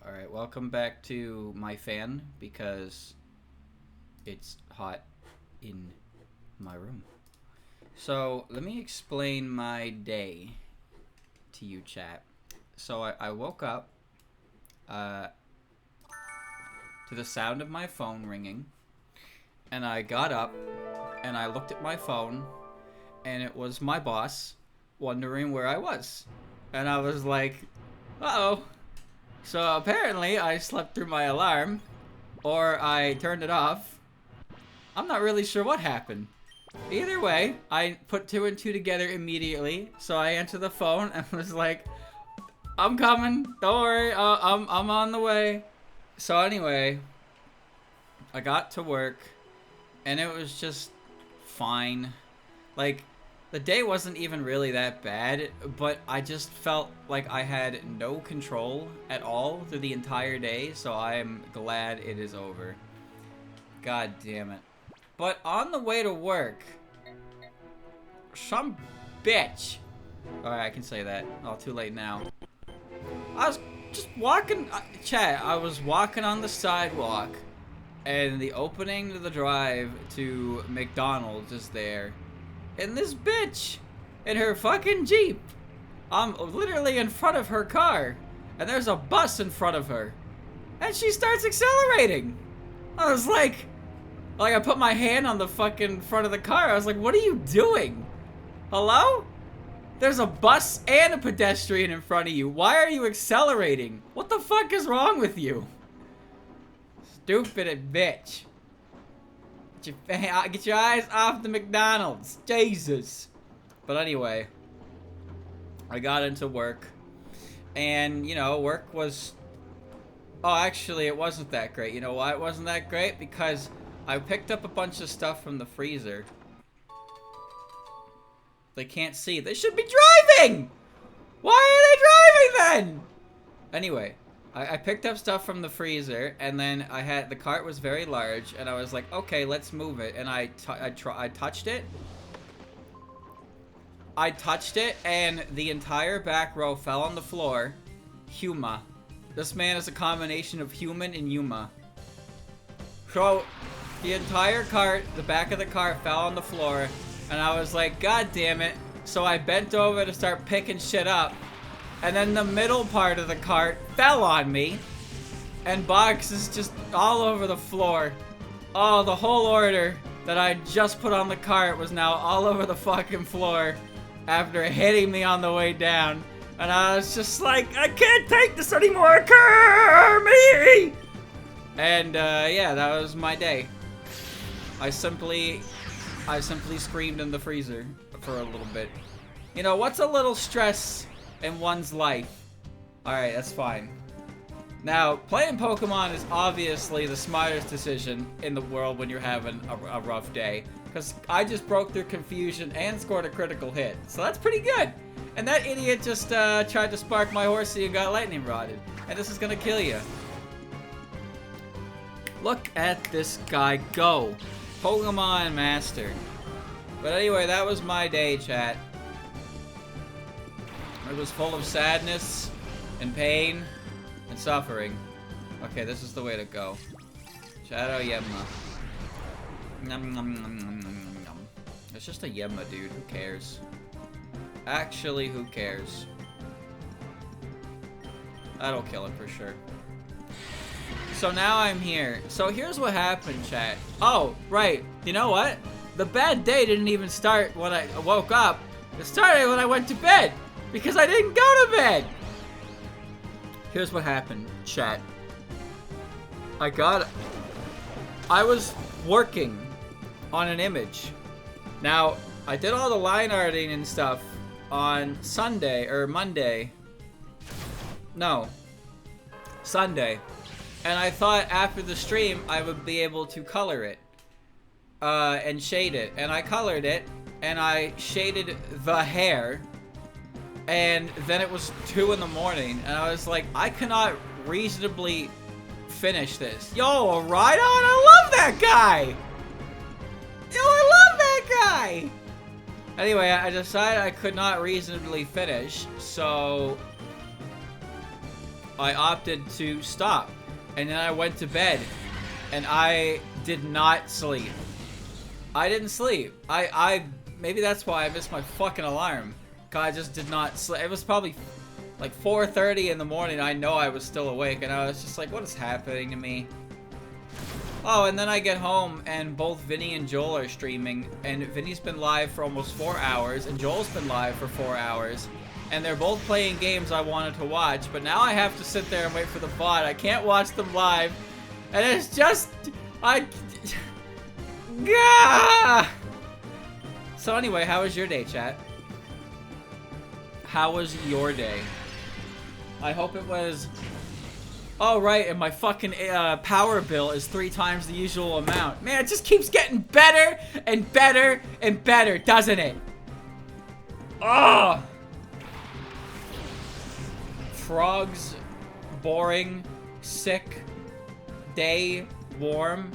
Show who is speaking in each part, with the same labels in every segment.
Speaker 1: Alright, welcome back to my fan because it's hot in my room. So, let me explain my day to you, chat. So, I woke up to the sound of my phone ringing, and I got up and I looked at my phone, and it was my boss wondering where I was. And I was like, uh-oh. So apparently I slept through my alarm, or I turned it off. I'm not really sure what happened. Either way, I put two and two together immediately. So I answered the phone and was like, I'm coming, don't worry, I'm on the way. So anyway, I got to work and it was just fine. Like, the day wasn't even really that bad, but I just felt like I had no control at all through the entire day, so I am glad it is over. God damn it. But on the way to work, some bitch. Alright, I can say that. Oh, too late now. I was just walking, chat, I was walking on the sidewalk, and the opening to the drive to McDonald's is there. And this bitch in her fucking Jeep, I'm literally in front of her car, and there's a bus in front of her, and she starts accelerating. I was like I put my hand on the fucking front of the car. I was like, what are you doing? Hello? There's a bus and a pedestrian in front of you. Why are you accelerating? What the fuck is wrong with you? Stupid bitch. Get your eyes off the McDonald's. Jesus. But anyway, I got into work. And, you know, work was... Oh, actually, it wasn't that great. You know why it wasn't that great? Because I picked up a bunch of stuff from the freezer. They can't see. They should be driving! Why are they driving then? Anyway. I picked up stuff from the freezer, and then the cart was very large, and I was like, okay, let's move it. And I touched it. I touched it, and the entire back row fell on the floor. Huma. This man is a combination of human and Yuma. So, the entire cart, the back of the cart fell on the floor, and I was like, God damn it. So I bent over to start picking shit up. And then the middle part of the cart fell on me. And boxes just all over the floor. Oh, the whole order that I just put on the cart was now all over the fucking floor after hitting me on the way down. And I was just like, I can't take this anymore, Kermie! And yeah, that was my day. I simply screamed in the freezer for a little bit. You know, what's a little stress in one's life? Alright, that's fine. Now, playing Pokemon is obviously the smartest decision in the world when you're having a rough day. Because I just broke through confusion and scored a critical hit. So that's pretty good. And that idiot just tried to spark my horsey and got lightning rodded. And this is gonna kill you. Look at this guy go. Pokemon Master. But anyway, that was my day, chat. It was full of sadness and pain and suffering. Okay, this is the way to go. Shadow Yemma. Nom, nom, nom, nom, nom, nom. It's just a Yemma, dude. Who cares? Actually, who cares? That'll kill him for sure. So now I'm here. So here's what happened, chat. Oh, right. You know what? The bad day didn't even start when I woke up. It started when I went to bed. Because I didn't go to bed! Here's what happened, chat. I was working on an image. Now, I did all the line arting and stuff on Sunday, or Monday. No. Sunday. And I thought after the stream, I would be able to color it. And shade it. And I colored it, and I shaded the hair. And then it was 2 in the morning, and I was like, I cannot reasonably finish this. Yo, Rhydon, I love that guy! Yo, I love that guy! Anyway, I decided I could not reasonably finish, so I opted to stop. And then I went to bed. And I did not sleep. I didn't sleep. Maybe that's why I missed my fucking alarm. God, I just did not sleep. It was probably like 4:30 in the morning. I know I was still awake, and I was just like, what is happening to me? Oh, and then I get home, and both Vinny and Joel are streaming, and Vinny's been live for almost 4 hours, and Joel's been live for 4 hours, and they're both playing games I wanted to watch, but now I have to sit there and wait for the VOD. I can't watch them live, and it's just... Gah! So anyway, how was your day, chat? How was your day? I hope it was... Oh, right, and my fucking power bill is 3 times the usual amount. Man, it just keeps getting better and better and better, doesn't it? Oh! Frogs, boring, sick, day, warm.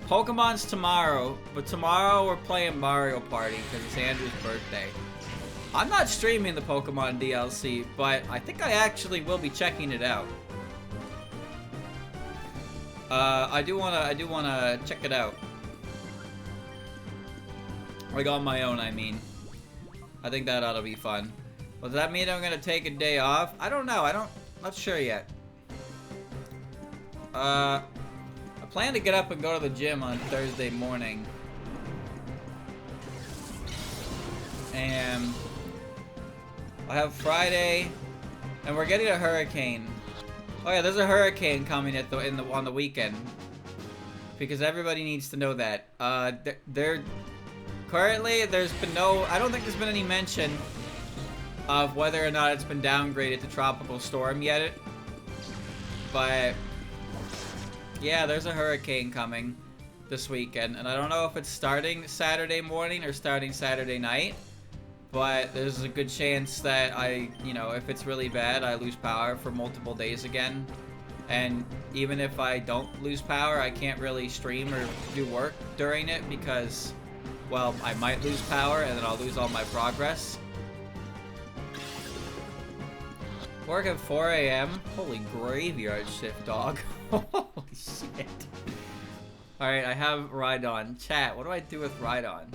Speaker 1: Pokemon's tomorrow, but tomorrow we're playing Mario Party because it's Andrew's birthday. I'm not streaming the Pokemon DLC, but I think I actually will be checking it out. I do wanna check it out. Like on my own, I mean. I think that ought to be fun. Well, does that mean I'm gonna take a day off? I don't know. Not sure yet. I plan to get up and go to the gym on Thursday morning. And I have Friday, and we're getting a hurricane. Oh yeah, there's a hurricane coming on the weekend. Because everybody needs to know that. Currently, there's been I don't think there's been any mention of whether or not it's been downgraded to tropical storm yet. But yeah, there's a hurricane coming this weekend, and I don't know if it's starting Saturday morning or starting Saturday night, but there's a good chance that if it's really bad, I lose power for multiple days again. And even if I don't lose power, I can't really stream or do work during it because, well, I might lose power and then I'll lose all my progress. Work at 4 a.m. Holy graveyard shift, dog. Holy shit. Alright, I have Rhydon. Chat, what do I do with Rhydon?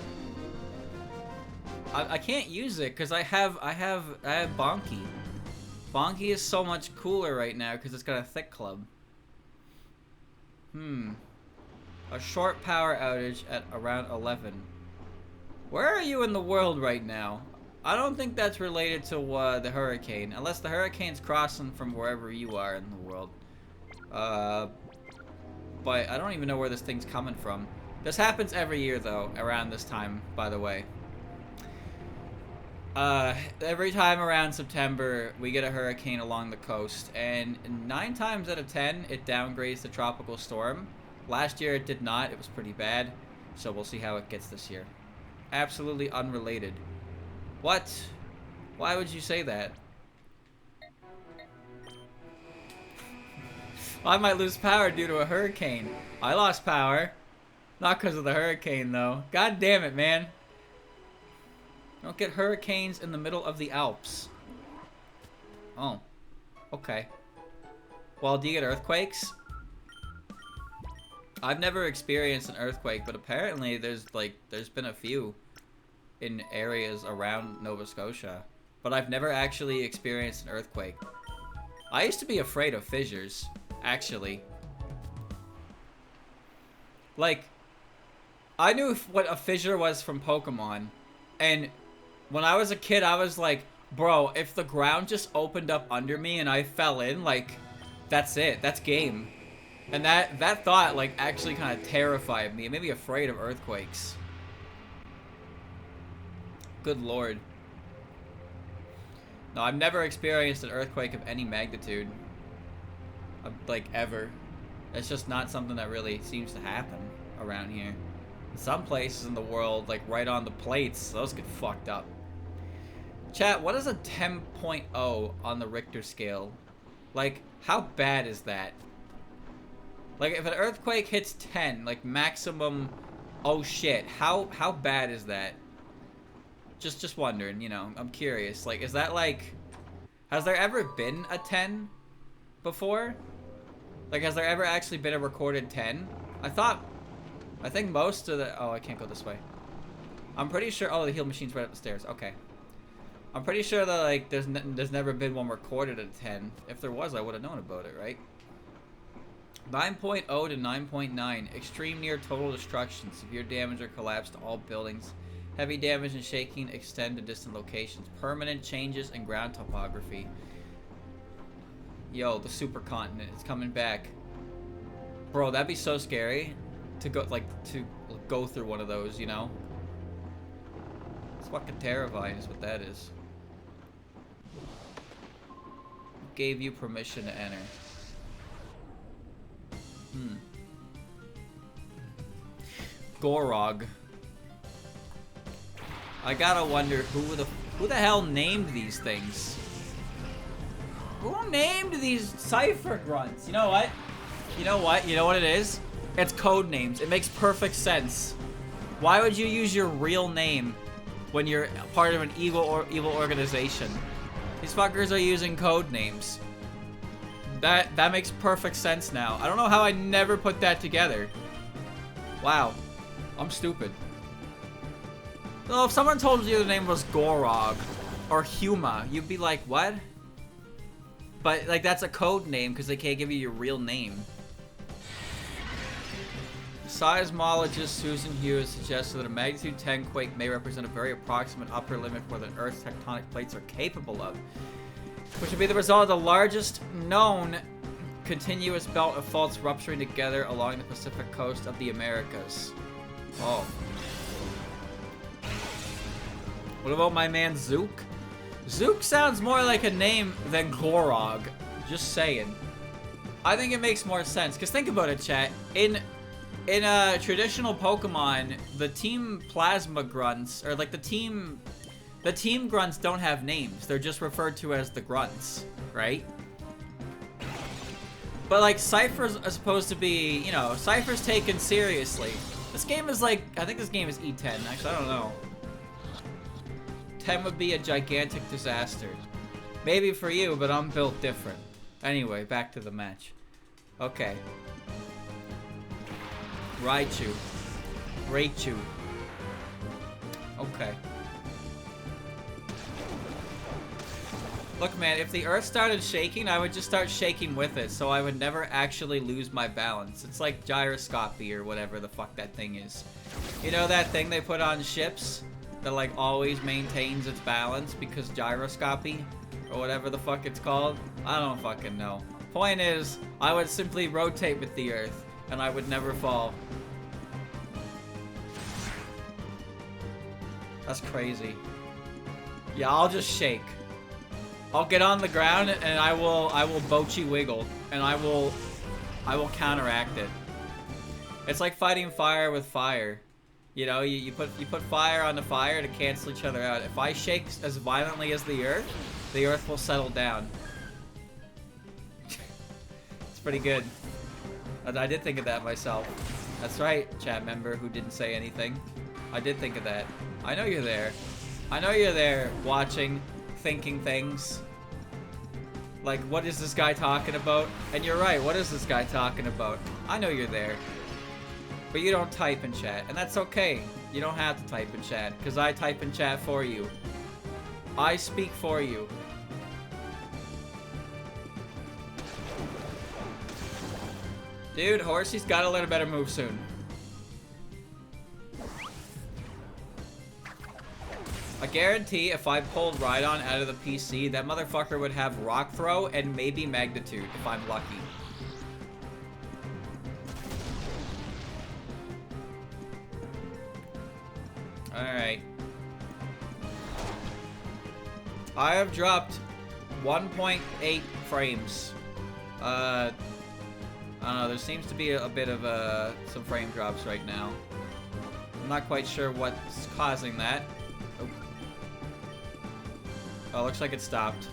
Speaker 1: I can't use it because I have Bonky. Bonky is so much cooler right now because it's got a thick club. A short power outage at around 11. Where are you in the world right now? I don't think that's related to the hurricane, unless the hurricane's crossing from wherever you are in the world. But I don't even know where this thing's coming from. This happens every year, though, around this time, by the way. Every time around September, we get a hurricane along the coast, and 9 times out of 10, it downgrades to tropical storm. Last year, it did not. It was pretty bad, so we'll see how it gets this year. Absolutely unrelated. What? Why would you say that? I might lose power due to a hurricane. I lost power. Not because of the hurricane, though. God damn it, man. Don't get hurricanes in the middle of the Alps. Oh. Okay. Well, do you get earthquakes? I've never experienced an earthquake, but apparently there's been a few in areas around Nova Scotia. But I've never actually experienced an earthquake. I used to be afraid of fissures, actually. Like, I knew what a fissure was from Pokemon, and when I was a kid, I was like, bro, if the ground just opened up under me and I fell in, like, that's it. That's game. And that thought, like, actually kind of terrified me. It made me afraid of earthquakes. Good lord. No, I've never experienced an earthquake of any magnitude. Like, ever. It's just not something that really seems to happen around here. Some places in the world, like right on the plates, those get fucked up. Chat, what is a 10.0 on the Richter scale? Like, how bad is that? Like, if an earthquake hits 10, like maximum, oh shit, how bad is that? Just wondering, you know, I'm curious. Like, is that like Has there ever been a 10 before? Like, has there ever actually been a recorded 10? I think most of the... Oh, I can't go this way. I'm pretty sure... Oh, the heal machine's right up the stairs. Okay. I'm pretty sure that, like, there's never been one recorded at 10. If there was, I would have known about it, right? 9.0 to 9.9. Extreme near total destruction. Severe damage or collapse to all buildings. Heavy damage and shaking extend to distant locations. Permanent changes in ground topography. Yo, the supercontinent is coming back. Bro, that'd be so scary to go through one of those, you know? It's fucking terrifying is what that is. Gave you permission to enter. Gorog. I gotta wonder who the hell named these things? Who named these cipher grunts? You know what? You know what? You know what it is? It's code names. It makes perfect sense. Why would you use your real name when you're part of an evil organization? These fuckers are using code names. That makes perfect sense now. I don't know how I never put that together. Wow. I'm stupid. Well, if someone told you the name was Gorog or Huma, you'd be like, what? But, like, that's a code name because they can't give you your real name. Seismologist Susan Hughes suggested that a magnitude 10 quake may represent a very approximate upper limit for what Earth's tectonic plates are capable of, which would be the result of the largest known continuous belt of faults rupturing together along the Pacific coast of the Americas. Oh. What about my man Zook? Zook sounds more like a name than Gorog. Just saying. I think it makes more sense. Because think about it, chat. In a traditional Pokemon, the Team Plasma Grunts, or like the Team Grunts don't have names. They're just referred to as the Grunts, right? But like Cypher's are supposed to be, you know, Cypher's taken seriously. This game is like, I think this game is E10. Actually, I don't know. 10 would be a gigantic disaster. Maybe for you, but I'm built different. Anyway, back to the match. Okay. Raichu. Raichu. Okay. Look, man, if the Earth started shaking, I would just start shaking with it, so I would never actually lose my balance. It's like gyroscopy or whatever the fuck that thing is. You know that thing they put on ships? That like always maintains its balance because gyroscopy or whatever the fuck it's called. I don't fucking know. Point is, I would simply rotate with the Earth and I would never fall. That's crazy. Yeah, I'll just shake. I'll get on the ground and I will Bochi wiggle and I will counteract it. It's like fighting fire with fire. You know, you put fire on the fire to cancel each other out. If I shake as violently as the Earth will settle down. It's pretty good. I did think of that myself. That's right, chat member who didn't say anything. I did think of that. I know you're there. I know you're there watching, thinking things. Like, what is this guy talking about? And you're right, what is this guy talking about? I know you're there. But you don't type in chat, and that's okay. You don't have to type in chat, because I type in chat for you. I speak for you. Dude, Horsey's gotta learn a better move soon. I guarantee if I pulled Rhydon out of the PC, that motherfucker would have Rock Throw and maybe Magnitude, if I'm lucky. Alright. I have dropped 1.8 frames. I don't know, there seems to be a bit of some frame drops right now. I'm not quite sure what's causing that. Oh, looks like it stopped.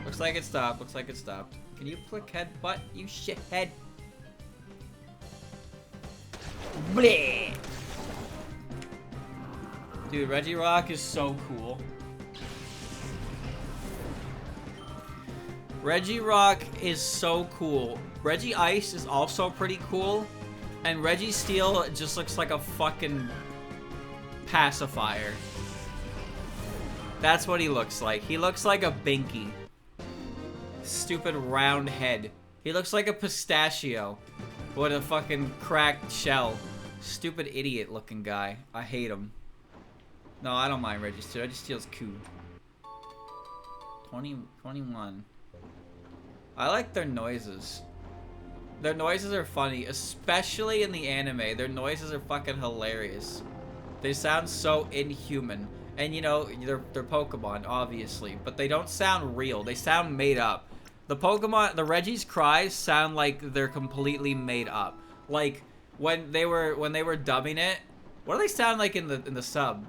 Speaker 1: Looks like it stopped, looks like it stopped. Can you click headbutt, you shithead? Bleh! Dude, Regirock is so cool. Regirock is so cool. Regice is also pretty cool. And Registeel just looks like a fucking pacifier. That's what he looks like. He looks like a Binky. Stupid round head. He looks like a pistachio with a fucking cracked shell. Stupid idiot looking guy. I hate him. No, I don't mind Registeel. Registeel's cool. 21. I like their noises. Their noises are funny, especially in the anime. Their noises are fucking hilarious. They sound so inhuman. And you know, they're Pokemon, obviously, but they don't sound real. They sound made up. The Pokemon, the Reggie's cries sound like they're completely made up. Like when they were dubbing it, what do they sound like in the sub?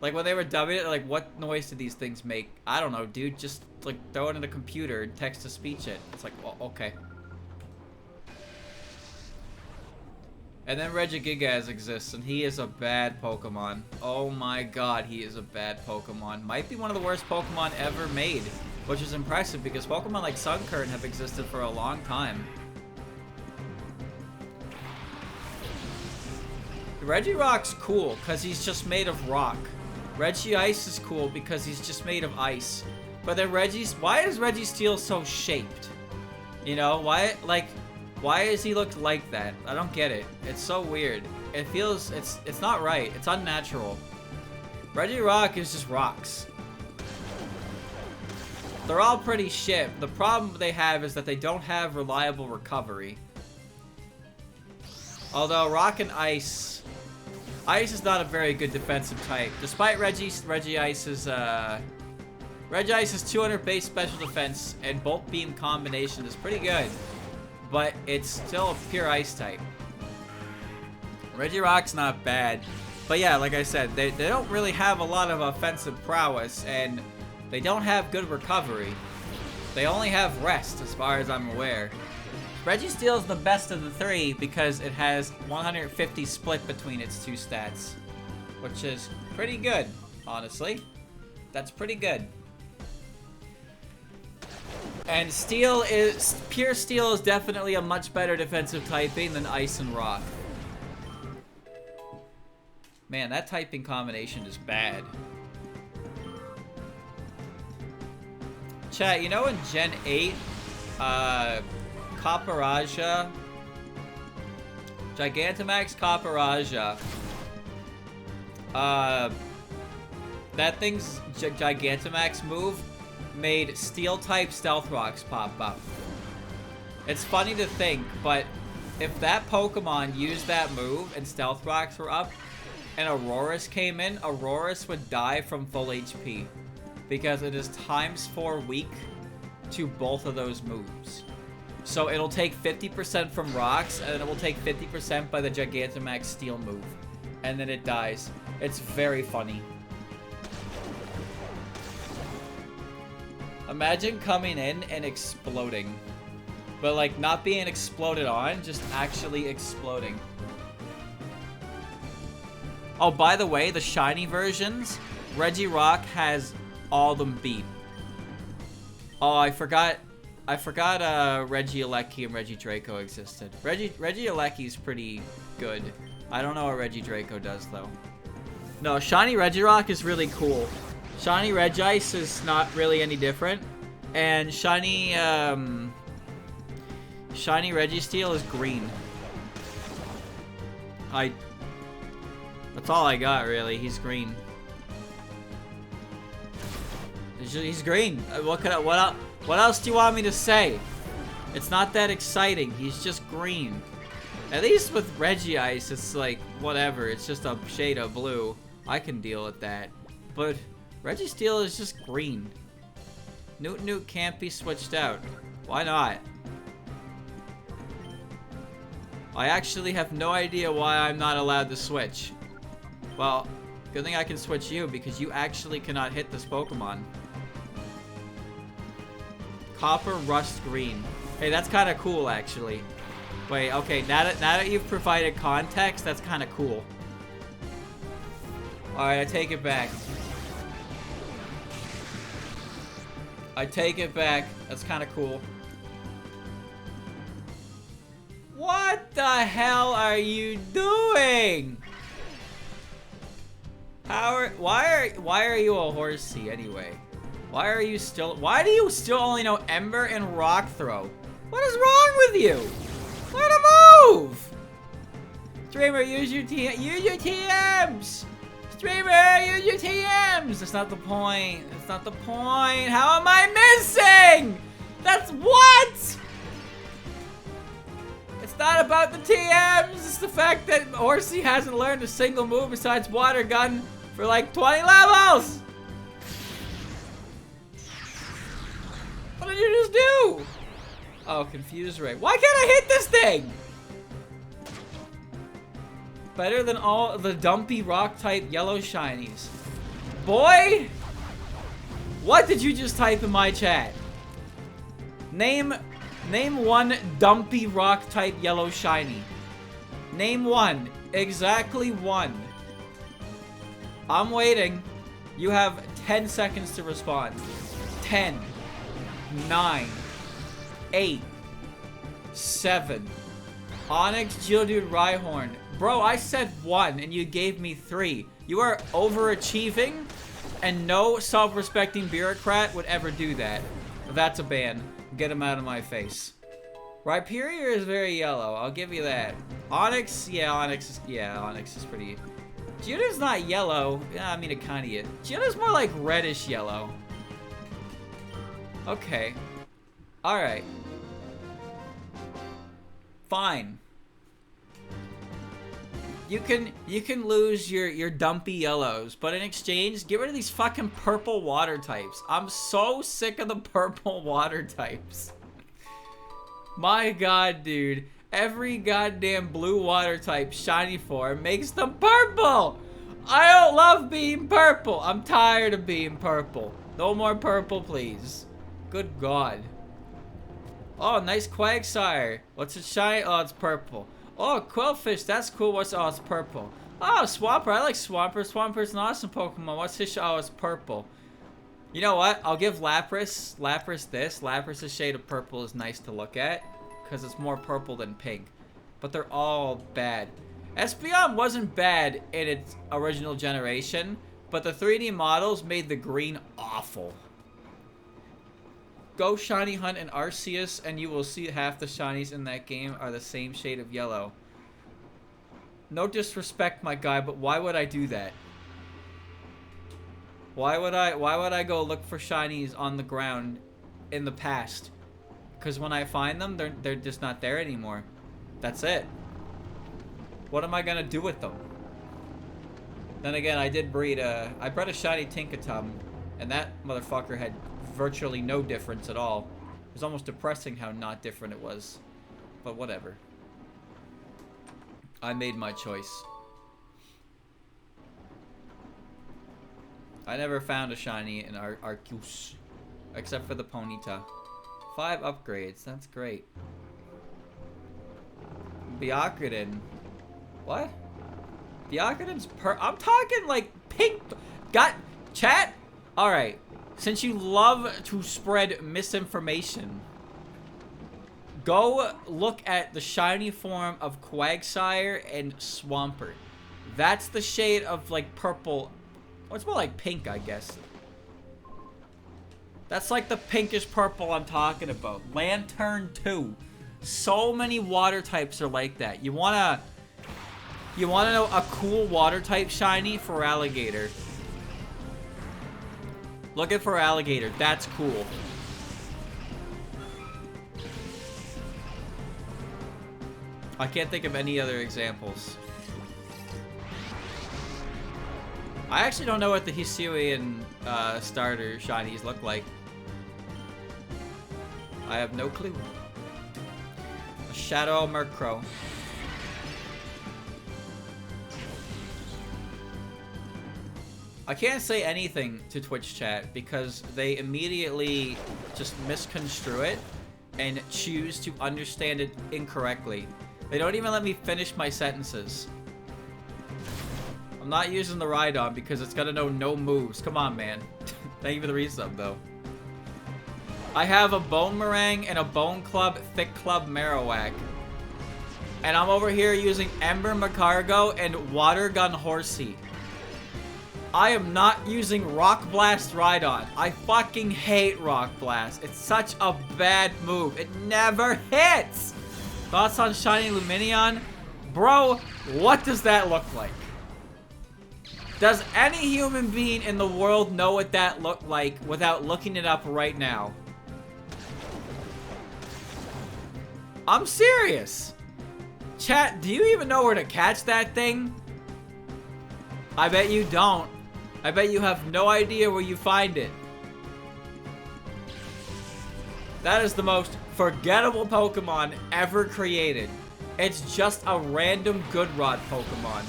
Speaker 1: Like when they were dubbing it, like what noise did these things make? I don't know, dude. Just like throw it in a computer and text to speech it. It's like, well, okay. And then Regigigas exists, and he is a bad Pokemon. Oh my god, he is a bad Pokemon. Might be one of the worst Pokemon ever made, which is impressive because Pokemon like Sunkern have existed for a long time. Regirock's cool because he's just made of rock. Regice is cool because he's just made of ice. But then why is Registeel so shaped? You know, why does he look like that? I don't get it. It's so weird. It feels, it's not right. It's unnatural. Regirock is just rocks. They're all pretty shit. The problem they have is that they don't have reliable recovery. Although Rock and Ice is not a very good defensive type. Despite Regice's 200 base special defense and Bolt Beam combination is pretty good. But it's still a pure ice type. Regirock's not bad. But yeah, like I said, they don't really have a lot of offensive prowess, and they don't have good recovery. They only have rest, as far as I'm aware. Registeel is the best of the three because it has 150 split between its two stats. Which is pretty good, honestly. That's pretty good. And pure steel is definitely a much better defensive typing than ice and rock. Man, that typing combination is bad. Chat, you know in Gen 8, Copperajah, Gigantamax Copperajah, that thing's Gigantamax move made Steel-type Stealth Rocks pop up. It's funny to think, but if that Pokemon used that move and Stealth Rocks were up, and Aurorus came in, Aurorus would die from full HP. Because it is ×4 weak to both of those moves. So it'll take 50% from Rocks, and it will take 50% by the Gigantamax Steel move. And then it dies. It's very funny. Imagine coming in and exploding. But like not being exploded on, just actually exploding. Oh, by the way, the shiny versions, Regirock has all them beat. Oh, I forgot Regieleki and Regidraco existed. Regieleki's pretty good. I don't know what Regidraco does though. No, shiny Regirock is really cool. Shiny Regice is not really any different. And shiny Registeel is green. That's all I got really. He's green. He's green. What else do you want me to say? It's not that exciting. He's just green. At least with Regice, it's like whatever. It's just a shade of blue. I can deal with that. But Registeel is just green. Newt can't be switched out. Why not? I actually have no idea why I'm not allowed to switch. Well, good thing I can switch you because you actually cannot hit this Pokemon. Copper, Rust, Green. Hey, that's kind of cool actually. Wait, okay, now that you've provided context, that's kind of cool. Alright, I take it back. I take it back. That's kind of cool. What the hell are you doing? Why are you a horsey anyway? Why do you still only know Ember and Rock Throw? What is wrong with you? Learn to move! Streamer, use your TMs! Streamer, use your TMs! That's not the point. That's not the point. How am I missing? That's what? It's not about the TMs. It's the fact that Horsey hasn't learned a single move besides Water Gun for like 20 levels. What did you just do? Oh, Confuse Ray. Why can't I hit this thing? Better than all the dumpy rock type yellow shinies. Boy, what did you just type in my chat? Name one dumpy rock type yellow shiny. Name one. Exactly one. I'm waiting. You have 10 seconds to respond. 10, 9, 8, 7. Onyx, Geodude, Rhyhorn. Bro, I said 1 and you gave me 3. You are overachieving and no self-respecting bureaucrat would ever do that. That's a ban. Get him out of my face. Rhyperior is very yellow. I'll give you that. Onyx, yeah, Onyx is pretty... Geodude's not yellow. Yeah, I mean, it kind of is. Geodude's more like reddish yellow. Okay. Alright. Fine. You can lose your dumpy yellows, but in exchange, get rid of these fucking purple water types. I'm so sick of the purple water types. My god, dude. Every goddamn blue water type shiny form makes them purple! I don't love being purple. I'm tired of being purple. No more purple, please. Good god. Oh, nice Quagsire. What's it shiny? Oh, it's purple. Oh, Quillfish, that's cool. What's, oh, it's purple. Oh, Swampert, I like Swampert. Swampert's an awesome Pokemon. What's his, oh, it's purple. You know what? I'll give Lapras this. Lapras' shade of purple is nice to look at, because it's more purple than pink. But they're all bad. Espeon wasn't bad in its original generation, but the 3D models made the green awful. Go shiny hunt in Arceus and you will see half the shinies in that game are the same shade of yellow. No disrespect, my guy, but why would I do that? Why would I go look for shinies on the ground in the past? Because when I find them, they're just not there anymore. That's it. What am I gonna do with them? Then again, I bred a shiny Tinkaton, and that motherfucker had virtually no difference at all. It was almost depressing how not different it was. But whatever. I made my choice. I never found a shiny in Arceus. Except for the Ponyta. 5 upgrades. That's great. Byakugan. What? Byakugan's I'm talking like pink. Got chat? Alright. Since you love to spread misinformation, go look at the shiny form of Quagsire and Swampert. That's the shade of like purple. Well, it's more like pink, I guess. That's like the pinkish purple I'm talking about. Lantern 2. So many water types are like that. You wanna know a cool water type shiny? For Alligator. Looking for Alligator. That's cool. I can't think of any other examples. I actually don't know what the Hisuian starter shinies look like. I have no clue. A Shadow Murkrow. I can't say anything to Twitch chat because they immediately just misconstrue it and choose to understand it incorrectly. They don't even let me finish my sentences. I'm not using the Rhydon because it's gonna know no moves. Come on, man. Thank you for the resub, though. I have a Bone Meringue and a Bone Club Thick Club Marowak. And I'm over here using Ember Macargo and Water Gun Horsey. I am not using Rock Blast Rhydon. I fucking hate Rock Blast. It's such a bad move. It never hits! Thoughts on Shiny Luminion? Bro, what does that look like? Does any human being in the world know what that looked like without looking it up right now? I'm serious. Chat, do you even know where to catch that thing? I bet you don't. I bet you have no idea where you find it. That is the most forgettable Pokemon ever created. It's just a random Good Rod Pokemon.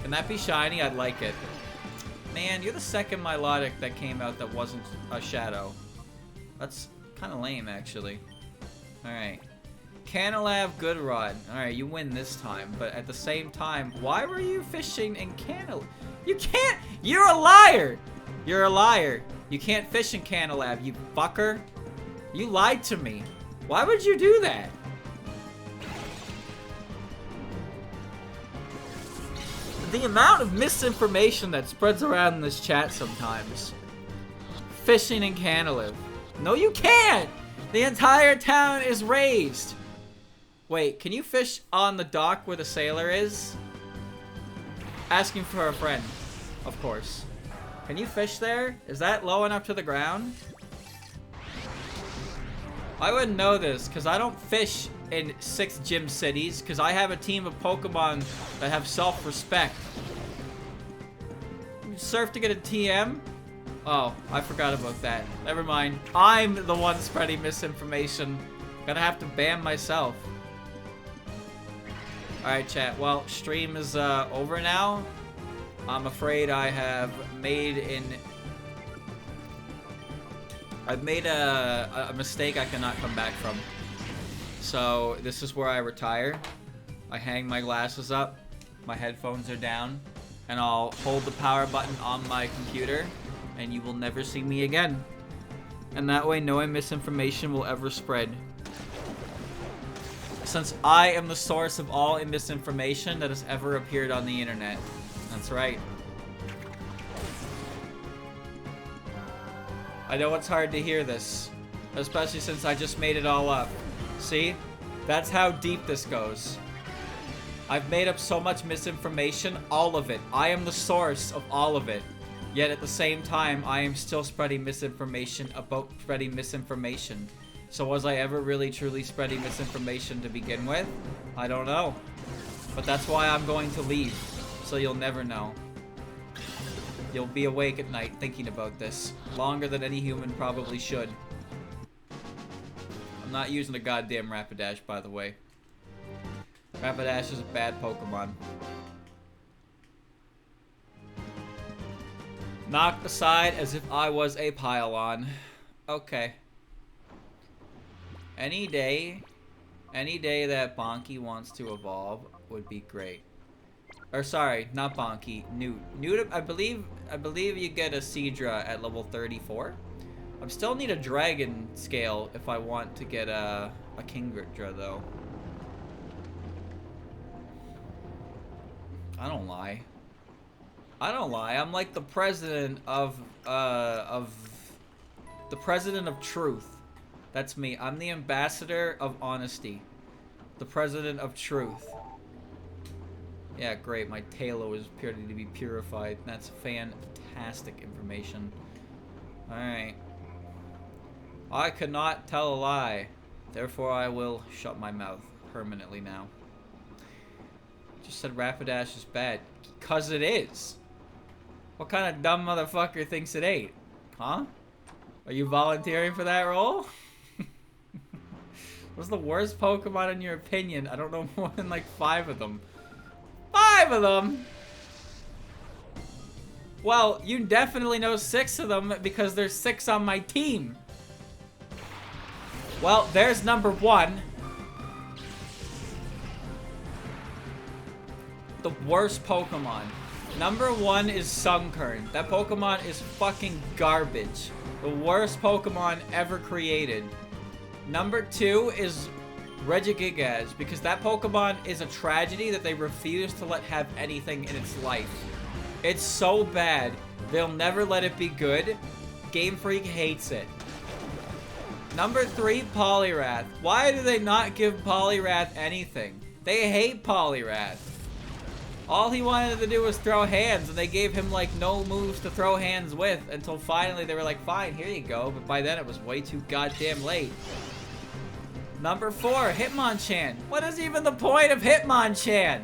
Speaker 1: Can that be shiny? I'd like it. Man, you're the second Milotic that came out that wasn't a Shadow. That's kind of lame, actually. Alright. Canalab, Good Rod. Alright, you win this time. But at the same time, why were you fishing in Canalab? You can't! You're a liar! You're a liar. You can't fish in Canalab, you fucker. You lied to me. Why would you do that? The amount of misinformation that spreads around in this chat sometimes. Fishing in Canalab. No, you can't! The entire town is raised. Wait, can you fish on the dock where the sailor is? Asking for a friend, of course. Can you fish there? Is that low enough to the ground? I wouldn't know this, because I don't fish in 6 gym cities, because I have a team of Pokemon that have self-respect. Surf to get a TM? Oh, I forgot about that. Never mind. I'm the one spreading misinformation. Gonna have to ban myself. Alright, chat. Well, stream is over now. I'm afraid I have made a mistake I cannot come back from. So, this is where I retire. I hang my glasses up, my headphones are down, and I'll hold the power button on my computer, and you will never see me again. And that way, no misinformation will ever spread. Since I am the source of all misinformation that has ever appeared on the internet. That's right. I know it's hard to hear this, especially since I just made it all up. See? That's how deep this goes. I've made up so much misinformation, all of it. I am the source of all of it. Yet at the same time, I am still spreading misinformation about spreading misinformation. So was I ever really truly spreading misinformation to begin with? I don't know. But that's why I'm going to leave. So you'll never know. You'll be awake at night thinking about this. Longer than any human probably should. I'm not using a goddamn Rapidash, by the way. Rapidash is a bad Pokemon. Knocked aside as if I was a pylon. Okay. Any day that Bonky wants to evolve would be great. Or sorry, not Bonky, Newt. Newt, I believe you get a Seadra at level 34. I still need a Dragon Scale if I want to get a Kingdra though. I don't lie. I'm like the president of truth. That's me. I'm the ambassador of honesty. The president of truth. Yeah, great. My Tailo is appearing to be purified. That's fantastic information. Alright. I could not tell a lie. Therefore, I will shut my mouth permanently now. Just said Rapidash is bad. Because it is. What kind of dumb motherfucker thinks it ain't? Huh? Are you volunteering for that role? What's the worst Pokemon in your opinion? I don't know more than like 5 of them. 5 of them? Well, you definitely know 6 of them because there's 6 on my team. Well, there's number 1. The worst Pokemon. Number 1 is Sunkern. That Pokemon is fucking garbage. The worst Pokemon ever created. Number 2 is Regigigas, because that Pokemon is a tragedy that they refuse to let have anything in its life. It's so bad, they'll never let it be good. Game Freak hates it. Number 3, Poliwrath. Why do they not give Poliwrath anything? They hate Poliwrath. All he wanted to do was throw hands, and they gave him, like, no moves to throw hands with, until finally they were like, fine, here you go. But by then it was way too goddamn late. Number 4, Hitmonchan. What is even the point of Hitmonchan?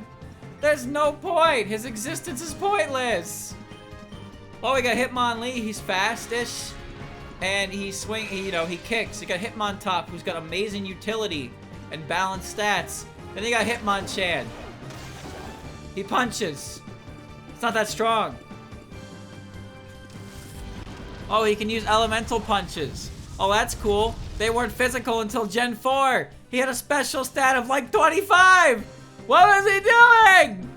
Speaker 1: There's no point. His existence is pointless. Oh, we got Hitmonlee. He's fastish. And he he kicks. You got Hitmontop, who's got amazing utility and balanced stats. Then you got Hitmonchan. He punches. It's not that strong. Oh, he can use elemental punches. Oh, that's cool. They weren't physical until Gen 4. He had a special stat of like 25. What was he doing?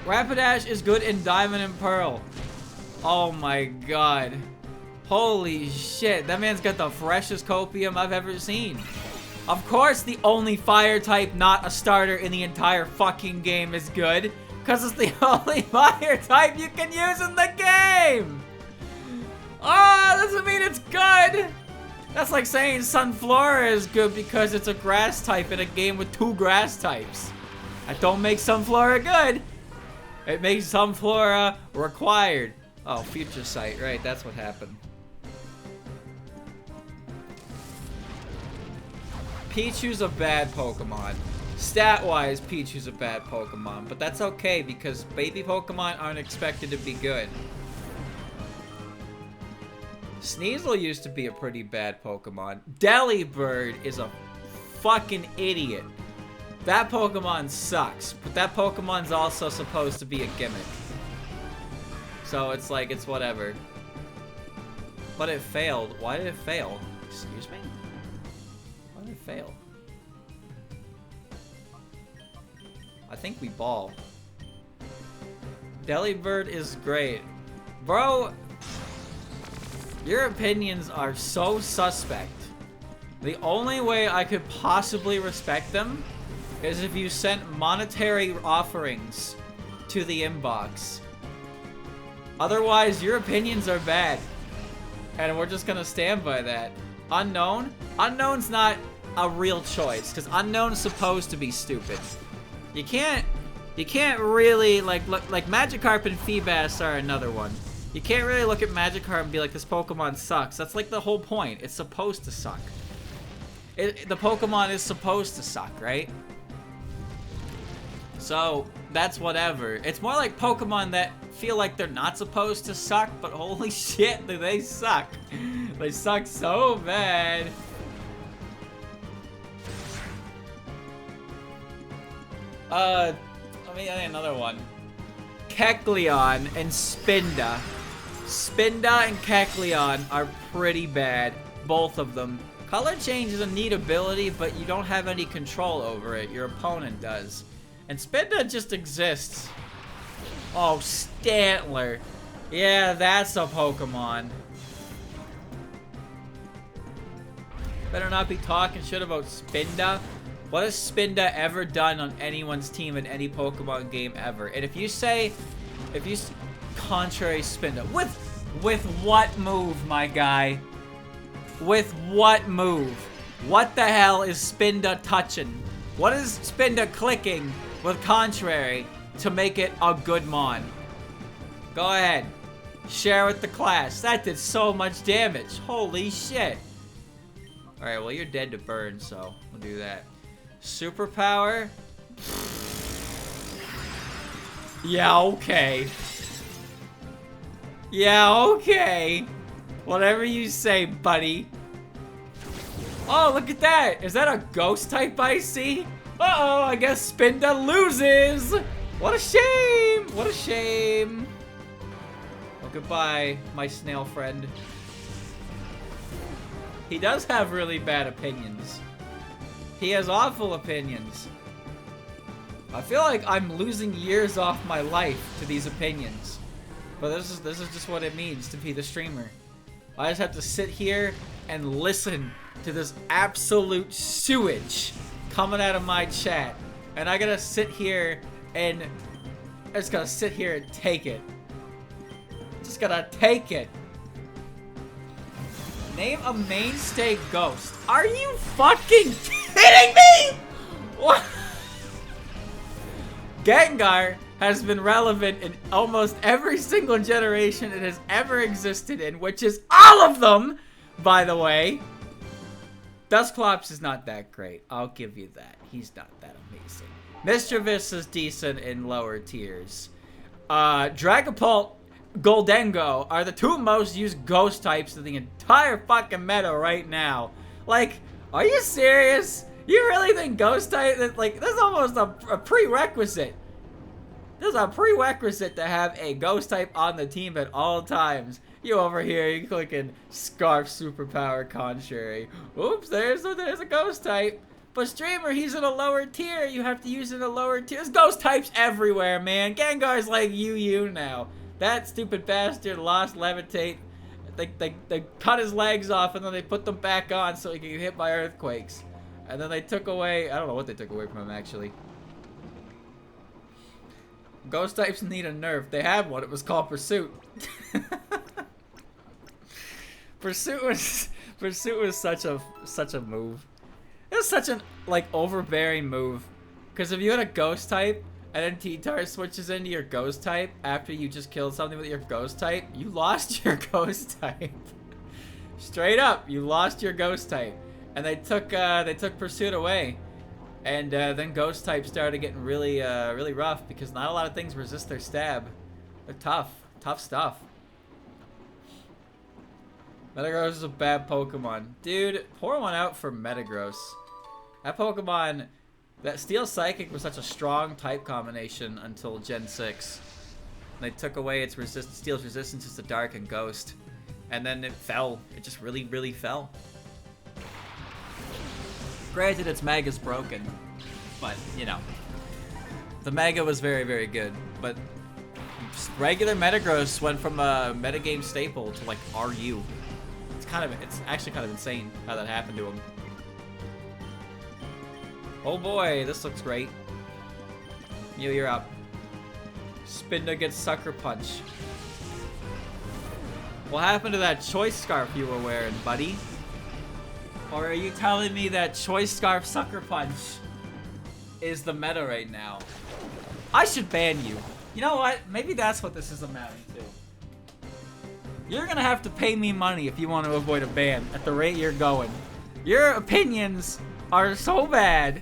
Speaker 1: Rapidash is good in Diamond and Pearl. Oh my god. Holy shit. That man's got the freshest copium I've ever seen. Of course, the only fire type not a starter in the entire fucking game is good. Because it's the only fire type you can use in the game. Oh, doesn't mean it's good. That's like saying Sunflora is good because it's a grass type in a game with 2 grass types. That don't make Sunflora good. It makes Sunflora required. Oh, Future Sight, right, that's what happened. Pichu's a bad Pokemon. Stat-wise, Pichu's a bad Pokemon, but that's okay because baby Pokemon aren't expected to be good. Sneasel used to be a pretty bad Pokemon. Delibird is a fucking idiot. That Pokemon sucks, but that Pokemon's also supposed to be a gimmick. So it's like, it's whatever. But it failed. Why did it fail? Excuse me? Why did it fail? I think we ball. Delibird is great. Bro, your opinions are so suspect. The only way I could possibly respect them is if you sent monetary offerings to the inbox. Otherwise, your opinions are bad. And we're just gonna stand by that. Unknown? Unknown's not a real choice, because Unknown's supposed to be stupid. You can't really, like Magikarp and Feebas are another one. You can't really look at Magikarp and be like, this Pokemon sucks. That's like the whole point. It's supposed to suck. The Pokemon is supposed to suck, right? So, that's whatever. It's more like Pokemon that feel like they're not supposed to suck, but holy shit, do they suck. They suck so bad. Let me add another one. Kecleon and Spinda. Spinda and Kecleon are pretty bad. Both of them. Color change is a neat ability, but you don't have any control over it. Your opponent does. And Spinda just exists. Oh, Stantler. Yeah, that's a Pokemon. Better not be talking shit about Spinda. What has Spinda ever done on anyone's team in any Pokemon game ever? And if you contrary Spinda, with what move, my guy? With what move? What the hell is Spinda touching? What is Spinda clicking with contrary to make it a good mon? Go ahead. Share with the class. That did so much damage. Holy shit. Alright, well, you're dead to burn, so we'll do that. Superpower? Yeah, okay. Yeah, okay. Whatever you say, buddy. Oh, look at that. Is that a ghost type I see? Uh-oh, I guess Spinda loses. What a shame. What a shame. Well, goodbye, my snail friend. He does have really bad opinions. He has awful opinions. I feel like I'm losing years off my life to these opinions. But this is just what it means to be the streamer. I just have to sit here and listen to this absolute sewage coming out of my chat. And I gotta sit here and take it. Just gotta take it. Name a mainstay ghost. Are you fucking kidding me? What? Gengar has been relevant in almost every single generation it has ever existed in, which is all of them, by the way. Dusclops is not that great. I'll give you that. He's not that amazing. Mischievous is decent in lower tiers. Dragapult, Goldengo are the two most used ghost types in the entire fucking meta right now. Like, are you serious? You really think ghost type, like, that's almost a prerequisite. There's a prerequisite to have a ghost type on the team at all times. You over here, you clicking Scarf Superpower Contrary. Oops, there's a ghost type. But streamer, he's in a lower tier. You have to use it in a lower tier. There's ghost types everywhere, man. Gengar's like you now. That stupid bastard lost Levitate. They cut his legs off and then they put them back on so he could get hit by earthquakes. And then they took away, I don't know what they took away from him actually. Ghost types need a nerf. They had one. It was called Pursuit. Pursuit was such a move. It was such an like overbearing move. Because if you had a ghost type and then T-Tar switches into your ghost type after you just killed something with your ghost type, you lost your ghost type. Straight up, you lost your ghost type. And they took Pursuit away. And then ghost types started getting really rough because not a lot of things resist their stab. They're tough stuff. Metagross is a bad Pokemon. Dude, pour one out for Metagross. That Pokemon, that Steel Psychic was such a strong type combination until Gen 6. They took away its Steel's resistance to Dark and Ghost. And then it fell. It just really fell. Granted, its Mega's broken, but, you know. The Mega was very good, but regular Metagross went from a metagame staple to, like, RU. It's actually kind of insane how that happened to him. Oh boy, this looks great. Mew, you're up. Spinda gets Sucker Punch. What happened to that Choice Scarf you were wearing, buddy? Or are you telling me that Choice Scarf Sucker Punch is the meta right now? I should ban you. You know what? Maybe that's what this is amounting to. You're gonna have to pay me money if you want to avoid a ban at the rate you're going. Your opinions are so bad,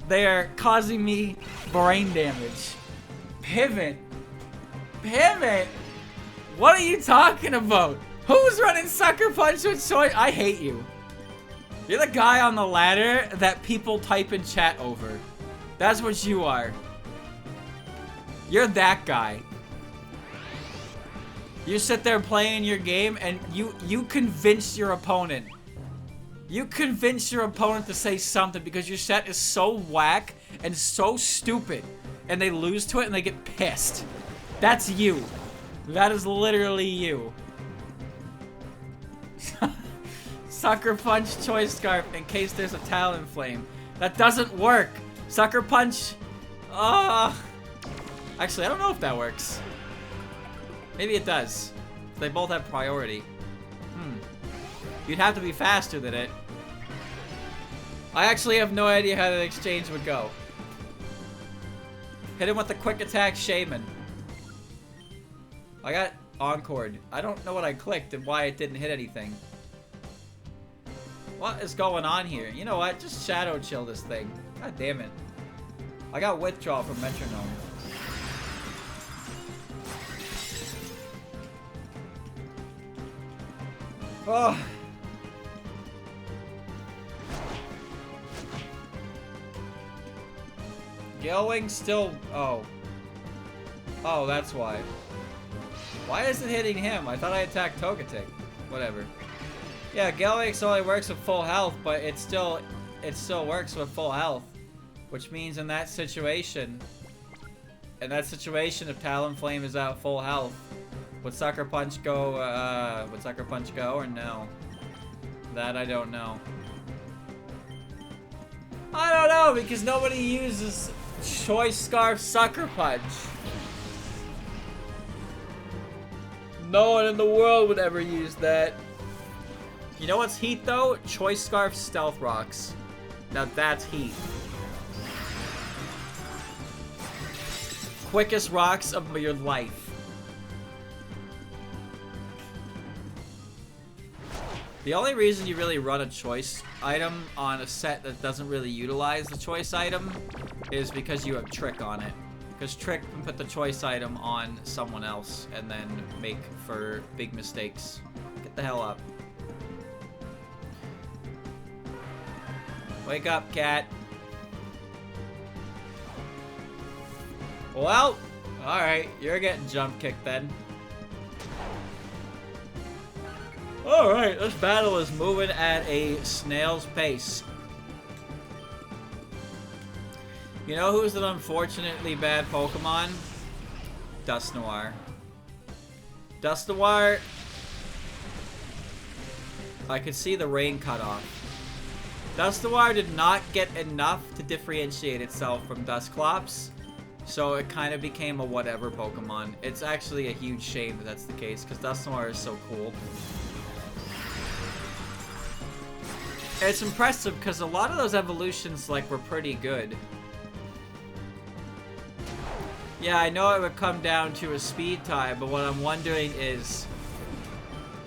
Speaker 1: they are causing me brain damage. Pivot? What are you talking about? Who's running Sucker Punch with Choice? I hate you. You're the guy on the ladder that people type in chat over. That's what you are. You're that guy. You sit there playing your game and you convince your opponent. You convince your opponent to say something because your set is so whack and so stupid. And they lose to it and they get pissed. That's you. That is literally you. Sucker Punch Choice Scarf in case there's a Talonflame. That doesn't work. Sucker Punch. Actually, I don't know if that works. Maybe it does. They both have priority. You'd have to be faster than it. I actually have no idea how the exchange would go. Hit him with the quick attack Shaman. I got Encored. I don't know what I clicked and why it didn't hit anything. What is going on here? You know what? Just Shadow Chill this thing. God damn it. I got Withdrawal from Metronome. Oh. Gale Wing still... Oh. Oh, that's why. Why is it hitting him? I thought I attacked Togetic. Whatever. Yeah, Gale Wing only works with full health, but it still works with full health. Which means in that situation... if Talonflame is at full health, Would Sucker Punch go, or no? That I don't know. I don't know, because nobody uses Choice Scarf Sucker Punch. No one in the world would ever use that. You know what's heat, though? Choice Scarf Stealth Rocks. Now that's heat. Quickest rocks of your life. The only reason you really run a choice item on a set that doesn't really utilize the choice item is because you have Trick on it. Because Trick can put the choice item on someone else and then make for big mistakes. Get the hell up. Wake up, cat. Well, alright, you're getting jump kicked then. Alright, this battle is moving at a snail's pace. You know who's an unfortunately bad Pokemon? Dusknoir. Dusknoir... I could see the rain cut off. Dusknoir did not get enough to differentiate itself from Dusclops, so it kind of became a whatever Pokemon. It's actually a huge shame that that's the case, because Dusknoir is so cool. It's impressive because a lot of those evolutions, like, were pretty good. Yeah, I know it would come down to a speed tie, but what I'm wondering is,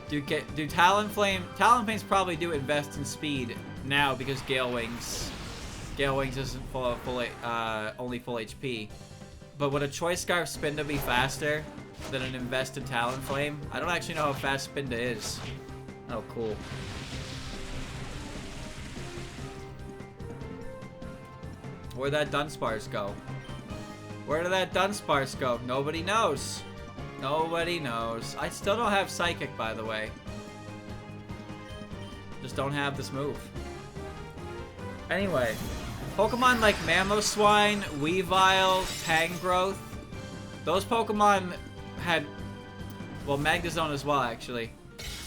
Speaker 1: do Talonflames probably do invest in speed now because Gale Wings isn't only full HP. But would a Choice Scarf Spinda be faster than an invested Talonflame? I don't actually know how fast Spinda is. Oh, cool. Where'd that Dunsparce go? Where did that Dunsparce go? Nobody knows. Nobody knows. I still don't have Psychic, by the way. Just don't have this move. Anyway, Pokemon like Mamoswine, Weavile, Tangrowth, those Pokemon had, well, Magnezone as well, actually.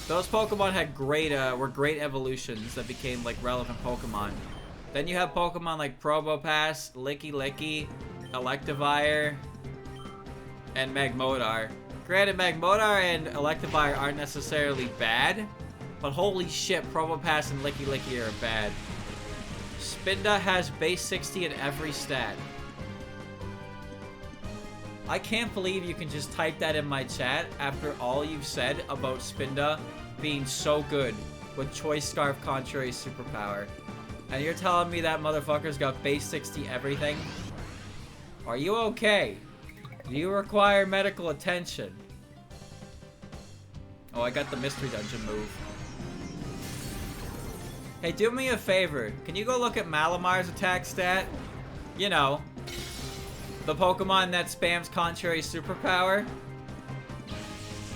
Speaker 1: Those Pokemon had were great evolutions that became like relevant Pokemon. Then you have Pokemon like Probopass, Licky, Electivire, and Magmodar. Granted, Magmodar and Electivire aren't necessarily bad, but holy shit, Probopass and Licky are bad. Spinda has base 60 in every stat. I can't believe you can just type that in my chat after all you've said about Spinda being so good with Choice Scarf Contrary Superpower. And you're telling me that motherfucker's got base 60 everything? Are you okay? Do you require medical attention? Oh, I got the Mystery Dungeon move. Hey, do me a favor. Can you go look at Malamar's attack stat? You know, the Pokemon that spams Contrary Superpower.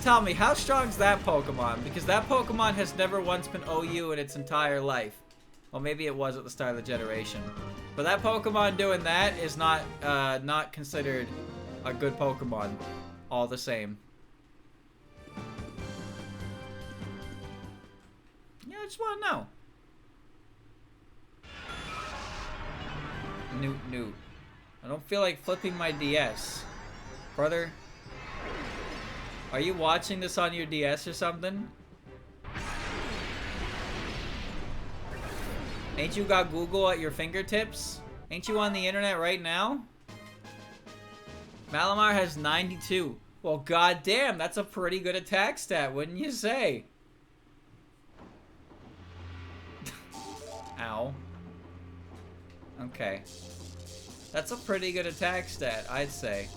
Speaker 1: Tell me, how strong is that Pokemon? Because that Pokemon has never once been OU in its entire life. Well, maybe it was at the start of the generation. But that Pokemon doing that is not considered a good Pokemon all the same. Yeah, I just want to know. Newt. I don't feel like flipping my DS. Brother, are you watching this on your DS or something? Ain't you got Google at your fingertips? Ain't you on the internet right now? Malamar has 92. Well, goddamn, that's a pretty good attack stat, wouldn't you say? Ow. Okay. That's a pretty good attack stat, I'd say.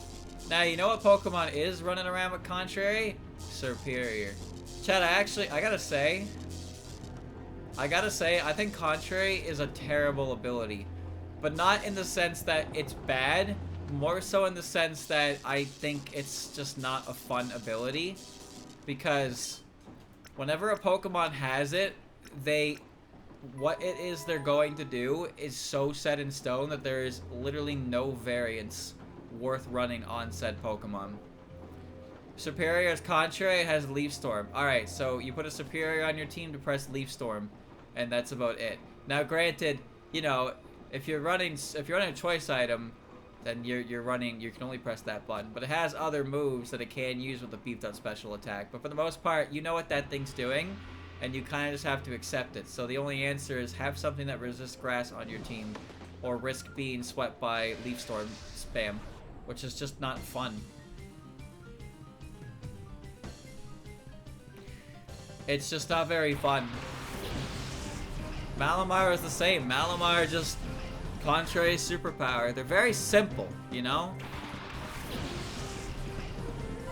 Speaker 1: Now, you know what Pokemon is running around with Contrary? Superior. Chad, I gotta say, I think Contrary is a terrible ability. But not in the sense that it's bad, more so in the sense that I think it's just not a fun ability. Because whenever a Pokemon has it, what it is they're going to do is so set in stone that there is literally no variance worth running on said Pokemon. Superior is contrary, it has Leaf Storm. Alright, so you put a superior on your team to press Leaf Storm, and that's about it. Now granted, you know, if you're running a choice item, then you can only press that button. But it has other moves that it can use with the beefed up special attack. But for the most part, you know what that thing's doing, and you kind of just have to accept it. So the only answer is have something that resists grass on your team, or risk being swept by Leaf Storm spam, which is just not fun. It's just not very fun. Malamar is the same. Malamar just contrary superpower. They're very simple, you know?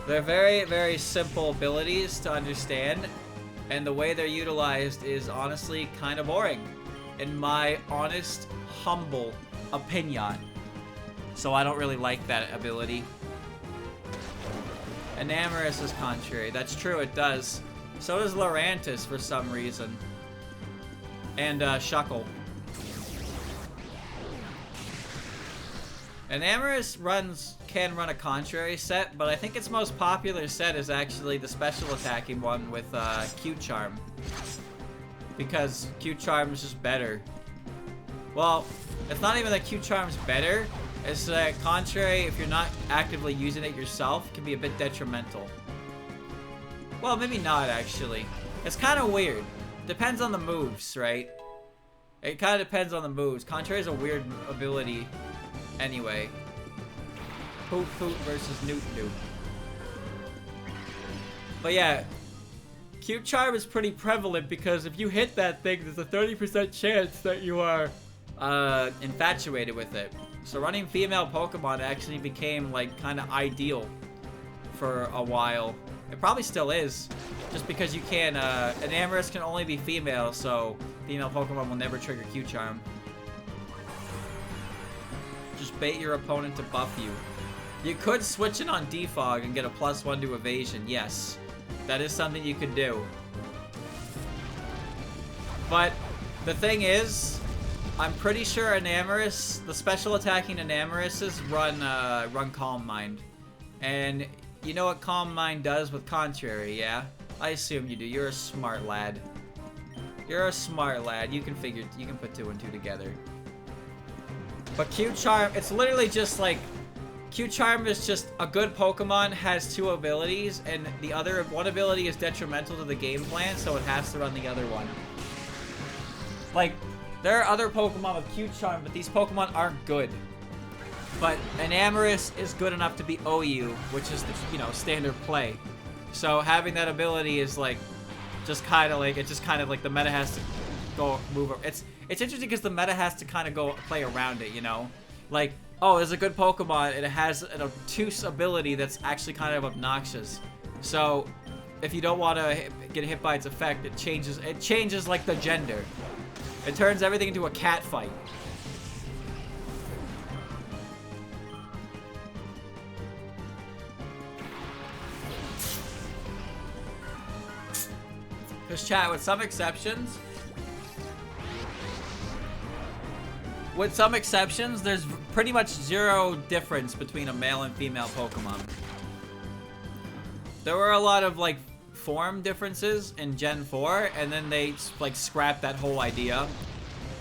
Speaker 1: They're very, very simple abilities to understand, and the way they're utilized is honestly kind of boring, in my honest, humble opinion. So I don't really like that ability. Enamorous is contrary. That's true, it does. So does Lorantis for some reason. And Shuckle. Enamorous can run a contrary set, but I think its most popular set is actually the special attacking one with Q-Charm. Because Q-Charm is just better. Well, it's not even that Q-Charm's better. It's that contrary, if you're not actively using it yourself, can be a bit detrimental. Well, maybe not, actually. It's kind of weird. Depends on the moves, right? It kind of depends on the moves. Contrary is a weird ability anyway. Poot Poot versus Newt Newt. But yeah, Q-Charm is pretty prevalent because if you hit that thing, there's a 30% chance that you are infatuated with it. So running female Pokemon actually became like kind of ideal for a while. It probably still is, just because you can, Enamorous can only be female, so female Pokemon will never trigger Q-Charm. Just bait your opponent to buff you. You could switch it on Defog and get a +1 to evasion, yes. That is something you could do. But the thing is, I'm pretty sure Enamorous, the special attacking Enamourouses run Calm Mind. And you know what Calm Mind does with Contrary, yeah? I assume you do. You're a smart lad. You're a smart lad. You can put 2 and 2 together. But Q-Charm, it's literally just like, Q-Charm is just a good Pokemon, has 2 abilities, and the other one ability is detrimental to the game plan, so it has to run the other one. Like, there are other Pokemon with Q-Charm, but these Pokemon aren't good. But Enamorous is good enough to be OU, which is the, you know, standard play. So having that ability is like, just kind of like the meta has to go move. It's interesting because the meta has to kind of go play around it, you know? Like, oh, there's a good Pokemon, and it has an obtuse ability that's actually kind of obnoxious. So if you don't want to get hit by its effect, it changes like the gender. It turns everything into a cat fight. Because chat, with some exceptions, there's pretty much 0 difference between a male and female Pokemon. There were a lot of like form differences in Gen 4, and then they like scrapped that whole idea.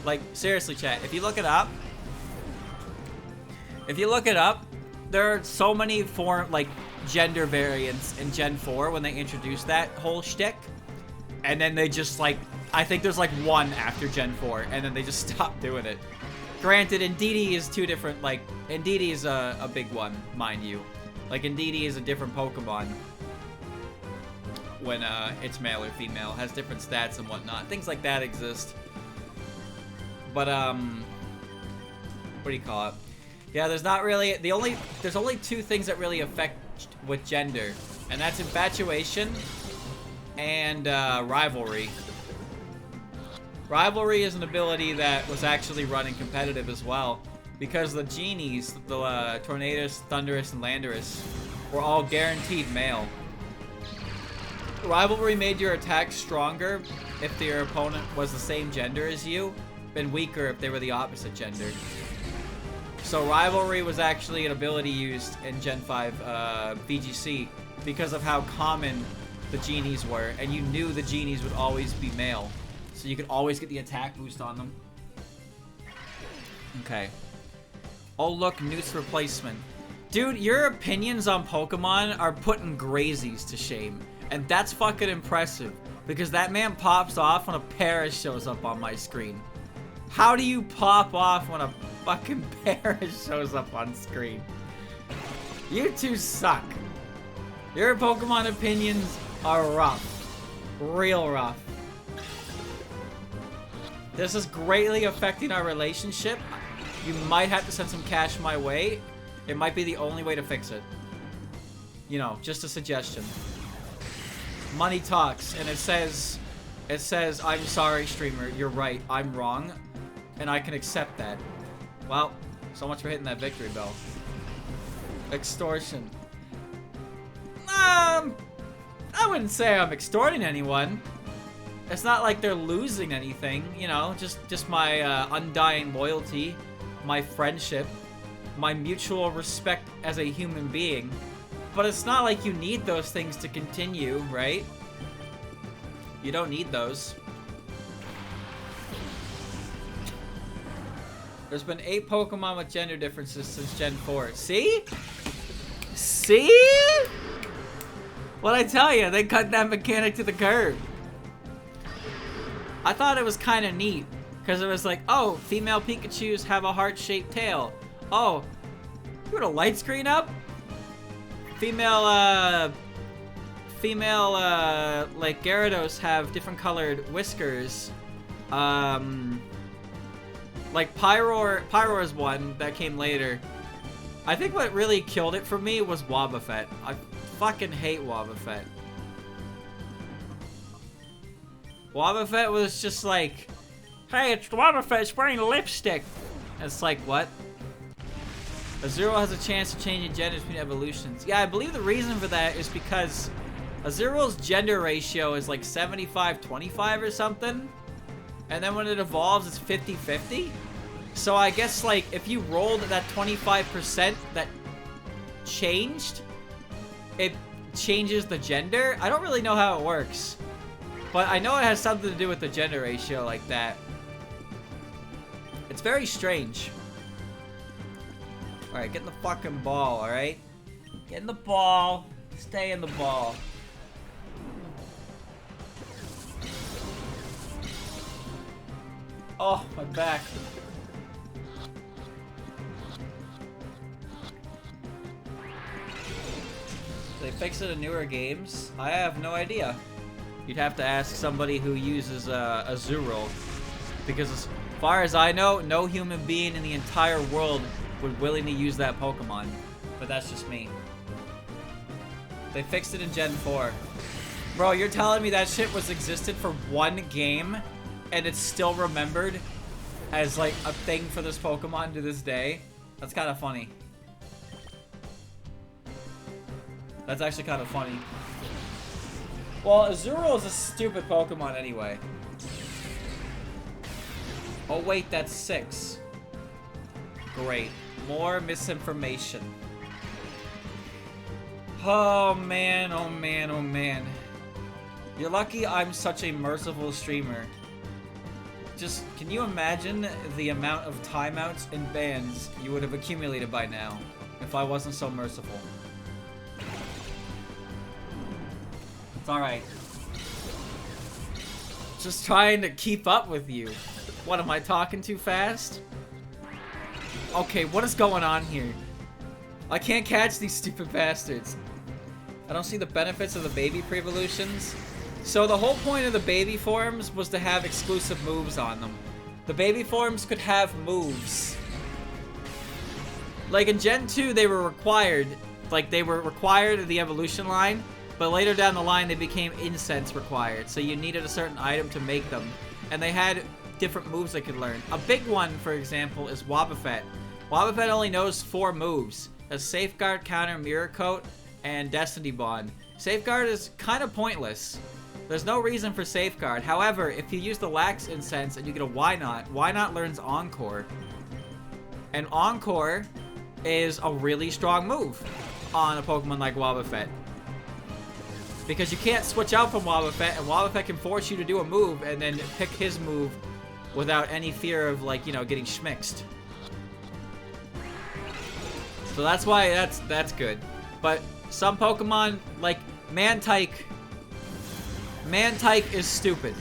Speaker 1: Like seriously, chat, if you look it up, there are so many gender variants in Gen 4 when they introduced that whole shtick. And then they just like, I think there's like 1 after Gen 4, and then they just stopped doing it. Granted, Indeedee is 2 different, like, Indeedee is a big one, mind you. Like, Indeedee is a different Pokemon when it's male or female, has different stats and whatnot. Things like that exist. But, what do you call it? Yeah, there's not really, there's only 2 things that really affect with gender, and that's infatuation and rivalry. Rivalry is an ability that was actually running competitive as well, because the genies, the Tornadus, Thundurus, and Landorus, were all guaranteed male. Rivalry made your attack stronger if your opponent was the same gender as you, and weaker if they were the opposite gender. So Rivalry was actually an ability used in Gen 5 VGC because of how common the genies were, and you knew the genies would always be male, so you could always get the attack boost on them. Okay. Oh look, Newt's replacement. Dude, your opinions on Pokemon are putting Grazies to shame, and that's fucking impressive, because that man pops off when a Paris shows up on my screen. How do you pop off when a fucking Paris shows up on screen? You two suck. Your Pokemon opinions are rough. Real rough. This is greatly affecting our relationship. You might have to send some cash my way. It might be the only way to fix it. You know, just a suggestion. Money talks, and it says, I'm sorry, streamer, you're right, I'm wrong, and I can accept that. Well, so much for hitting that victory bell. Extortion. I wouldn't say I'm extorting anyone. It's not like they're losing anything, you know, just my undying loyalty, my friendship, my mutual respect as a human being. But it's not like you need those things to continue, right? You don't need those. There's been 8 Pokemon with gender differences since Gen 4. See? See? What'd I tell you? They cut that mechanic to the curb. I thought it was kind of neat, because it was like, oh, female Pikachus have a heart-shaped tail. Oh, you put a light screen up? Female, like Gyarados have different colored whiskers. Like Pyroar's one that came later. I think what really killed it for me was Wobbuffet. I fucking hate Wobbuffet. Wobbuffet was just like, hey, it's Wobbuffet, it's wearing lipstick. And it's like, what? Azurill has a chance to change in gender between evolutions. Yeah, I believe the reason for that is because Azurill's gender ratio is like 75-25 or something. And then when it evolves, it's 50-50. So I guess, like, if you rolled that 25% that changed, it changes the gender. I don't really know how it works. But I know it has something to do with the gender ratio like that. It's very strange. Alright, get in the fucking ball, alright? Get in the ball. Stay in the ball. Oh, my back. They fix it in newer games? I have no idea. You'd have to ask somebody who uses Azurill. Because as far as I know, no human being in the entire world would willingly use that Pokemon. But that's just me. They fixed it in Gen 4. Bro, you're telling me that shit was existed for one game and it's still remembered as like a thing for this Pokemon to this day? That's kind of funny. That's actually kind of funny. Well, Azurill is a stupid Pokemon anyway. Oh wait, that's 6. Great. More misinformation. Oh man, oh man, oh man. You're lucky I'm such a merciful streamer. Just, can you imagine the amount of timeouts and bans you would have accumulated by now if I wasn't so merciful? It's alright. Just trying to keep up with you. What, am I talking too fast? Okay, what is going on here? I can't catch these stupid bastards. I don't see the benefits of the baby pre-evolutions. So the whole point of the baby forms was to have exclusive moves on them. The baby forms could have moves. Like in Gen 2, they were required. Like they were required in the evolution line, but later down the line they became incense required. So you needed a certain item to make them. And they had different moves they could learn. A big one, for example, is Wobbuffet. Wobbuffet only knows 4 moves. That's Safeguard, Counter, Mirror Coat, and Destiny Bond. Safeguard is kind of pointless. There's no reason for Safeguard. However, if you use the Lax Incense and you get a Why Not learns Encore. And Encore is a really strong move on a Pokemon like Wobbuffet. Because you can't switch out from Wobbuffet, and Wobbuffet can force you to do a move and then pick his move without any fear of, like, you know, getting schmixed. So that's why that's good. But some Pokemon, like Mantike is stupid.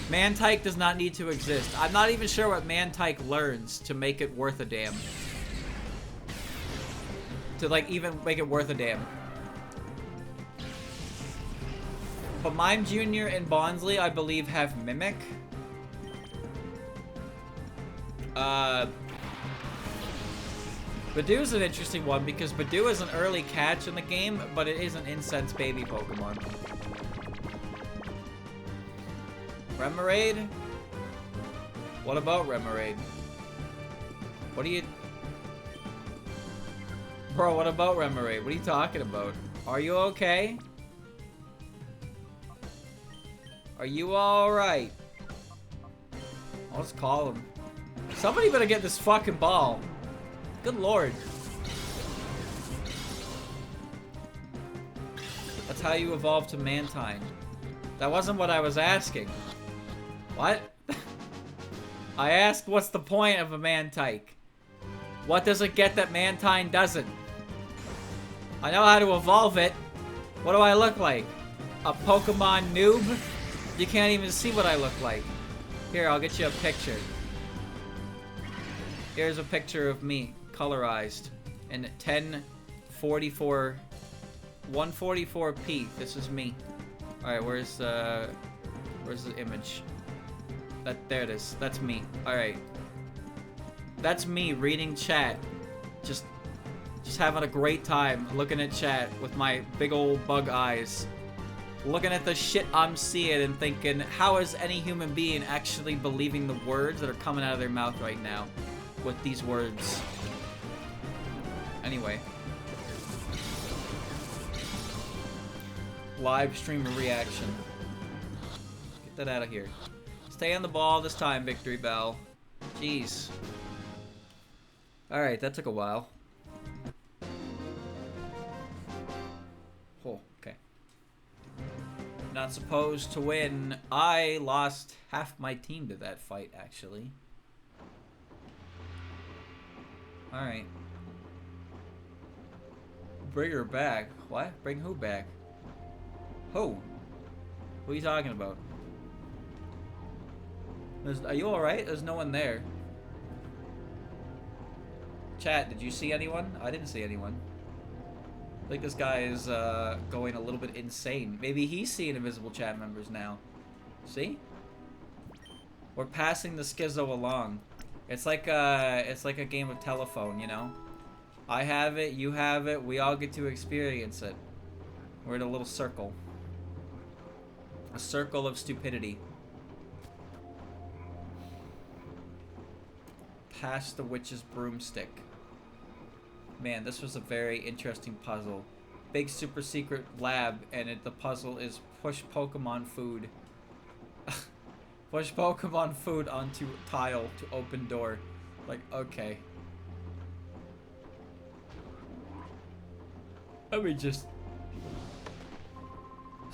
Speaker 1: Mantike does not need to exist. I'm not even sure what Mantike learns to make it worth a damn. To, like, even make it worth a damn. But Mime Jr. and Bonsly, I believe, have Mimic. Badoo's an interesting one because Badoo is an early catch in the game, but it is an incense baby Pokemon. Remoraid? What about Remoraid? What are you... Bro, what about Remoraid? What are you talking about? Are you okay? Are you alright? I'll just call him. Somebody better get this fucking ball. Good lord. That's how you evolve to Mantine. That wasn't what I was asking. What? I asked what's the point of a Mantike? What does it get that Mantine doesn't? I know how to evolve it. What do I look like? A Pokemon noob? You can't even see what I look like. Here, I'll get you a picture. Here's a picture of me, colorized, in 1044, 144p. This is me. All right, where's the image? There it is. That's me. All right. That's me reading chat, just having a great time looking at chat with my big old bug eyes, looking at the shit I'm seeing and thinking, how is any human being actually believing the words that are coming out of their mouth right now with these words? Anyway. Live stream reaction. Get that out of here. Stay on the ball this time, Victory Bell. Jeez. Alright, that took a while. Oh, okay. Not supposed to win. I lost half my team to that fight, actually. Alright. Bring her back. What? Bring who back? Who? Who are you talking about? Are you alright? There's no one there. Chat, did you see anyone? I didn't see anyone. I think this guy is going a little bit insane. Maybe he's seeing invisible chat members now. See? We're passing the schizo along. It's like a game of telephone, you know? I have it, you have it, we all get to experience it. We're in a little circle. A circle of stupidity. Pass the witch's broomstick. Man, this was a very interesting puzzle. Big super secret lab, and the puzzle is push Pokemon food. Push Pokemon food onto tile to open door. Like, okay. Let me just...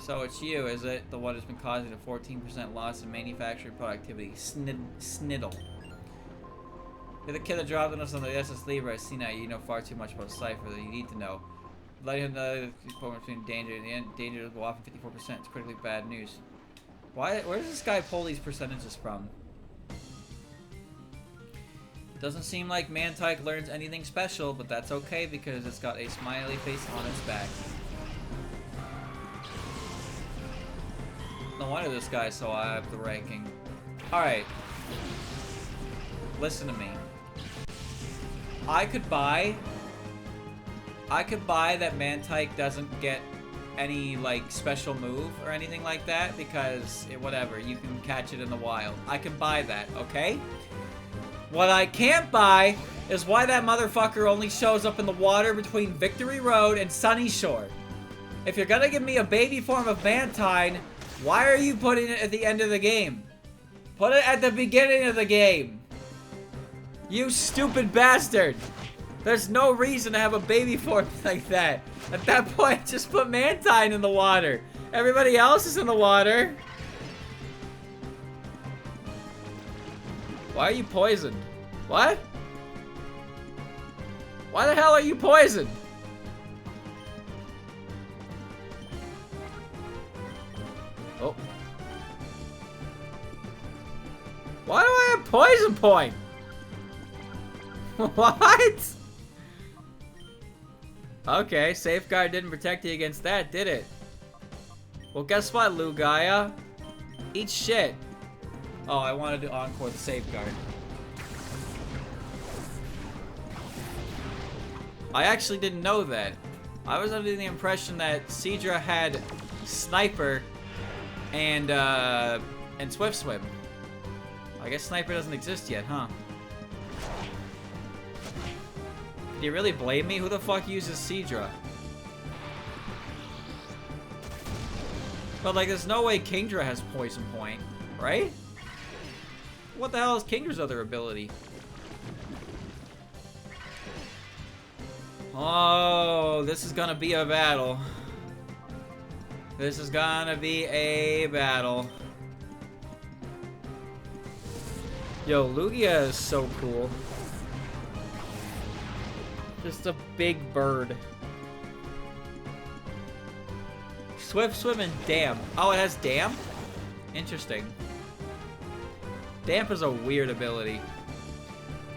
Speaker 1: So it's you, is it? The one who's been causing a 14% loss in manufacturing productivity. Sniddle. You're the kid that dropped us on the SS Libra. I see now you know far too much about Cypher that you need to know. Letting him know these Pokemon between danger and the end. Danger will often 54%. It's critically bad news. Why? Where does this guy pull these percentages from? Doesn't seem like Mantike learns anything special, but that's okay because it's got a smiley face on its back. No wonder this guy's so high up the ranking. Alright. Listen to me. I could buy that Mantike doesn't get any, like, special move or anything like that because, whatever, you can catch it in the wild. I can buy that, okay? What I can't buy is why that motherfucker only shows up in the water between Victory Road and Sunny Shore. If you're gonna give me a baby form of Mantine, why are you putting it at the end of the game? Put it at the beginning of the game. You stupid bastard. There's no reason to have a baby form like that. At that point, just put Mantine in the water. Everybody else is in the water. Why are you poisoned? What? Why the hell are you poisoned? Oh. Why do I have poison point? What? Okay, safeguard didn't protect you against that, did it? Well, guess what, Lugaya? Eat shit. Oh, I wanted to encore the safeguard. I actually didn't know that. I was under the impression that Seadra had Sniper and Swift Swim. I guess Sniper doesn't exist yet, huh? Do you really blame me? Who the fuck uses Seadra? But like, there's no way Kingdra has Poison Point, right? What the hell is Kingdra's other ability? Oh, this is gonna be a battle. This is gonna be a battle. Yo, Lugia is so cool. Just a big bird. Swift Swim and Damp. Oh, it has Damp? Interesting. Damp is a weird ability.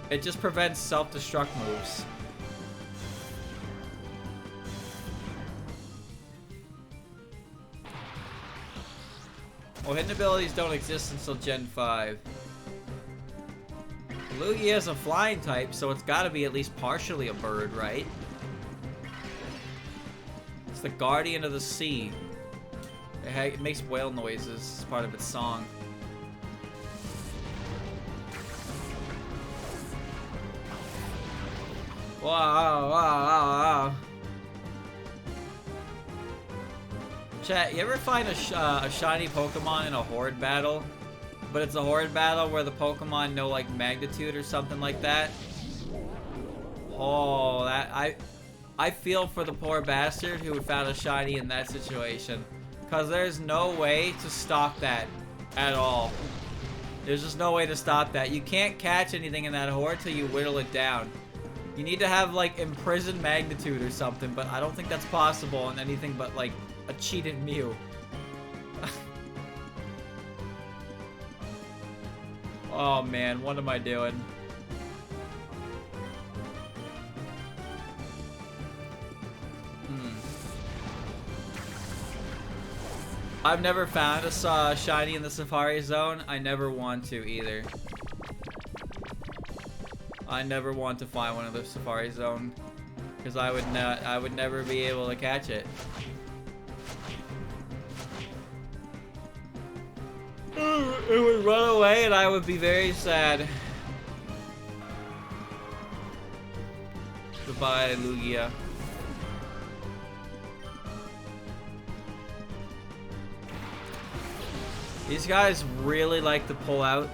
Speaker 1: It just prevents self-destruct moves. Well, hidden abilities don't exist until Gen 5. Lugia is a flying type, so it's gotta be at least partially a bird, right? It's the guardian of the sea. It makes whale noises as part of its song. Wow, wow, wow, wow. Chat, you ever find a shiny Pokemon in a Horde battle? But it's a Horde battle where the Pokemon know, like, magnitude or something like that? Oh, I feel for the poor bastard who found a shiny in that situation. Because there's no way to stop that at all. There's just no way to stop that. You can't catch anything in that Horde till you whittle it down. You need to have, like, imprisoned magnitude or something, but I don't think that's possible in anything but, like, a cheated Mew. Oh man, what am I doing? I've never found a shiny in the Safari Zone. I never want to either. I never want to find one in the Safari Zone because I would never be able to catch it. It would run away and I would be very sad. Goodbye, Lugia. These guys really like to pull out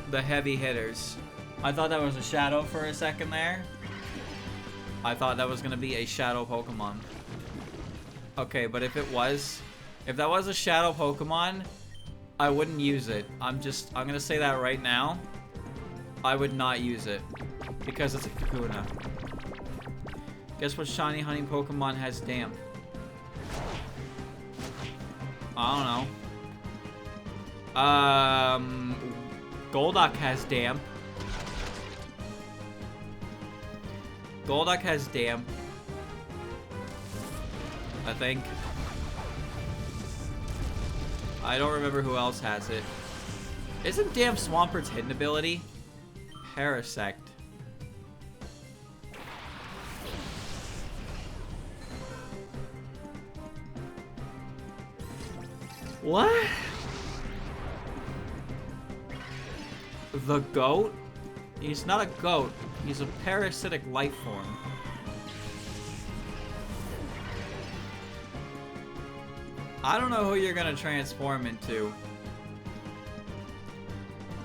Speaker 1: the heavy hitters. I thought that was a shadow for a second there. I thought that was gonna be a shadow Pokemon. Okay, but if that was a shadow Pokemon, I wouldn't use it. I'm gonna say that right now. I would not use it because it's a Kakuna. Guess what shiny hunting Pokemon has Damp? I don't know. Golduck has Damp. Golduck has Damp. I think. I don't remember who else has it. Isn't Damp Swampert hidden ability? Parasect. What? The goat? He's not a goat. He's a parasitic life form. I don't know who you're gonna transform into.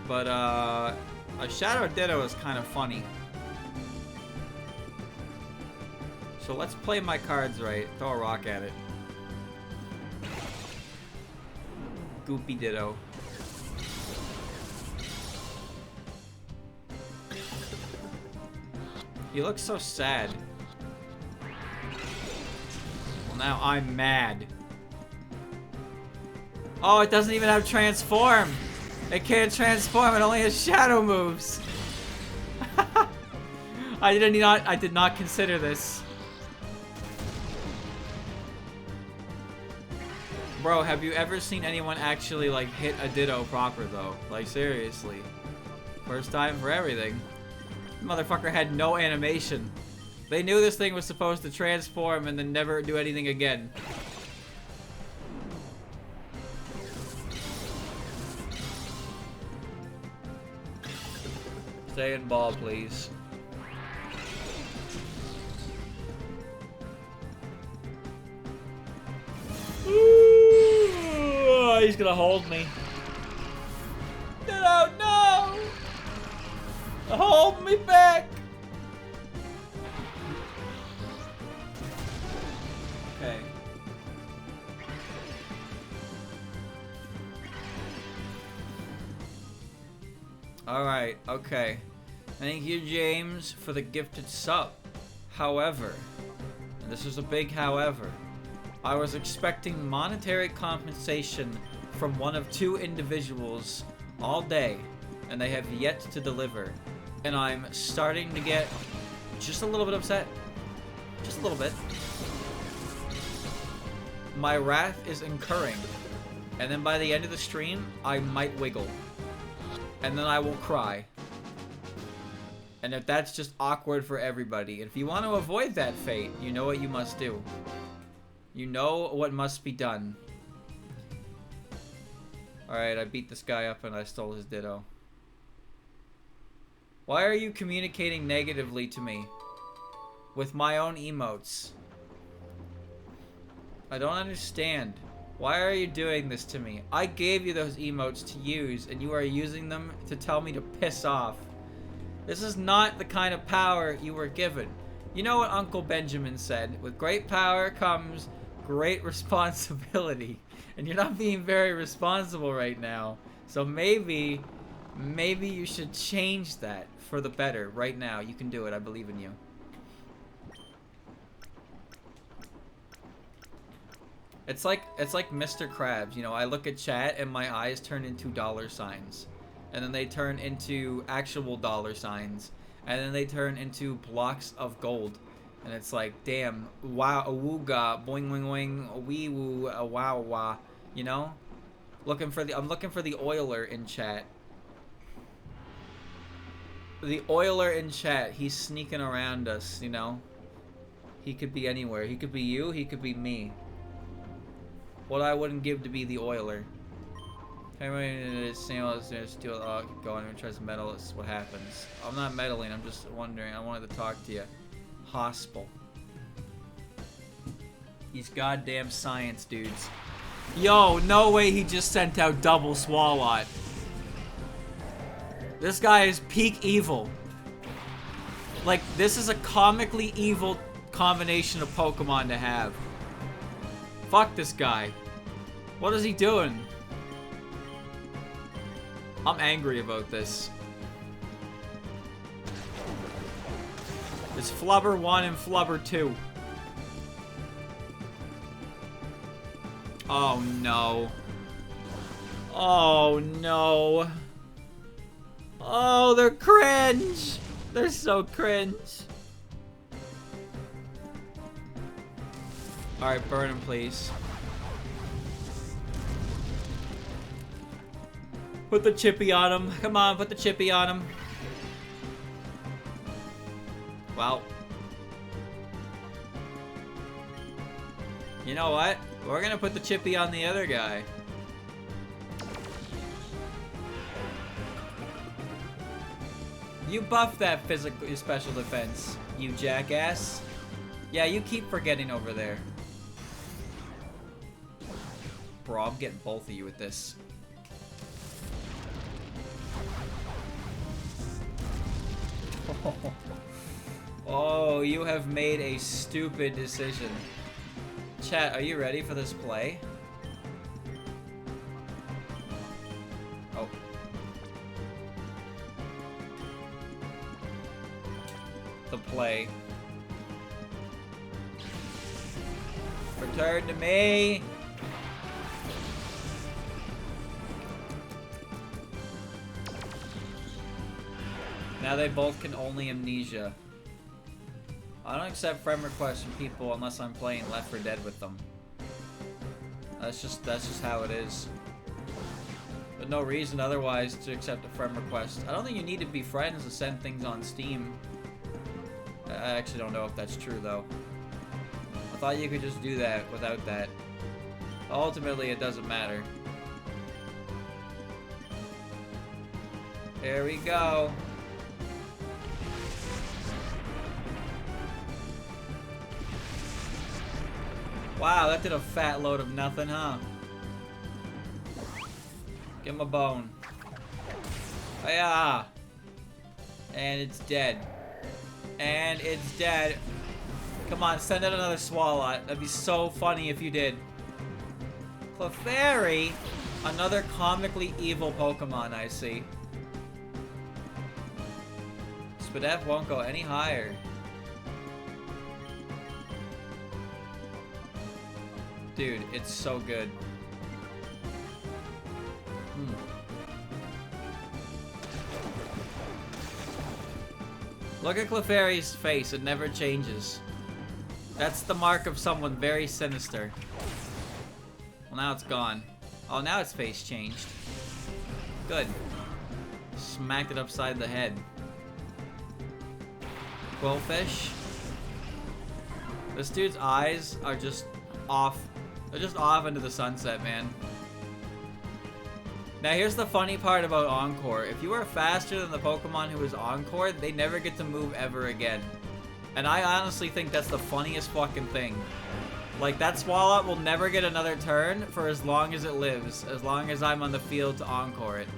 Speaker 1: But, a Shadow Ditto is kind of funny. So let's play my cards right. Throw a rock at it. Goopy Ditto. You look so sad. Well, now I'm mad. Oh, it doesn't even have transform. It can't transform. It only has shadow moves. I did not consider this. Bro, have you ever seen anyone actually like hit a Ditto proper though? Like seriously. First time for everything. Motherfucker had no animation. They knew this thing was supposed to transform and then never do anything again. Stay in ball, please. Ooh, he's gonna hold me. No, no! Hold me back! Okay. Alright, okay. Thank you, James, for the gifted sub. However, and this is a big however, I was expecting monetary compensation from one of two individuals all day, and they have yet to deliver. And I'm starting to get just a little bit upset. Just a little bit. My wrath is incurring. And then by the end of the stream, I might wiggle. And then I will cry. And if that's just awkward for everybody, and if you want to avoid that fate, you know what you must do. You know what must be done. Alright, I beat this guy up and I stole his Ditto. Why are you communicating negatively to me? With my own emotes. I don't understand. Why are you doing this to me? I gave you those emotes to use, and you are using them to tell me to piss off. This is not the kind of power you were given. You know what Uncle Benjamin said? With great power comes great responsibility. And you're not being very responsible right now. So maybe you should change that for the better right now. You can do it. I believe in you. It's like Mr. Krabs. You know, I look at chat and my eyes turn into $. And then they turn into actual $. And then they turn into blocks of gold. And it's like, damn, wow, awooga, boing, boing, boing, wee woo, wow, wah, you know? I'm looking for the oiler in chat. The oiler in chat, he's sneaking around us, you know? He could be anywhere. He could be you, he could be me. What I wouldn't give to be the oiler. Everybody keep going and tries to meddle. This is what happens. I'm not meddling, I'm just wondering. I wanted to talk to you. Hospital. These goddamn science dudes. Yo, no way he just sent out double Swalot. This guy is peak evil. Like, this is a comically evil combination of Pokemon to have. Fuck this guy. What is he doing? I'm angry about this. It's Flubber 1 and Flubber 2. Oh no. Oh no. Oh, they're cringe. They're so cringe. Alright, burn him, please. Put the chippy on him. Come on, put the chippy on him. Well. You know what? We're gonna put the chippy on the other guy. You buff that physical special defense, you jackass. Yeah, you keep forgetting over there. Bro, I'm getting both of you with this. Oh, you have made a stupid decision. Chat, are you ready for this play? Oh. The play. Return to me! Now they both can only amnesia. I don't accept friend requests from people unless I'm playing Left 4 Dead with them. That's just how it is. But no reason otherwise to accept a friend request. I don't think you need to be friends to send things on Steam. I actually don't know if that's true though. I thought you could just do that without that. Ultimately, it doesn't matter. Here we go. Wow, that did a fat load of nothing, huh? Give him a bone. Oh, yeah. And it's dead. And it's dead. Come on, send out another Swalot. That'd be so funny if you did. Clefairy? Another comically evil Pokemon, I see. Spadef won't go any higher. Dude, it's so good. Look at Clefairy's face, it never changes. That's the mark of someone very sinister. Well, now it's gone. Oh, now its face changed. Good. Smacked it upside the head. Quillfish. This dude's eyes are just off. They're just off into the sunset, man. Now here's the funny part about Encore. If you are faster than the Pokemon who is Encore, they never get to move ever again. And I honestly think that's the funniest fucking thing. Like, that Swalot will never get another turn for as long as it lives. As long as I'm on the field to Encore it.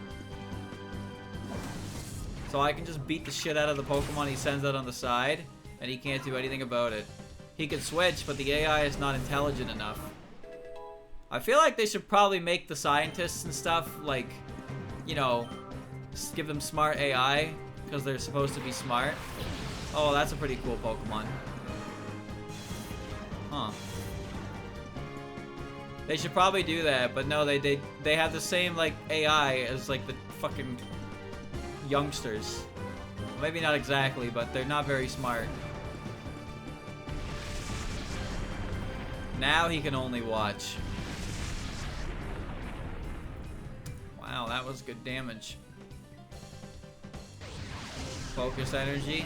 Speaker 1: So I can just beat the shit out of the Pokemon he sends out on the side, and he can't do anything about it. He could switch, but the AI is not intelligent enough. I feel like they should probably make the scientists and stuff, like, you know, give them smart AI, because they're supposed to be smart. Oh, that's a pretty cool Pokemon. Huh. They should probably do that, but no, they have the same, like, AI as, like, the fucking youngsters. Maybe not exactly, but they're not very smart. Now he can only watch. Wow, that was good damage. Focus energy.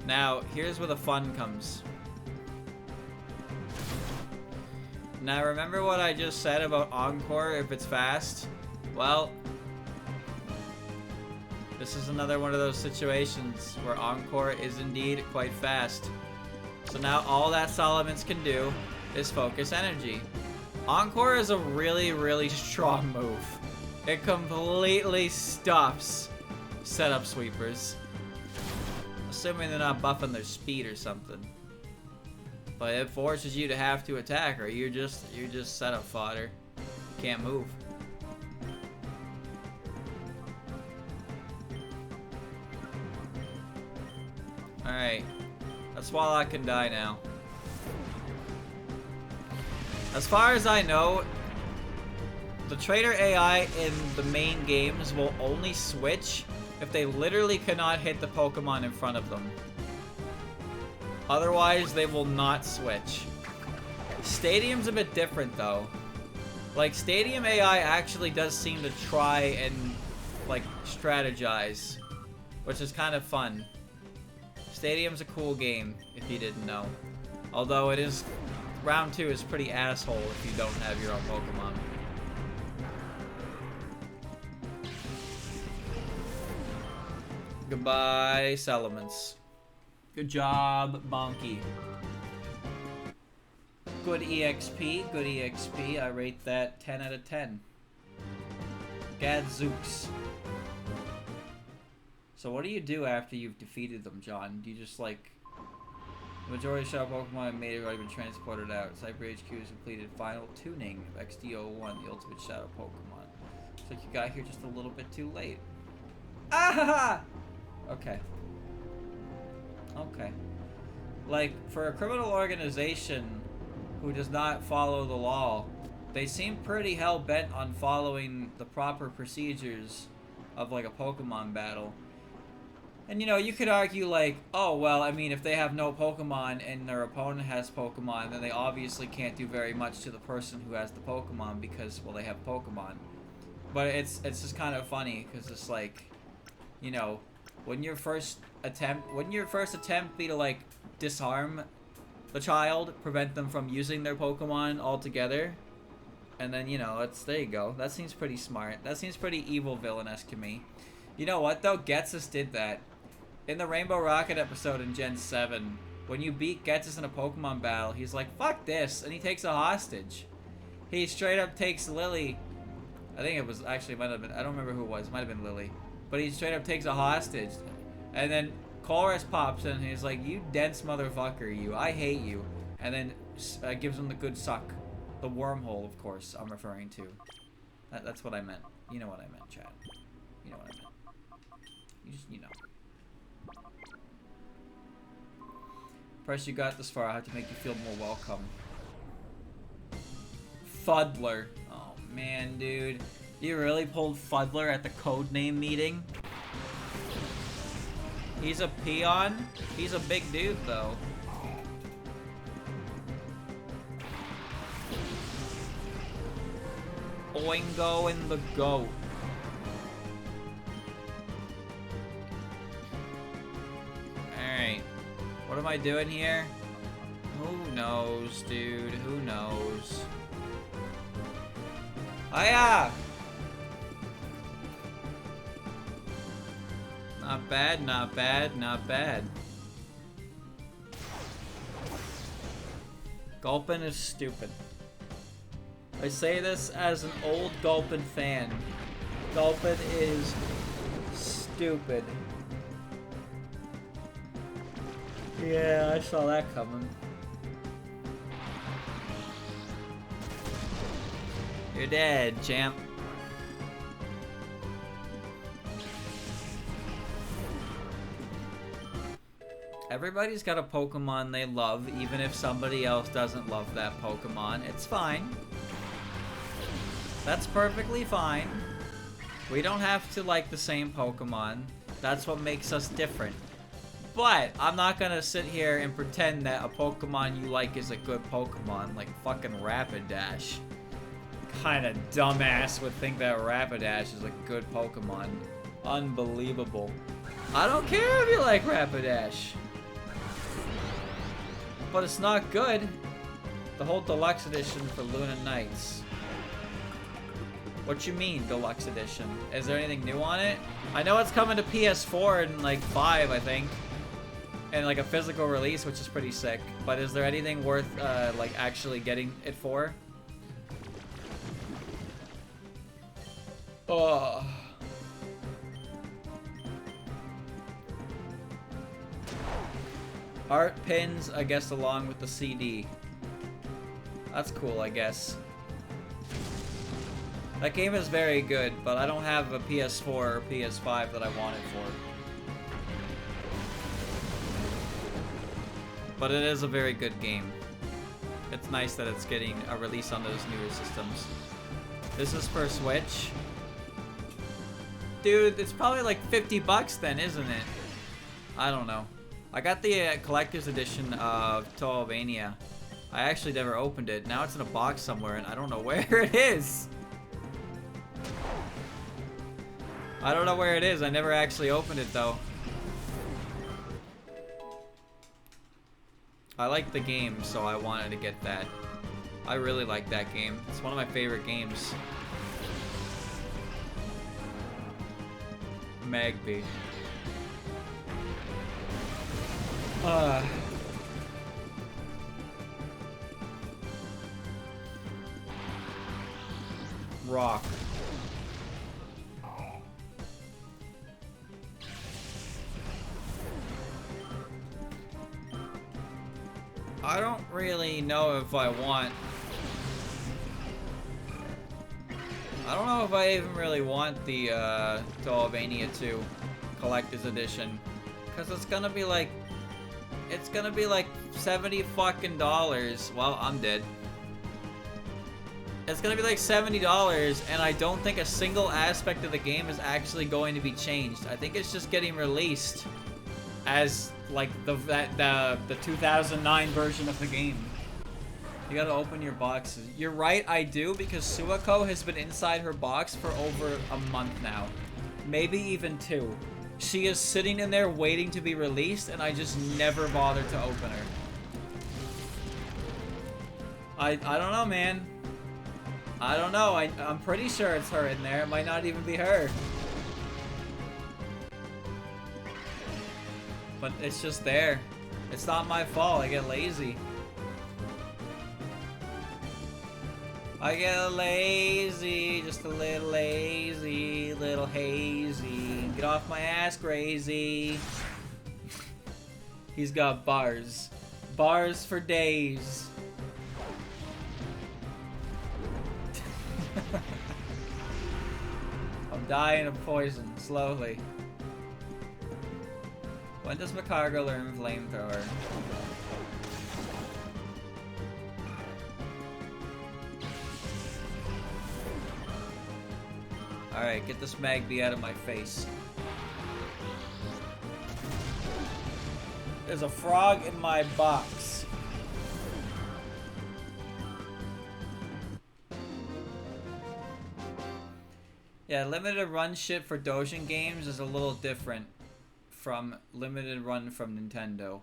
Speaker 1: Now, here's where the fun comes. Now, remember what I just said about Encore if it's fast? Well, this is another one of those situations where Encore is indeed quite fast. So now all that Salamence can do is focus energy. Encore is a really, really strong move. It completely stops setup sweepers. Assuming they're not buffing their speed or something. But it forces you to have to attack or you're just setup fodder. You can't move. Alright. That Swalot can die now. As far as I know, the trainer AI in the main games will only switch if they literally cannot hit the Pokemon in front of them. Otherwise, they will not switch. Stadium's a bit different, though. Like, Stadium AI actually does seem to try and, like, strategize, which is kind of fun. Stadium's a cool game, if you didn't know. Although it is... Round 2 is pretty asshole if you don't have your own Pokemon. Goodbye, Salamence. Good job, Bonky. Good EXP, good EXP. I rate that 10 out of 10. Gadzooks. So what do you do after you've defeated them, John? Do you just like... The majority of shadow Pokemon have made have already been transported out. Cyber HQ has completed final tuning of XD01, the ultimate shadow Pokemon. Looks like you got here just a little bit too late. Ah! Okay. Okay. Like, for a criminal organization who does not follow the law, they seem pretty hell-bent on following the proper procedures of, like, a Pokemon battle. And, you know, you could argue, like, oh, well, I mean, if they have no Pokemon and their opponent has Pokemon, then they obviously can't do very much to the person who has the Pokemon because, well, they have Pokemon. But it's just kind of funny, because it's like, you know, wouldn't your first attempt be to, like, disarm the child, prevent them from using their Pokemon altogether? And then, you know, there you go. That seems pretty smart. That seems pretty evil villainous to me. You know what, though? Getsus did that. In the Rainbow Rocket episode in Gen 7, when you beat Getsus in a Pokemon battle, he's like, fuck this, and he takes a hostage. He straight up takes Lily. I think it was, actually, might have been, I don't remember who it was, it might have been Lily. But he straight up takes a hostage. And then Chorus pops in and he's like, you dense motherfucker, you. I hate you. And then gives him the good suck. The wormhole, of course, I'm referring to. That's what I meant. You know what I meant, Chad. You know what I meant. You know. First you got this far, I have to make you feel more welcome. Fuddler. Oh man, dude. You really pulled Fuddler at the codename meeting? He's a peon? He's a big dude, though. Oingo and the goat. Alright. What am I doing here? Who knows, dude? Who knows? Hiya! Not bad, not bad, not bad. Gulpin is stupid. I say this as an old Gulpin fan. Gulpin is stupid. Yeah, I saw that coming. You're dead, champ. Everybody's got a Pokemon they love, even if somebody else doesn't love that Pokemon. It's fine. That's perfectly fine. We don't have to like the same Pokemon. That's what makes us different. But I'm not gonna sit here and pretend that a Pokemon you like is a good Pokemon, like fucking Rapidash. Kinda dumbass would think that Rapidash is a good Pokemon. Unbelievable. I don't care if you like Rapidash. But it's not good. The whole deluxe edition for Luna Nights. What you mean, deluxe edition? Is there anything new on it? I know it's coming to PS4 in like 5, I think. And like a physical release, which is pretty sick. But is there anything worth like actually getting it for? Oh. Art pins, I guess, along with the CD. That's cool, I guess. That game is very good, but I don't have a PS4 or PS5 that I want it for. But it is a very good game. It's nice that it's getting a release on those newer systems. This is for Switch. Dude, it's probably like 50 bucks then, isn't it? I don't know. I got the collector's edition of Tollvania. I actually never opened it. Now it's in a box somewhere and I don't know where it is. I don't know where it is. I never actually opened it though. I like the game, so I wanted to get that. I really like that game. It's one of my favorite games. Magby. Rock. I don't really know if I want... I don't know if I even really want the Toavania 2 Collector's Edition. Because it's gonna be like... It's gonna be like $70 fucking dollars. Well, I'm dead. It's gonna be like $70, and I don't think a single aspect of the game is actually going to be changed. I think it's just getting released as like the 2009 version of the game. You gotta open your boxes. You're right, I do, because Suako has been inside her box for over a month now. Maybe even 2. She is sitting in there waiting to be released, and I just never bothered to open her. I don't know, man. I don't know. I'm pretty sure it's her in there. It might not even be her. But it's just there. It's not my fault. I get lazy. I get lazy. Just a little lazy. Little hazy. Get off my ass, crazy. He's got bars. Bars for days. I'm dying of poison, slowly. When does Macargo learn Flamethrower? Alright, get this Magby out of my face. There's a frog in my box. Yeah, limited run shit for Dojin games is a little different from limited run from Nintendo.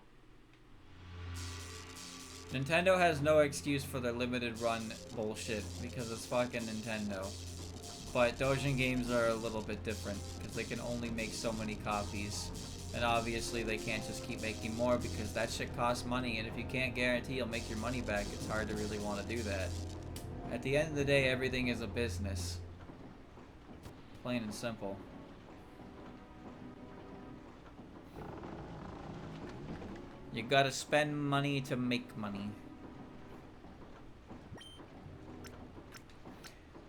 Speaker 1: Nintendo has no excuse for their limited run bullshit because it's fucking Nintendo. But Dojin games are a little bit different because they can only make so many copies. And obviously they can't just keep making more because that shit costs money, and if you can't guarantee you'll make your money back, it's hard to really want to do that. At the end of the day, everything is a business. Plain and simple. You gotta spend money to make money.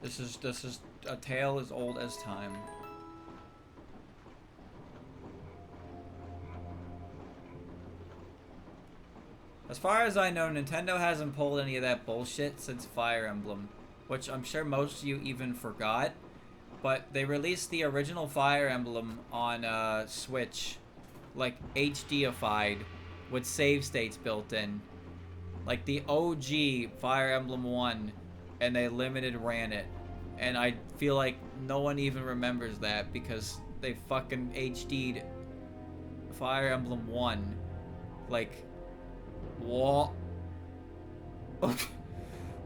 Speaker 1: This is a tale as old as time. As far as I know, Nintendo hasn't pulled any of that bullshit since Fire Emblem, which I'm sure most of you even forgot. But they released the original Fire Emblem on Switch, like HD-ified, with save states built in. Like the OG Fire Emblem 1, and they limited ran it. And I feel like no one even remembers that because they fucking HD'd Fire Emblem 1. Like, what?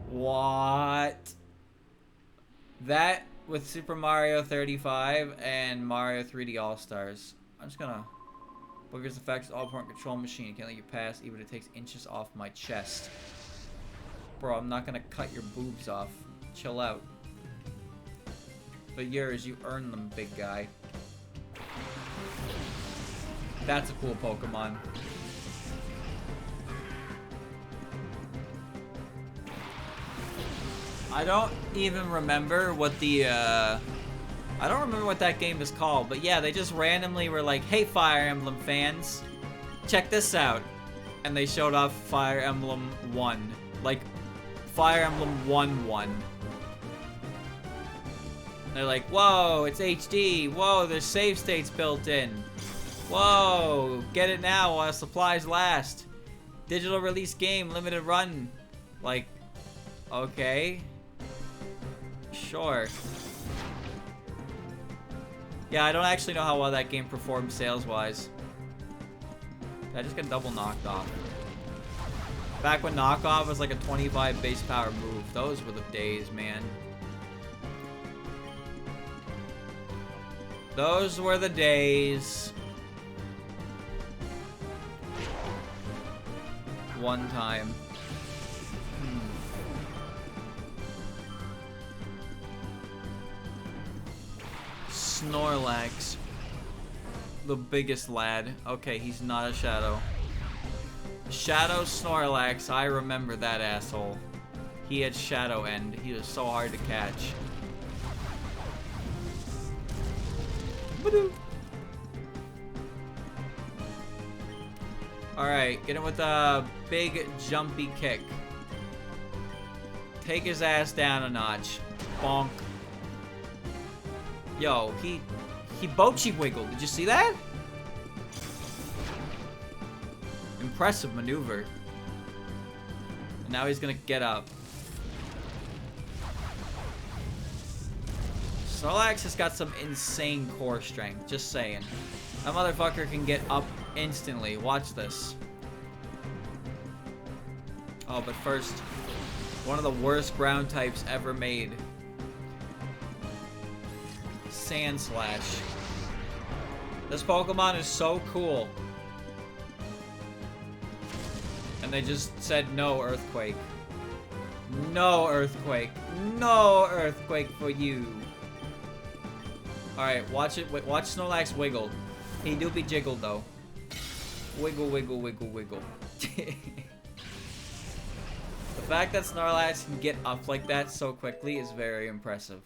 Speaker 1: What? That with Super Mario 35 and Mario 3D All-Stars. I'm just gonna... Booger's effects, all-point control machine. Can't let you pass, even if it takes inches off my chest. Bro, I'm not gonna cut your boobs off. Chill out. But yours, you earn them, big guy. That's a cool Pokemon. I don't even remember what the, I don't remember what that game is called, but yeah, they just randomly were like, hey, Fire Emblem fans, check this out. And they showed off Fire Emblem 1. Like, Fire Emblem 1-1. They're like, whoa, it's HD. Whoa, there's save states built in. Whoa, get it now while supplies last. Digital release game, limited run. Like, okay. Sure. Yeah, I don't actually know how well that game performed sales-wise. Did I just get double knocked off? Back when knockoff was like a 25 base power move. Those were the days, man. Those were the days. One time. Snorlax. The biggest lad. Okay, he's not a shadow. Shadow Snorlax, I remember that asshole. He had Shadow End. He was so hard to catch. Alright, get him with a big jumpy kick. Take his ass down a notch. Bonk. Yo, he Bochi wiggled. Did you see that? Impressive maneuver. And now he's gonna get up. Snorlax has got some insane core strength, just saying. That motherfucker can get up instantly. Watch this. Oh, but first, one of the worst ground types ever made. Sand Slash. This Pokemon is so cool. And they just said no Earthquake. No Earthquake. No Earthquake for you. Alright, watch it. Watch Snorlax wiggle. He do be jiggled though. Wiggle, wiggle, wiggle, wiggle. The fact that Snorlax can get up like that so quickly is very impressive.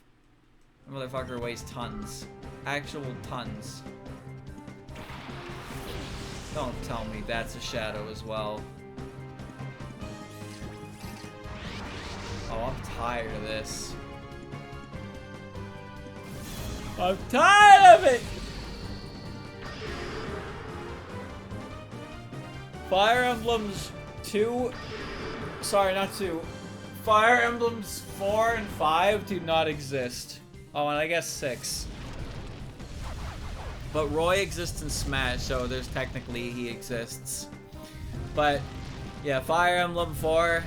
Speaker 1: The motherfucker weighs tons. Actual tons. Don't tell me that's a shadow as well. Oh, I'm tired of this. I'm tired of it! Fire Emblems 2... Sorry, not 2. Fire Emblems 4 and 5 do not exist. Oh, and I guess 6. But Roy exists in Smash, so there's technically he exists. But, yeah, Fire Emblem 4,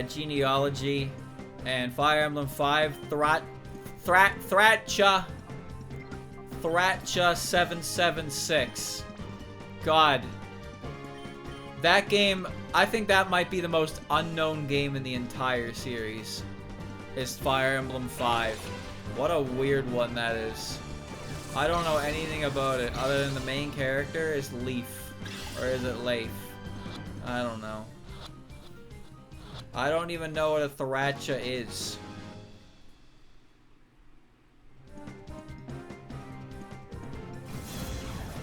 Speaker 1: Genealogy, and Fire Emblem 5, Thratcha 776. God. That game, I think that might be the most unknown game in the entire series. Is Fire Emblem 5. What a weird one that is. I don't know anything about it other than the main character is Leaf. Or is it Leif? I don't know. I don't even know what a Thratcha is.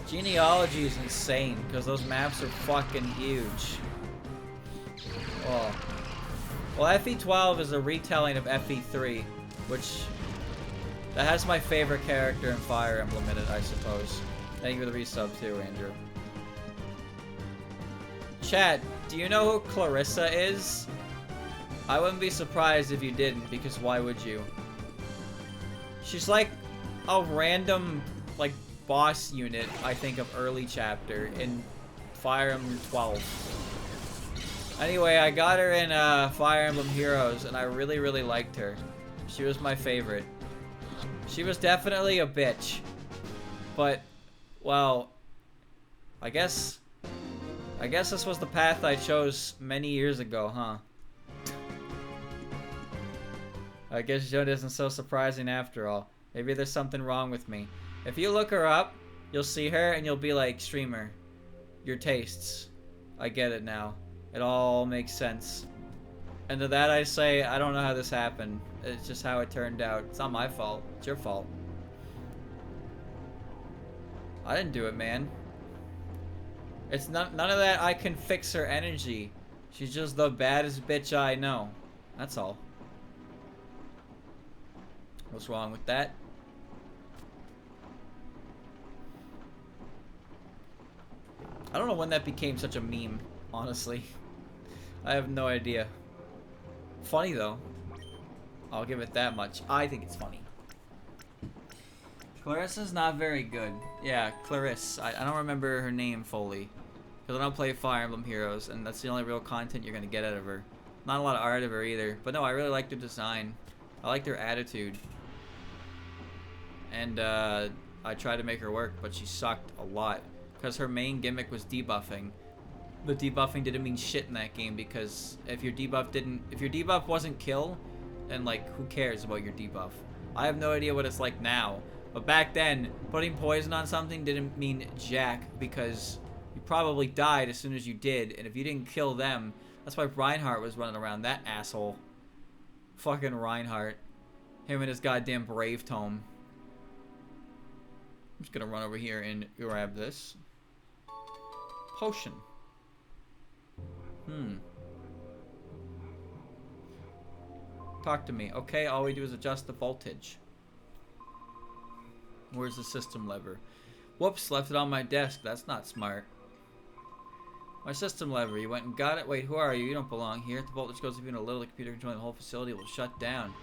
Speaker 1: Genealogy is insane because those maps are fucking huge. Oh. Well, FE12 is a retelling of FE3, which that has my favorite character in Fire Emblem in it, I suppose. Thank you for the resub too, Andrew. Chat, do you know who Clarissa is? I wouldn't be surprised if you didn't, because why would you? She's like a random, like, boss unit, I think, of early chapter in Fire Emblem 12. Anyway, I got her in Fire Emblem Heroes, and I really, really liked her. She was my favorite. She was definitely a bitch. But, well, I guess this was the path I chose many years ago, huh? I guess Joe isn't so surprising after all. Maybe there's something wrong with me. If you look her up, you'll see her and you'll be like, streamer, your tastes. I get it now. It all makes sense. And to that I say, I don't know how this happened. It's just how it turned out. It's not my fault. It's your fault. I didn't do it, man. It's none of that I can fix her energy. She's just the baddest bitch I know. That's all. What's wrong with that? I don't know when that became such a meme, honestly. I have no idea. Funny though. I'll give it that much. I think it's funny. Clarissa's not very good. Yeah, Clarisse. I don't remember her name fully. Because I don't play Fire Emblem Heroes, and that's the only real content you're going to get out of her. Not a lot of art of her either. But no, I really liked her design. I liked her attitude. And I tried to make her work, but she sucked a lot. Because her main gimmick was debuffing. But debuffing didn't mean shit in that game, because if your debuff wasn't kill, then like, who cares about your debuff? I have no idea what it's like now. But back then, putting poison on something didn't mean jack, because probably died as soon as you did. And if you didn't kill them, that's why Reinhardt was running around. That asshole. Fucking Reinhardt. Him and his goddamn Brave Tome. I'm just gonna run over here and grab this. Potion. Talk to me. Okay, all we do is adjust the voltage. Where's the system lever? Whoops, left it on my desk. That's not smart. My system lever. You went and got it? Wait, who are you? You don't belong here. If the voltage goes even a little, the computer controlling the whole facility will shut down.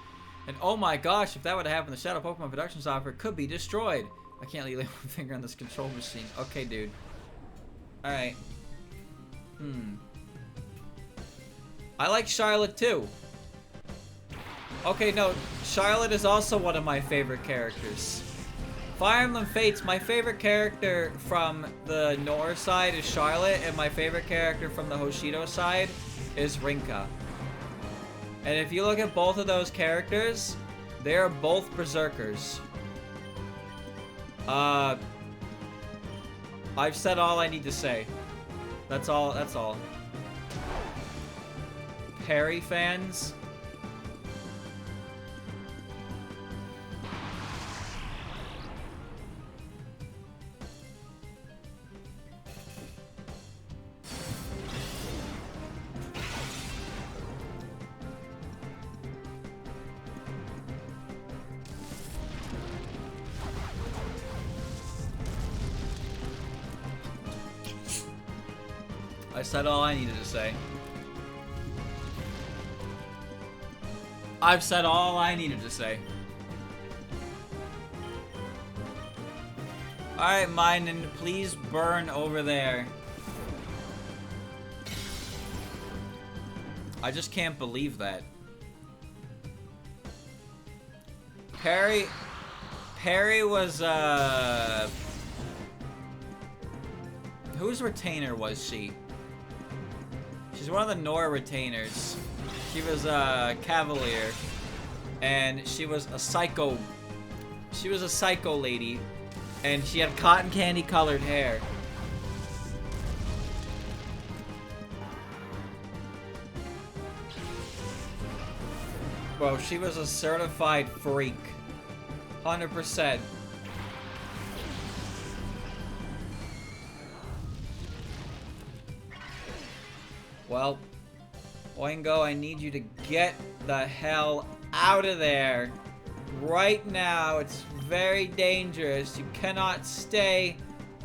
Speaker 1: And oh my gosh, if that would have happened, the Shadow Pokemon production software could be destroyed. I can't lay my finger on this control machine. Okay, dude. Alright. I like Charlotte too. Okay, no. Charlotte is also one of my favorite characters. Fire Emblem Fates, my favorite character from the Nor side is Charlotte, and my favorite character from the Hoshido side is Rinka. And if you look at both of those characters, they are both berserkers. I've said all I need to say. That's all. Perry fans. I said all I needed to say. I've said all I needed to say. Alright, Minen, please burn over there. I just can't believe that. Perry was, whose retainer was she? She's one of the Nora retainers. She was a Cavalier. And she was a psycho. She was a psycho lady. And she had cotton candy colored hair. Bro, she was a certified freak. 100%. Well, Oingo, I need you to get the hell out of there. Right now, it's very dangerous. You cannot stay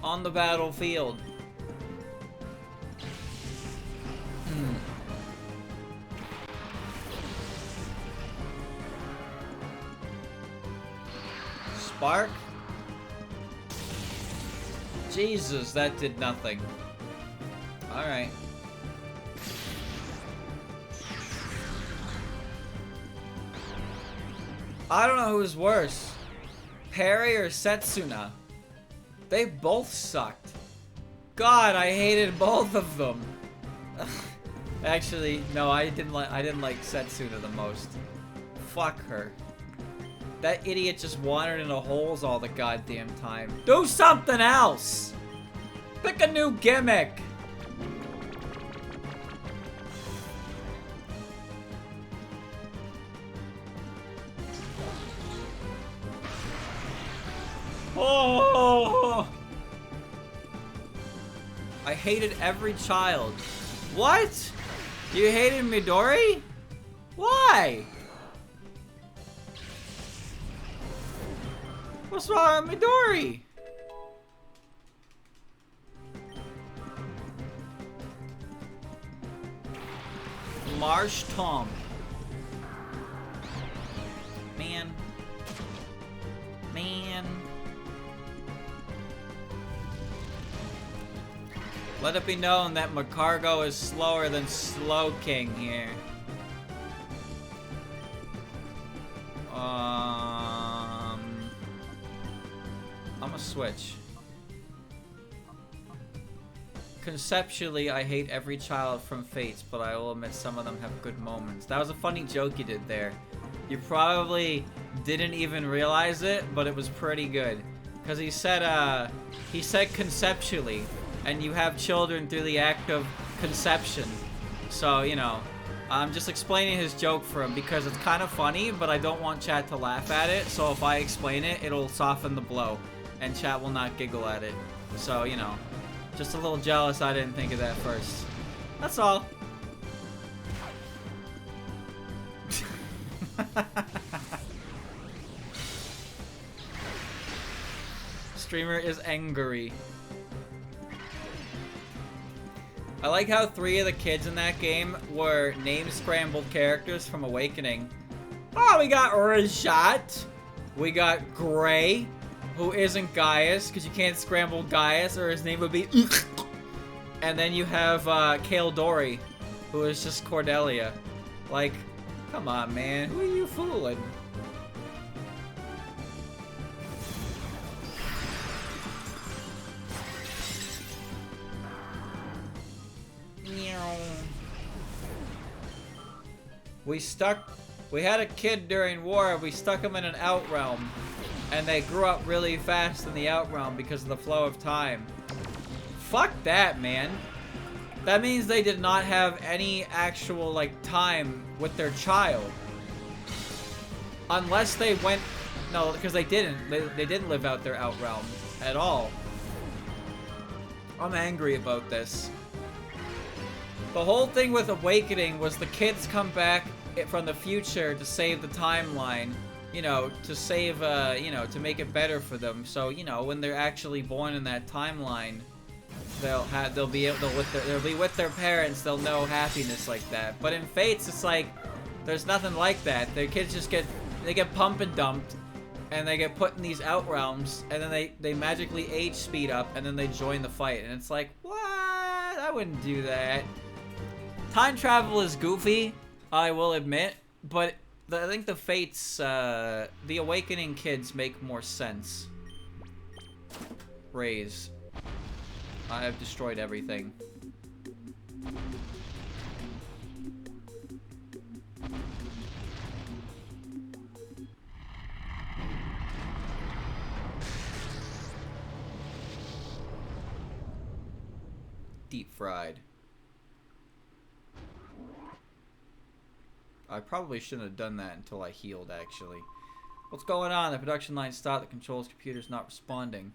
Speaker 1: on the battlefield. Spark? Jesus, that did nothing. Alright. I don't know who's worse, Perry or Setsuna. They both sucked. God, I hated both of them. Actually, no, I didn't like Setsuna the most. Fuck her. That idiot just wandered into holes all the goddamn time. Do something else. Pick a new gimmick. Oh! I hated every child. What? You hated Midori? Why? What's wrong with Midori? Marsh Tom. Man. Let it be known that Macargo is slower than Slow King here. I'm a switch. Conceptually, I hate every child from Fates, but I will admit some of them have good moments. That was a funny joke you did there. You probably didn't even realize it, but it was pretty good. Because he said conceptually. and you have children through the act of conception. So, you know, I'm just explaining his joke for him because it's kind of funny, but I don't want chat to laugh at it. So if I explain it, it'll soften the blow, and chat will not giggle at it. So, you know, just a little jealous I didn't think of that first. That's all. Streamer is angry. I like how 3 of the kids in that game were name-scrambled characters from Awakening. Oh, we got Rajat. We got Gray, who isn't Gaius, because you can't scramble Gaius, or his name would be... And then you have Gale Dory, who is just Cordelia. Like, come on, man. Who are you fooling? We had a kid during war, we stuck him in an outrealm, and they grew up really fast in the outrealm because of the flow of time. Fuck that, man. That means they did not have any actual, like, time with their child. Unless they went... No, because they didn't. They didn't live out their outrealm at all. I'm angry about this. The whole thing with Awakening was the kids come back from the future to save the timeline, you know, to save, you know, to make it better for them. So, you know, when they're actually born in that timeline, they'll be with their parents. They'll know happiness like that. But in Fates, it's like there's nothing like that. Their kids just get pump and dumped, and they get put in these outrealms, and then they magically age speed up, and then they join the fight. And it's like, what? I wouldn't do that. Time travel is goofy, I will admit, but I think the Fates, the Awakening kids make more sense. Raise. I have destroyed everything. Deep fried. I probably shouldn't have done that until I healed, actually. What's going on? The production line stopped. The controls computer's not responding.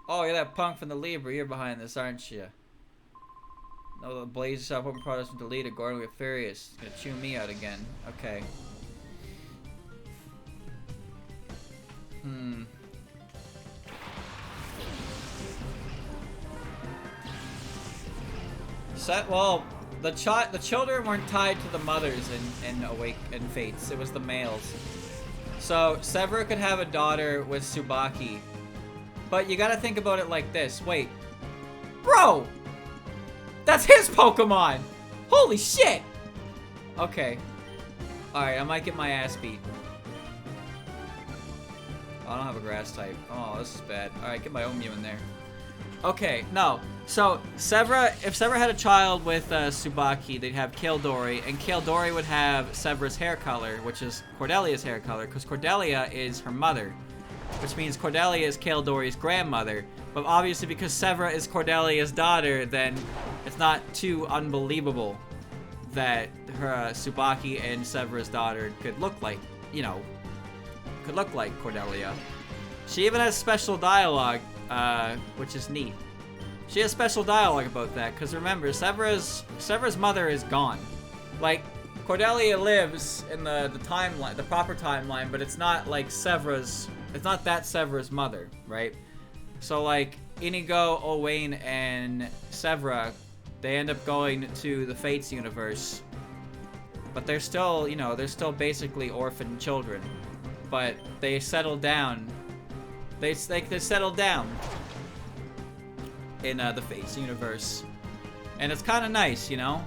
Speaker 1: Oh, you're that punk from the Libra. You're behind this, aren't you? No, the Blaze yourself open products been deleted. Gordon, we're furious. It's gonna chew me out again. Okay. Well, the children weren't tied to the mothers in Fates. It was the males. So Severa could have a daughter with Tsubaki, but you gotta think about it like this. Wait, bro, that's his Pokemon. Holy shit. Okay. All right, I might get my ass beat. Oh, I don't have a grass type. Oh, this is bad. All right, get my Omew in there. Okay, no. So, Severa, if Severa had a child with Tsubaki, they'd have Gale Dory, and Gale Dory would have Severa's hair color, which is Cordelia's hair color, because Cordelia is her mother, which means Cordelia is Gale Dory's grandmother. But obviously, because Severa is Cordelia's daughter, then it's not too unbelievable that her Tsubaki and Severa's daughter could look like, you know, could look like Cordelia. She even has special dialogue, which is neat. She has special dialogue about that, because remember, Severa's mother is gone. Like, Cordelia lives in the timeline, the proper timeline, but it's not like Severa's, it's not that Severa's mother, right? So like, Inigo, Owain, and Severa, they end up going to the Fates universe. But they're still, you know, they're still basically orphan children. But they settle down. They settle down in the Fates universe. And it's kind of nice, you know?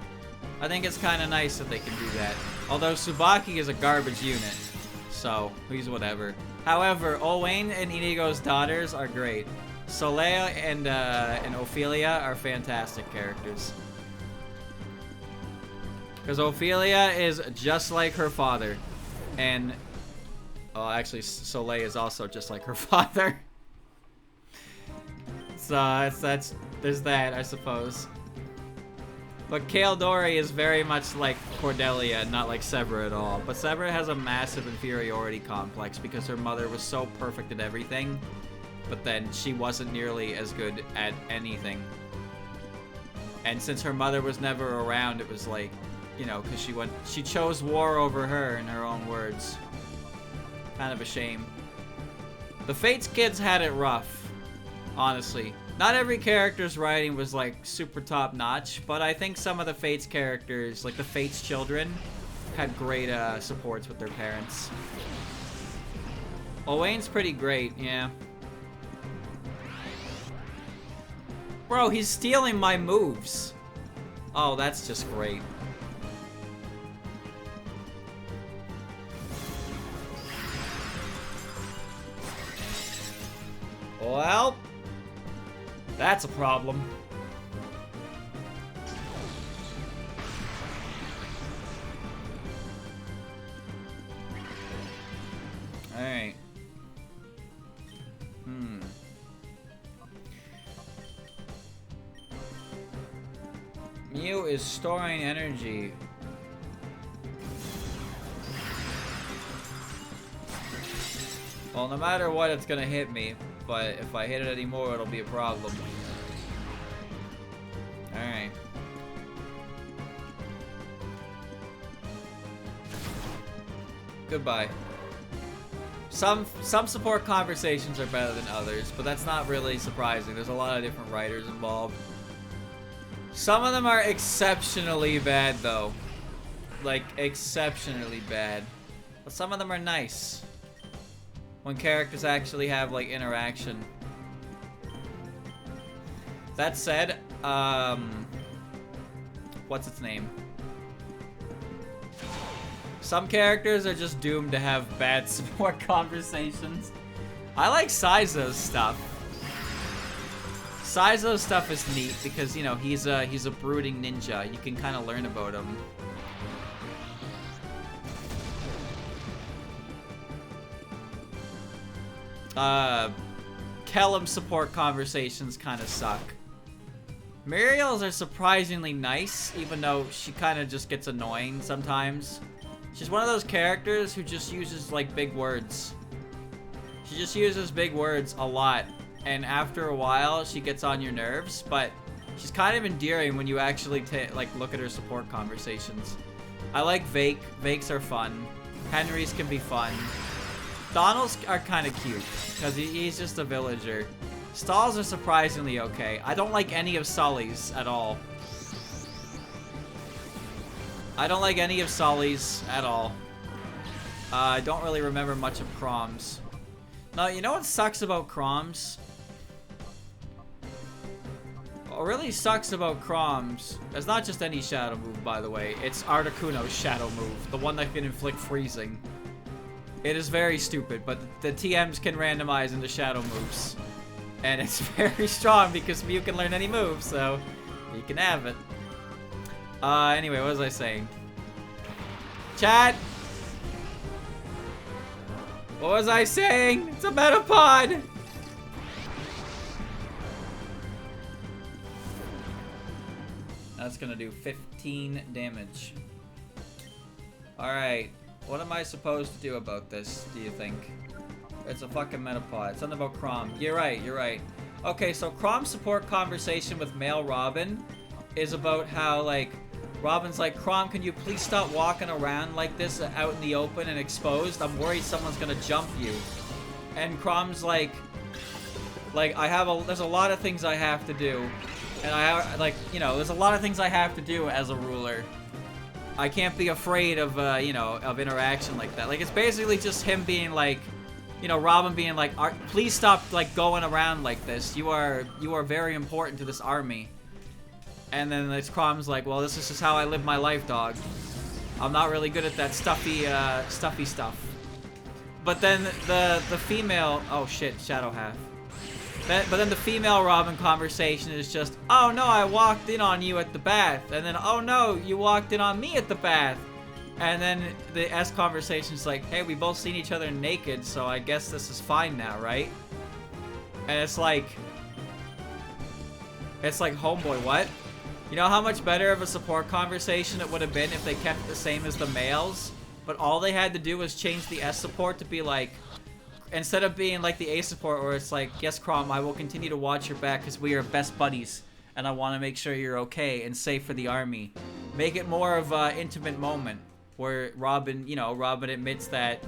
Speaker 1: I think it's kind of nice that they can do that. Although Tsubaki is a garbage unit. So, he's whatever. However, Owain and Inigo's daughters are great. Solea and Ophelia are fantastic characters. Because Ophelia is just like her father. And, well, actually, Soleil is also just like her father. there's that, I suppose. But Gale Dory is very much like Cordelia, not like Sebra at all. But Sebra has a massive inferiority complex because her mother was so perfect at everything, but then she wasn't nearly as good at anything. And since her mother was never around, it was like, you know, because she chose war over her, in her own words. Kind of a shame. The Fates kids had it rough, honestly. Not every character's writing was like super top notch, but I think some of the Fates characters, like the Fates children, had great supports with their parents. Owain's pretty great, yeah. Bro, he's stealing my moves. Oh, that's just great. Well, that's a problem. Alright. Mew is storing energy. Well, no matter what, it's gonna hit me. But if I hit it anymore, it'll be a problem. Alright. Goodbye. Some support conversations are better than others, but that's not really surprising. There's a lot of different writers involved. Some of them are exceptionally bad, though. Like, exceptionally bad. But some of them are nice. When characters actually have, like, interaction. That said, what's its name? Some characters are just doomed to have bad support conversations. I like Saizo's stuff. Saizo's stuff is neat because, you know, he's a brooding ninja. You can kind of learn about him. Kellum's support conversations kind of suck. Muriel's are surprisingly nice, even though she kind of just gets annoying sometimes. She's one of those characters who just uses, like, big words. She just uses big words a lot, and after a while, she gets on your nerves, but she's kind of endearing when you actually, look at her support conversations. I like Vake. Vakes are fun. Henry's can be fun. Donald's are kind of cute, because he's just a villager. Stalls are surprisingly okay. I don't like any of Sully's at all. I don't like any of Sully's at all. I don't really remember much of Crom's. No, you know what sucks about Crom's? What really sucks about Crom's, it's not just any shadow move, by the way. It's Articuno's shadow move, the one that can inflict freezing. It is very stupid, but the TMs can randomize into shadow moves. And it's very strong because Mew can learn any move, so you can have it. Anyway, what was I saying? Chat! What was I saying? It's a Metapod! That's gonna do 15 damage. Alright, what am I supposed to do about this, do you think? It's a fucking Metapod. Something about Chrom. You're right, you're right. Okay, so Chrom's support conversation with male Robin is about how, like, Robin's like, Chrom, can you please stop walking around like this out in the open and exposed? I'm worried someone's gonna jump you. And Chrom's like, there's a lot of things I have to do. And there's a lot of things I have to do as a ruler. I can't be afraid of, of interaction like that. Like, it's basically just him being like, Robin being like, please stop, like, going around like this. You are very important to this army. And then it's Crom's like, well, this is just how I live my life, dog. I'm not really good at that stuffy stuff. But then the female, oh shit, Shadow Half. But then the female Robin conversation is just, oh no, I walked in on you at the bath. And then, oh no, you walked in on me at the bath. And then the S conversation is like, hey, we both seen each other naked, so I guess this is fine now, right? And it's like, It's like, homeboy, what? You know how much better of a support conversation it would have been if they kept it the same as the males? But all they had to do was change the S support to be like, instead of being like the A support where it's like, yes, Crom, I will continue to watch your back because we are best buddies. And I want to make sure you're okay and safe for the army. Make it more of an intimate moment where Robin, you know, Robin admits that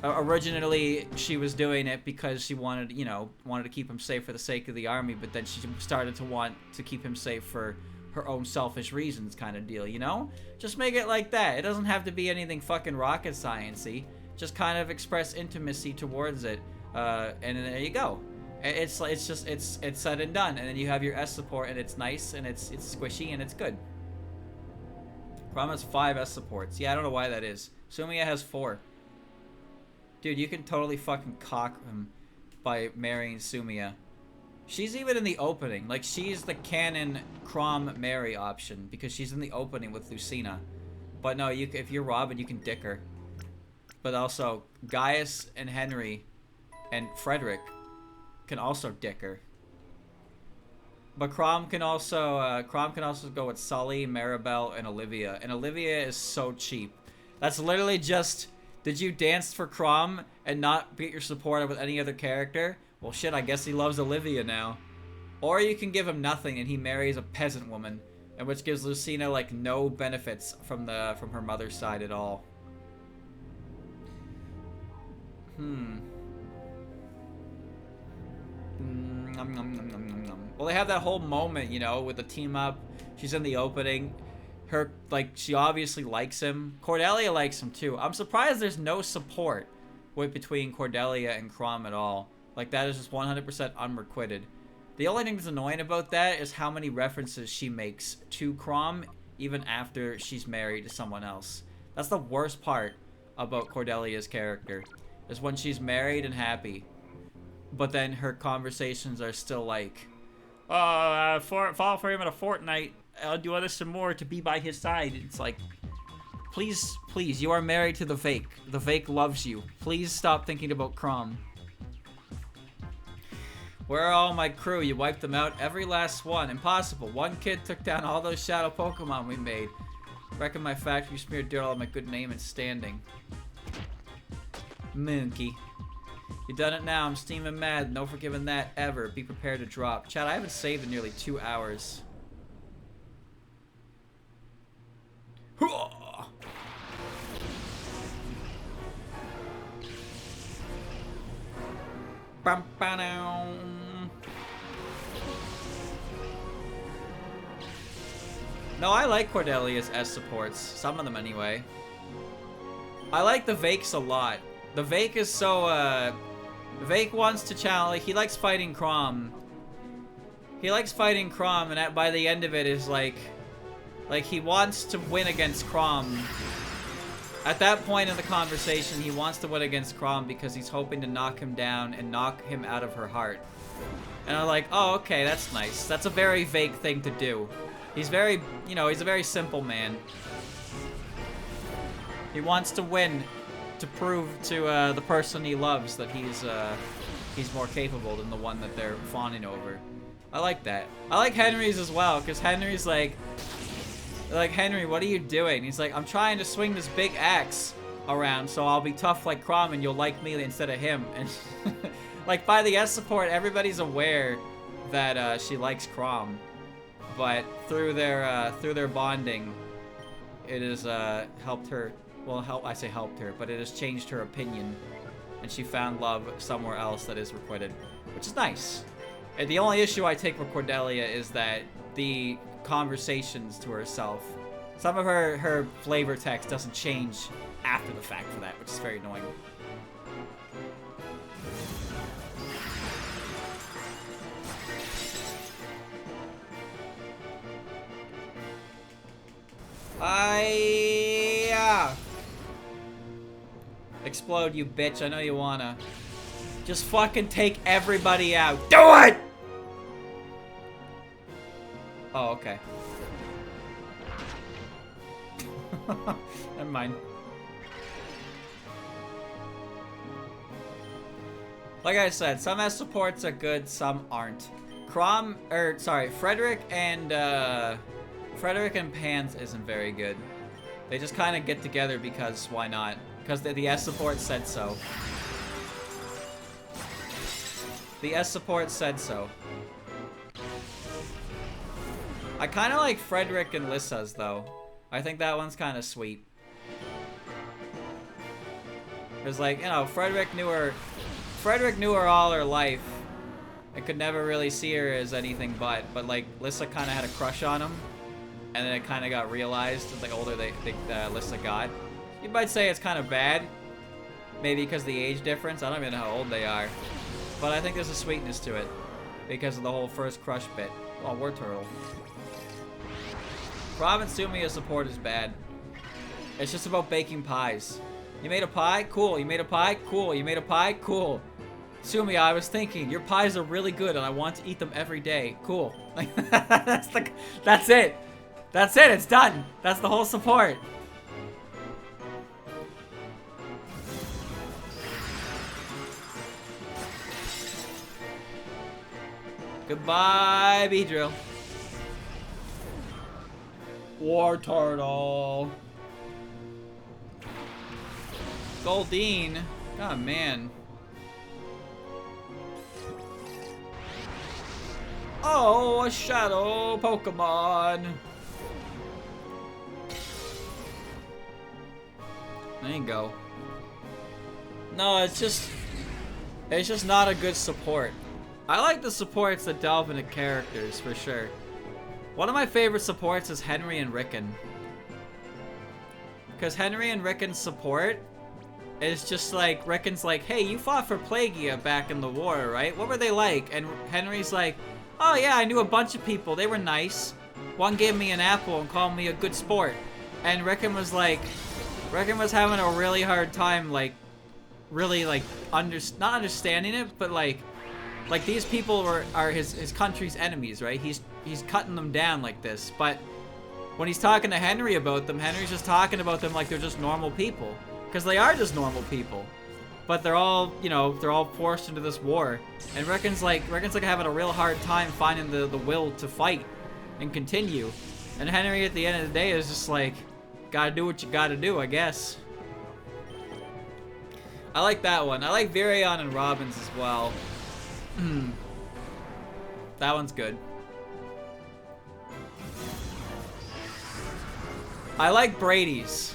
Speaker 1: originally she was doing it because she wanted, you know, wanted to keep him safe for the sake of the army, but then she started to want to keep him safe for her own selfish reasons kind of deal, you know? Just make it like that. It doesn't have to be anything fucking rocket science-y. Just kind of express intimacy towards it, and then there you go. It's said and done, and then you have your S support, and it's nice, and it's squishy, and it's good. Crom has 5 S supports. Yeah, I don't know why that is. Sumiya has 4. Dude, you can totally fucking cock him by marrying Sumiya. She's even in the opening. Like, she's the canon Crom marry option because she's in the opening with Lucina. But no, if you're Robin, you can dick her. But also, Gaius and Henry and Frederick can also dick her. But Crom can also go with Sully, Maribel, and Olivia. And Olivia is so cheap. That's literally just, did you dance for Crom and not get your support with any other character? Well, shit, I guess he loves Olivia now. Or you can give him nothing and he marries a peasant woman, and which gives Lucina like no benefits from her mother's side at all. Well, they have that whole moment, you know, with the team up. She's in the opening. Her, like, she obviously likes him. Cordelia likes him too. I'm surprised there's no support between Cordelia and Crom at all. Like, that is just 100% unrequited. The only thing that's annoying about that is how many references she makes to Crom even after she's married to someone else. That's the worst part about Cordelia's character, is when she's married and happy, but then her conversations are still like, fall for him in a fortnight. I'll do other some more to be by his side. It's like, please, you are married to the Vake. The Vake loves you. Please stop thinking about Crom. Where are all my crew? You wiped them out. Every last one. Impossible. One kid took down all those shadow Pokemon we made. Reckon my factory smeared dirt all of my good name and standing. Monkey. You done it now. I'm steaming mad. No forgiving that ever. Be prepared to drop. Chat, I haven't saved in nearly 2 hours. No, I like Cordelia's S supports. Some of them anyway. I like the Vakes a lot. The Vake is so, the Vake wants to challenge, he likes fighting Crom. He likes fighting Crom, and by the end of it is like he wants to win against Crom. At that point in the conversation, he wants to win against Crom because he's hoping to knock him down and knock him out of her heart. And I'm like, oh, okay, that's nice. That's a very Vake thing to do. He's very, you know, he's a very simple man. He wants to win to prove to the person he loves that he's more capable than the one that they're fawning over. I like that. I like Henry's as well, because Henry's like, Henry, what are you doing? He's like, I'm trying to swing this big axe around so I'll be tough like Crom and you'll like me instead of him. And like, by the S support, everybody's aware that she likes Crom, but through their bonding, it has helped her. Well, I say helped her, but it has changed her opinion, and she found love somewhere else that is requited, which is nice. And the only issue I take with Cordelia is that the conversations to herself, some of her flavor text doesn't change after the fact for that, which is very annoying. Explode, you bitch. I know you wanna. Just fucking take everybody out. Do it! Oh, okay. Never mind. Like I said, some S supports are good, some aren't. Frederick and Pans isn't very good. They just kind of get together because why not? Because the S support said so. The S support said so. I kind of like Frederick and Lissa's though. I think that one's kind of sweet. Cause like, you know, Frederick knew her all her life. I could never really see her as anything but like Lissa kind of had a crush on him, and then it kind of got realized the older Lissa got. You might say it's kind of bad, maybe because of the age difference. I don't even know how old they are, but I think there's a sweetness to it because of the whole first crush bit. Oh, War Turtle. Robin Sumia's support is bad. It's just about baking pies. You made a pie? Cool. You made a pie? Cool. You made a pie? Cool. Sumia, I was thinking, your pies are really good and I want to eat them every day. Cool. Like, that's it. That's it. It's done. That's the whole support. Goodbye, Beedrill. War Turtle. Goldeen. Oh, man. Oh, a shadow Pokemon. There you go. No, it's just not a good support. I like the supports that delve into characters, for sure. One of my favorite supports is Henry and Rickon. Because Henry and Rickon's support is just like, Rickon's like, hey, you fought for Plagueia back in the war, right? What were they like? And Henry's like, oh yeah, I knew a bunch of people. They were nice. One gave me an apple and called me a good sport. And Rickon was like, Rickon was having a really hard time, like, really, like, not understanding it, but like these people are his country's enemies, right? He's cutting them down like this. But when he's talking to Henry about them, Henry's just talking about them like they're just normal people. Because they are just normal people. But they're all, you know, they're all forced into this war. And Rickon's like having a real hard time finding the will to fight and continue. And Henry at the end of the day is just like, gotta do what you gotta do, I guess. I like that one. I like Virion and Robin's as well. That one's good. I like Brady's.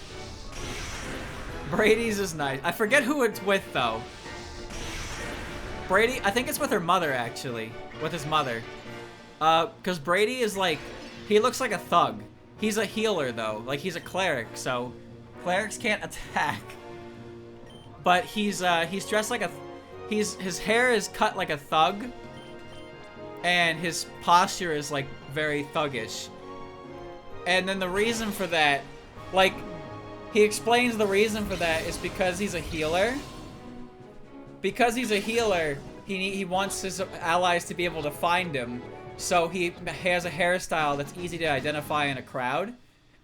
Speaker 1: Brady's is nice. I forget who it's with, though. Brady, I think it's with her mother, actually. With his mother. Because Brady is like, he looks like a thug. He's a healer, though. Like, he's a cleric, so clerics can't attack. But he's dressed like a, his hair is cut like a thug. And his posture is, like, very thuggish. And then the reason for that, like, he explains the reason for that is because he's a healer. Because he's a healer, he wants his allies to be able to find him. So he has a hairstyle that's easy to identify in a crowd.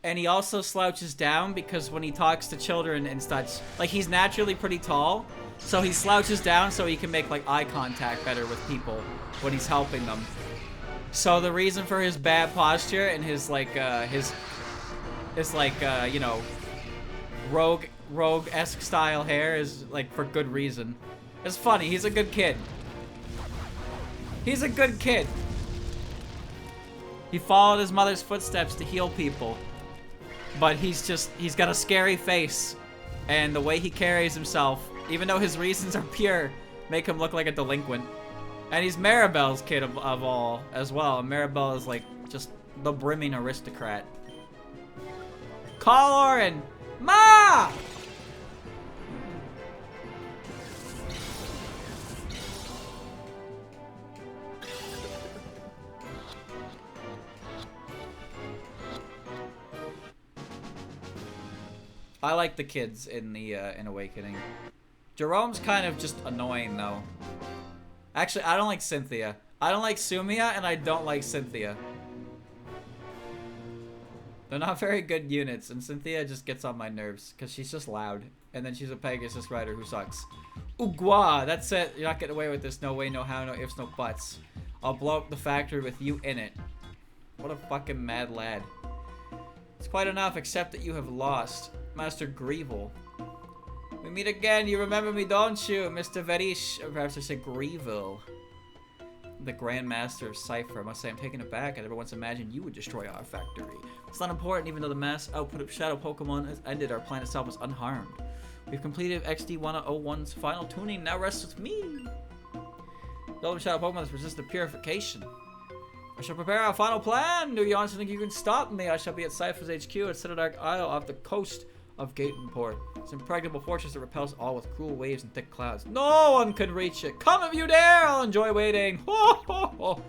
Speaker 1: And he also slouches down because when he talks to children and such, like, he's naturally pretty tall. So he slouches down so he can make, like, eye contact better with people when he's helping them. So the reason for his bad posture and his, like, you know, rogue-esque style hair is, like, for good reason. It's funny. He's a good kid. He's a good kid. He followed his mother's footsteps to heal people. But he's got a scary face. And the way he carries himself, even though his reasons are pure, make him look like a delinquent. And he's Maribel's kid of all, as well. Maribel is, like, just the brimming aristocrat. Call Orin! Ma! I like the kids in the in Awakening. Jerome's kind of just annoying though. Actually, I don't like Cynthia. I don't like Sumia, and I don't like Cynthia. They're not very good units, and Cynthia just gets on my nerves because she's just loud. And then she's a Pegasus rider who sucks. Ugwa, that's it. You're not getting away with this. No way, no how, no ifs, no buts. I'll blow up the factory with you in it. What a fucking mad lad. It's quite enough, except that you have lost. Master Greville. We meet again. You remember me, don't you? Mr. Verish, or perhaps I say Greville. The Grand Master of Cipher. I must say I'm taken aback. I never once imagined you would destroy our factory. It's not important, even though the mass output of Shadow Pokemon has ended. Our plan itself was unharmed. We've completed XD101's final tuning. Now rests with me. Develop Shadow Pokemon that resist the purification. I shall prepare our final plan. Do you honestly think you can stop me? I shall be at Cypher's HQ at Citadark Isle off the coast of Gatenport. It's an impregnable fortress that repels all with cruel waves and thick clouds. No one can reach it. Come if you dare. I'll enjoy waiting. Ho, ho, ho.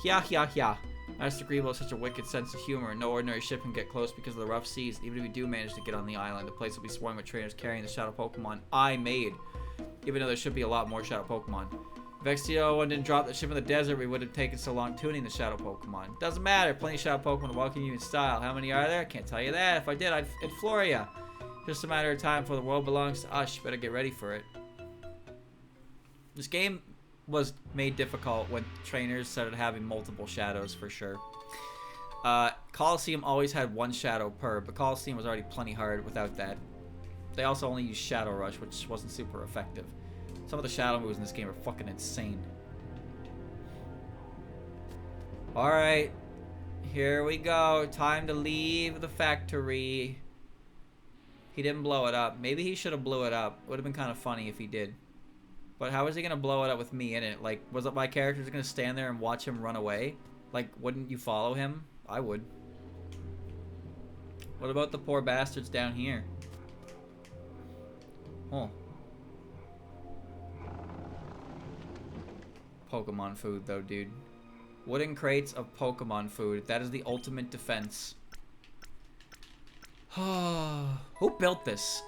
Speaker 1: Yeah. Master Greville has such a wicked sense of humor. No ordinary ship can get close because of the rough seas. Even if we do manage to get on the island, the place will be swarming with trainers carrying the Shadow Pokemon I made. Even though there should be a lot more Shadow Pokemon. If XD1 didn't drop the ship in the desert, we would have taken so long tuning the Shadow Pokemon. Doesn't matter. Plenty of Shadow Pokemon to welcome you in style. How many are there? Can't tell you that. If I did, I'd floor ya. Just a matter of time before the world belongs to us. You better get ready for it. This game was made difficult when trainers started having multiple shadows for sure. Coliseum always had one shadow per, but Coliseum was already plenty hard without that. They also only used Shadow Rush, which wasn't super effective. Some of the shadow moves in this game are fucking insane. Alright. Here we go. Time to leave the factory. He didn't blow it up. Maybe he should have blew it up. Would have been kind of funny if he did. But how is he going to blow it up with me in it? Like, was it my character going to stand there and watch him run away? Like, wouldn't you follow him? I would. What about the poor bastards down here? Oh. Pokemon food, though, dude. Wooden crates of Pokemon food. That is the ultimate defense. Who built this?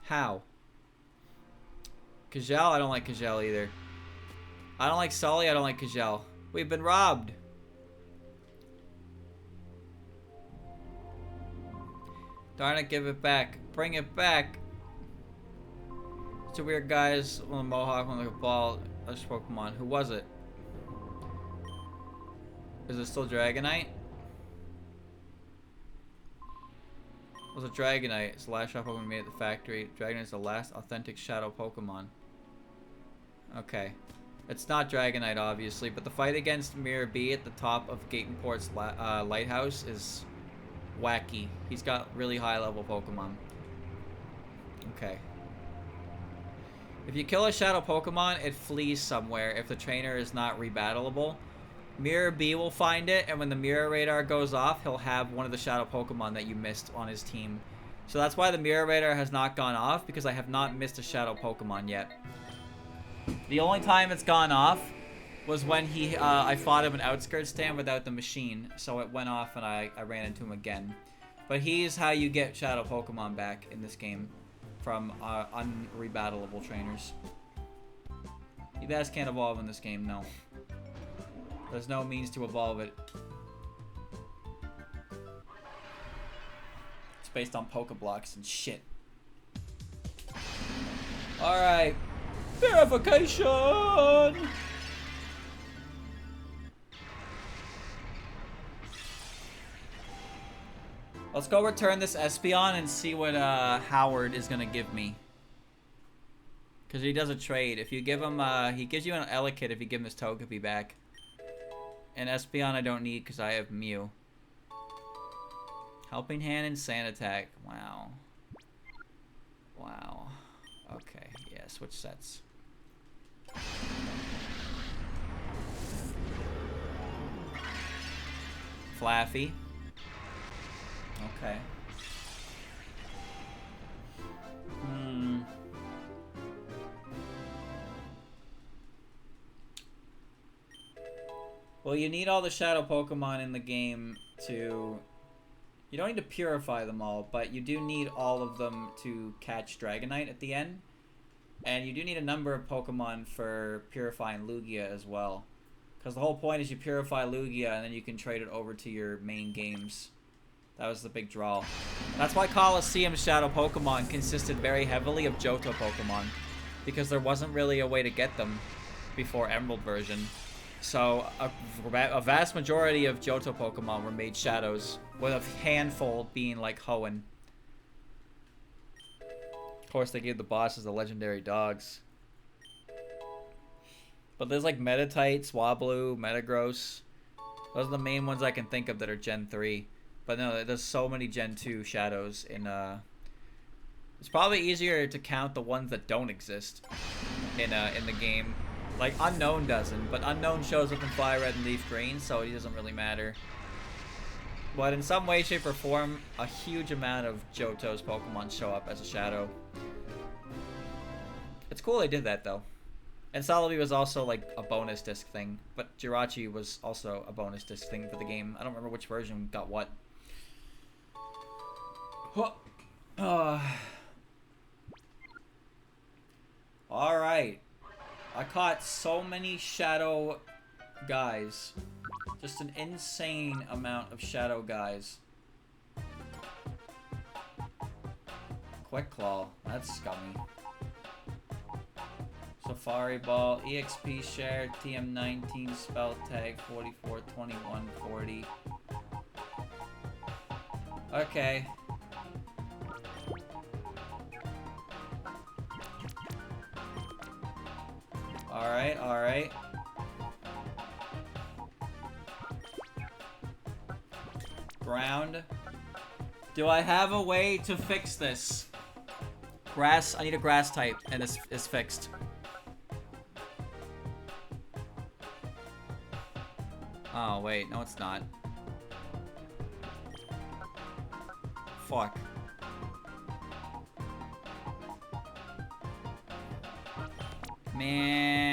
Speaker 1: How? Kajal? I don't like Kajal either. I don't like Sully. I don't like Kajal. We've been robbed. Darn it, give it back. Bring it back. Two weird guys, one with a mohawk, one with a ball. Other Pokemon. Who was it? Is it still Dragonite? Was it Dragonite? It's the last shop Pokemon made at the factory. Dragonite is the last authentic Shadow Pokemon. Okay. It's not Dragonite, obviously, but the fight against Mirror B at the top of Gatenport's lighthouse is wacky. He's got really high-level Pokemon. Okay. If you kill a Shadow Pokemon, it flees somewhere if the trainer is not rebattleable. Mirror B will find it, and when the Mirror Radar goes off, he'll have one of the Shadow Pokemon that you missed on his team. So that's why the Mirror Radar has not gone off, because I have not missed a Shadow Pokemon yet. The only time it's gone off was when I fought him in Outskirts Stand without the machine, so it went off and I ran into him again. But he's how you get Shadow Pokemon back in this game. From unrebattleable trainers. You guys can't evolve in this game, no. There's no means to evolve it. It's based on Pokeblocks and shit. Alright. Verification! Let's go return this Espeon and see what Howard is gonna give me. Cause he does a trade. If you give him, he gives you an Elekid if you give him his Togepi back. And Espeon I don't need because I have Mew. Helping Hand and Sand Attack. Wow. Wow. Okay. Yeah. Switch sets. Flaffy. Okay. Well, you need all the Shadow Pokemon in the game to... You don't need to purify them all, but you do need all of them to catch Dragonite at the end. And you do need a number of Pokemon for purifying Lugia as well. Because the whole point is you purify Lugia and then you can trade it over to your main games. That was the big draw. That's why Coliseum's Shadow Pokemon consisted very heavily of Johto Pokemon. Because there wasn't really a way to get them. before Emerald version. So a vast majority of Johto Pokemon were made shadows, with a handful being like Hoenn. Of course, they gave the bosses the legendary dogs. But there's like Metatite, Swablu, Metagross. Those are the main ones I can think of that are Gen 3. But no, there's so many Gen 2 shadows in it's probably easier to count the ones that don't exist in the game. Like Unknown doesn't, but Unknown shows up in Fire Red and Leaf Green, so it doesn't really matter. But in some way, shape, or form, a huge amount of Johto's Pokemon show up as a shadow. It's cool they did that though. And Celebi was also like a bonus disc thing, but Jirachi was also a bonus disc thing for the game. I don't remember which version got what. Alright. I caught so many shadow guys. Just an insane amount of shadow guys. Quick Claw. That's scummy. Safari Ball, EXP Share, TM19, Spell Tag, 44, 21, 40. Okay. Alright, alright. Ground. Do I have a way to fix this? Grass, I need a grass type, and this is fixed. Oh, wait, no it's not. Fuck. Man.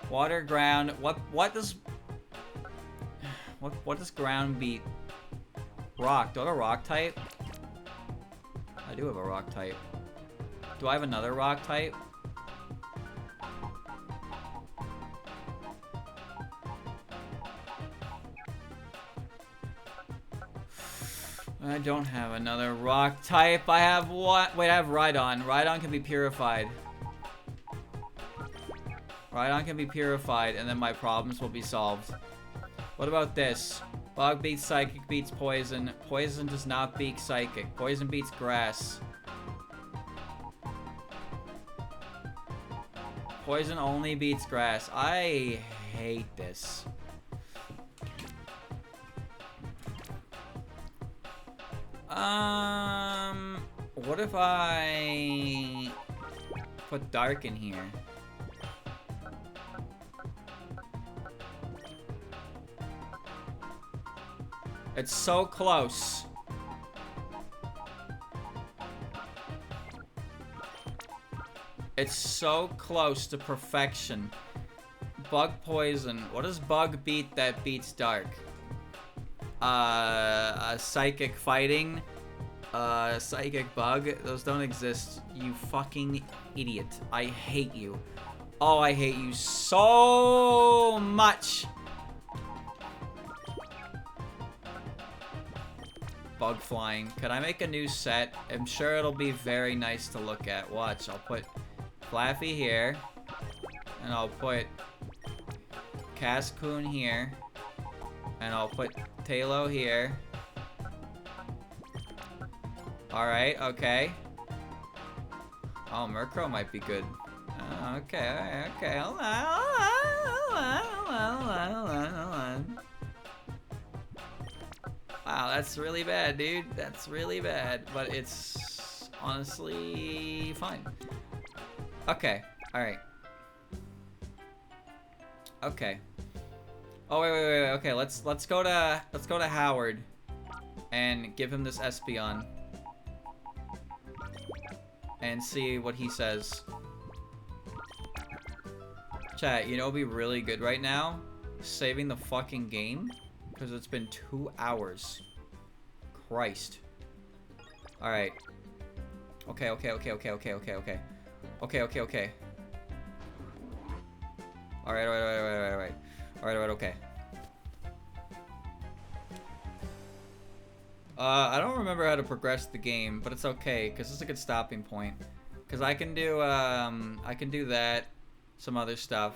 Speaker 1: Water, ground. What does ground beat? Rock. Do I have a rock type? I do have a rock type. Do I have another rock type? I don't have another rock type. I have what? Wait, I have Rhydon. Rhydon can be purified. Rhydon can be purified, and then my problems will be solved. What about this? Bug beats Psychic, beats Poison. Poison does not beat Psychic. Poison beats Grass. Poison only beats Grass. I hate this. What if I put Dark in here? It's so close. It's so close to perfection. Bug Poison. What does Bug beat that beats Dark? Psychic Fighting. Psychic Bug. Those don't exist. You fucking idiot. I hate you. Oh, I hate you so much. Bug Flying. Could I make a new set? I'm sure it'll be very nice to look at. Watch. I'll put Flaffy here. And I'll put Cascoon here. And I'll put Talo here. Alright, okay. Oh, Murkrow might be good. Okay, okay. Hold on. Wow, that's really bad, dude. That's really bad. But it's honestly fine. Okay, alright. Okay. Oh wait. Okay, let's go to Howard and give him this Espeon and see what he says. Chat, you know what'd be really good right now? Saving the fucking game, because it's been 2 hours. Christ. All right. Okay. All right. Okay. I don't remember how to progress the game, but it's okay, because it's a good stopping point. Because I can do that, some other stuff.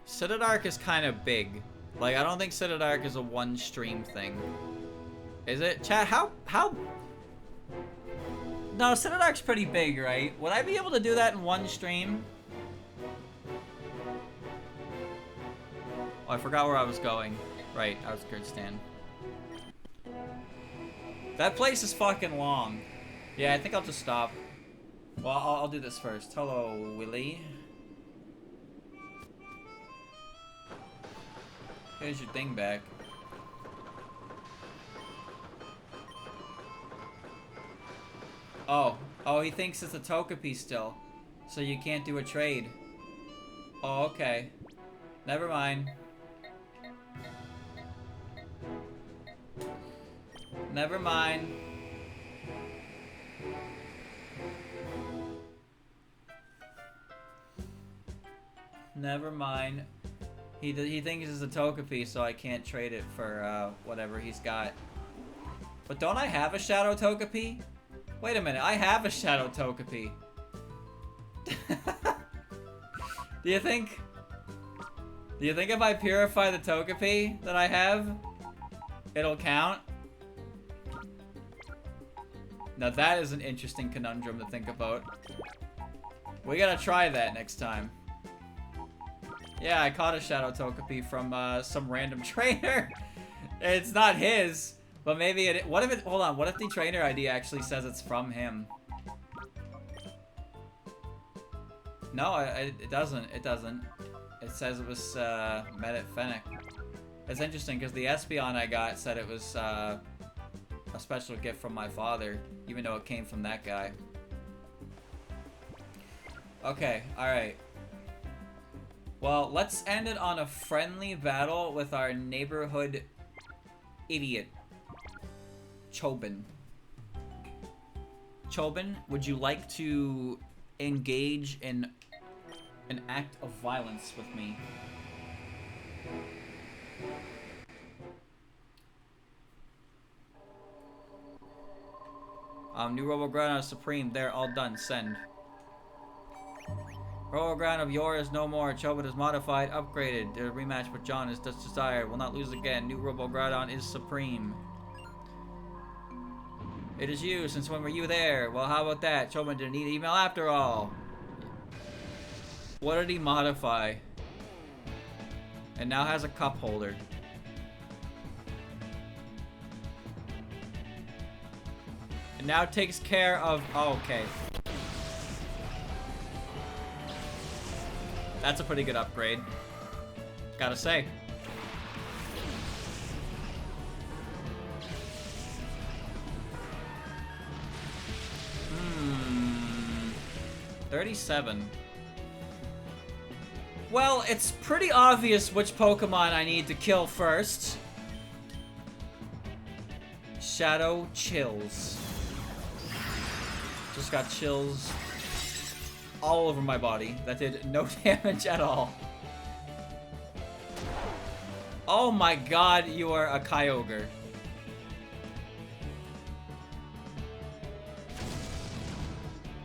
Speaker 1: Citadark is kind of big. Like, I don't think Citadark is a one stream thing. Is it? Chat, how? No, Citadark's pretty big, right? Would I be able to do that in one stream? Oh, I forgot where I was going. Right, outskirts stand. That place is fucking long. Yeah, I think I'll just stop. Well, I'll do this first. Hello, Willy. Here's your thing back. Oh, he thinks it's a Togepi still. So you can't do a trade. Oh, okay. Never mind. Never mind. Never mind. He thinks it's a Togepi, so I can't trade it for whatever he's got. But don't I have a Shadow Togepi? Wait a minute, I have a Shadow Togepi. Do you think if I purify the Togepi that I have, it'll count? Now that is an interesting conundrum to think about. We gotta try that next time. Yeah, I caught a Shadow Togepi from some random trainer. It's not his, but maybe it. What if it? Hold on. What if the trainer ID actually says it's from him? No, it doesn't. It doesn't. It says it was met at Fennec. It's interesting because the Espeon I got said it was a special gift from my father, even though it came from that guy. Okay. All right. Well, let's end it on a friendly battle with our neighborhood idiot, Chobin. Chobin, would you like to engage in an act of violence with me? New Roboground Supreme, they're all done, send. Roboground of Yor is no more. Chobin is modified, upgraded. The rematch with John is just desired. Will not lose again. New Robogroudon is supreme. It is you. Since when were you there? Well, how about that? Chobin didn't need email after all. What did he modify? And now has a cup holder. And now takes care of... Oh, okay. That's a pretty good upgrade. Gotta say. 37. Well, it's pretty obvious which Pokemon I need to kill first. Shadow Chills. Just got chills all over my body. That did no damage at all. Oh my god, you are a Kyogre.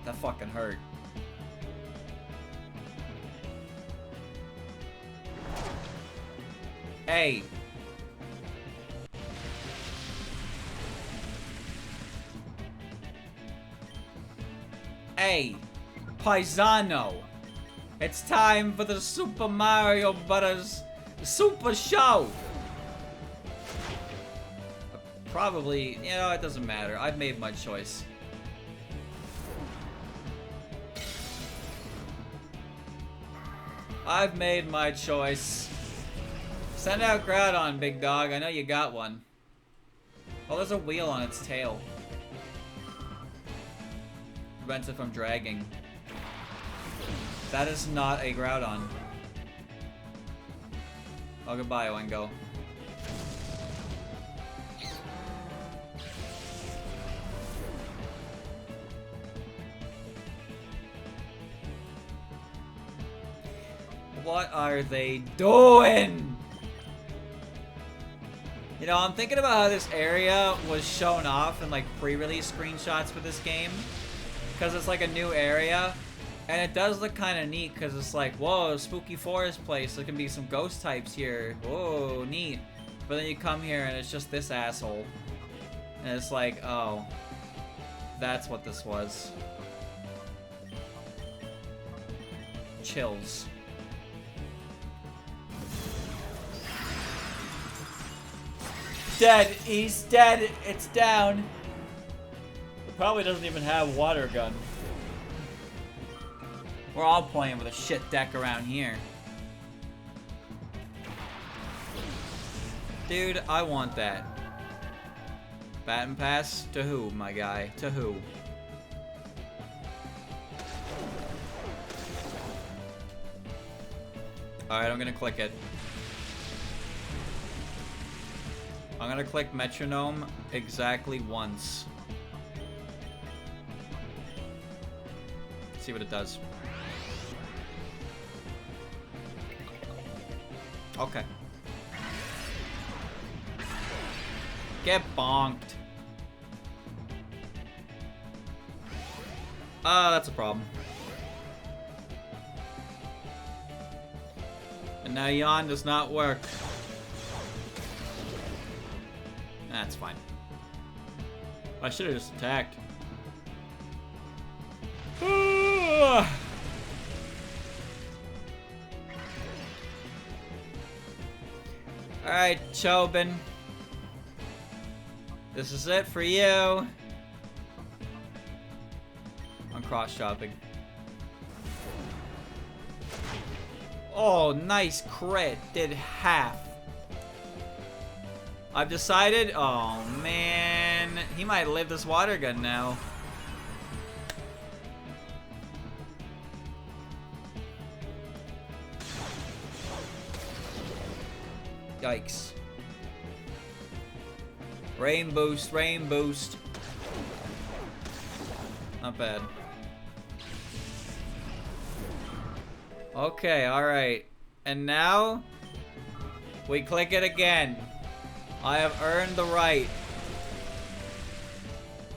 Speaker 1: That fucking hurt. Hey. Hey. Paisano. It's time for the Super Mario Bros. Super Show. Probably, you know, it doesn't matter. I've made my choice. I've made my choice. Send out Groudon, big dog. I know you got one. Oh, there's a wheel on its tail. Prevents it from dragging. That is not a Groudon. Oh, goodbye, Oingo. What are they doing? You know, I'm thinking about how this area was shown off in like pre-release screenshots for this game. Because it's like a new area. And it does look kind of neat because it's like, whoa, spooky forest place. There can be some ghost types here. Whoa, neat. But then you come here and it's just this asshole. And it's like, oh, that's what this was. Chills. Dead. He's dead. It's down. It probably doesn't even have water gun. We're all playing with a shit deck around here. Dude, I want that. Baton pass? To who, my guy? To who? Alright, I'm gonna click it. I'm gonna click metronome exactly once. See what it does. Okay. Get bonked. That's a problem. And now yawn does not work. That's fine. I should have just attacked. Alright, Chobin. This is it for you. I'm cross-shopping. Oh, nice crit. Did half. I've decided... Oh, man. He might live this water gun now. Yikes. Rain boost, rain boost. Not bad. Okay, alright. And now, we click it again. I have earned the right.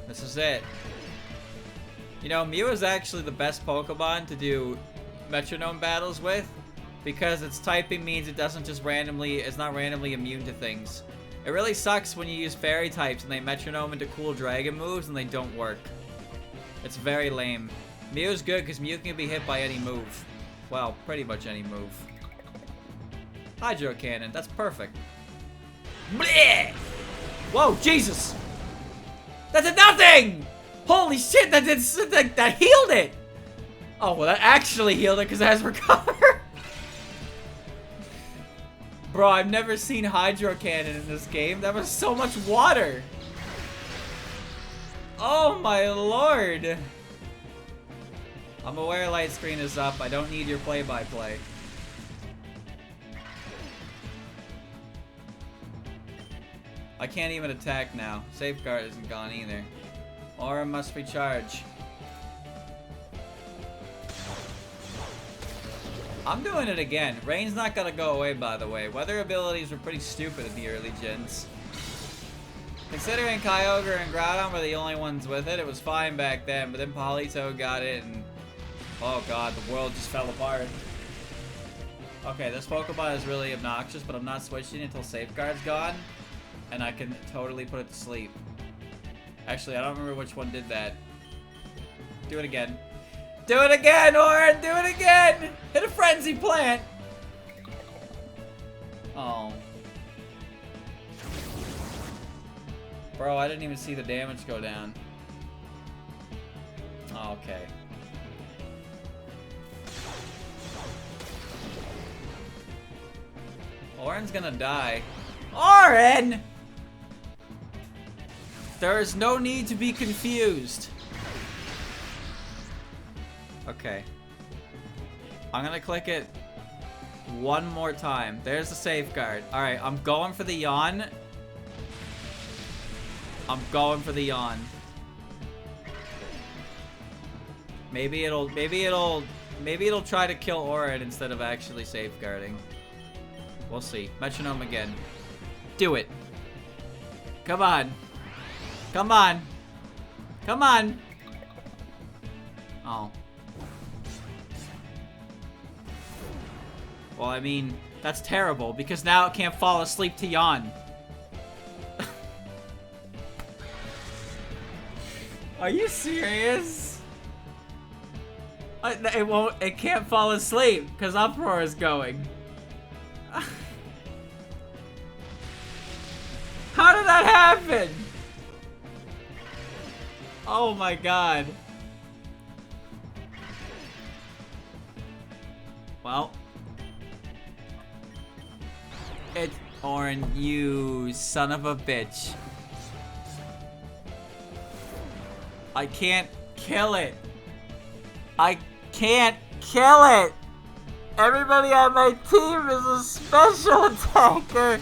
Speaker 1: This is it. You know, Mew is actually the best Pokemon to do metronome battles with, because its typing means it doesn't just randomly, it's not randomly immune to things. It really sucks when you use fairy types and they metronome into cool dragon moves and they don't work. It's very lame. Mew is good because Mew can be hit by any move. Well, pretty much any move. Hydro Cannon, that's perfect. Blech! Whoa, Jesus! That did nothing! Holy shit, that healed it! Oh, well that actually healed it because it has recover. Bro, I've never seen Hydro Cannon in this game. That was so much water. Oh my lord. I'm aware light screen is up. I don't need your play-by-play. I can't even attack now. Safeguard isn't gone either. Aura must recharge. I'm doing it again. Rain's not gonna go away, by the way. Weather abilities were pretty stupid in the early gens. Considering Kyogre and Groudon were the only ones with it, it was fine back then, but then Polito got it and... Oh god, the world just fell apart. Okay, this Pokemon is really obnoxious, but I'm not switching until Safeguard's gone. And I can totally put it to sleep. Actually, I don't remember which one did that. Do it again. Do it again, Orin! Do it again! Hit a Frenzy Plant! Oh. Bro, I didn't even see the damage go down. Oh, okay. Orin's gonna die. Orin! There is no need to be confused. Okay. I'm gonna click it one more time. There's the Safeguard. Alright, I'm going for the yawn. I'm going for the yawn. Maybe it'll try to kill Orin instead of actually safeguarding. We'll see. Metronome again. Do it. Come on. Come on. Come on. Oh. Well, I mean, that's terrible because now it can't fall asleep to yawn. Are you serious? It can't fall asleep because Uproar is going. How did that happen? Oh my god. Well. It's Orin, you son of a bitch. I can't kill it. I can't kill it. Everybody on my team is a special attacker.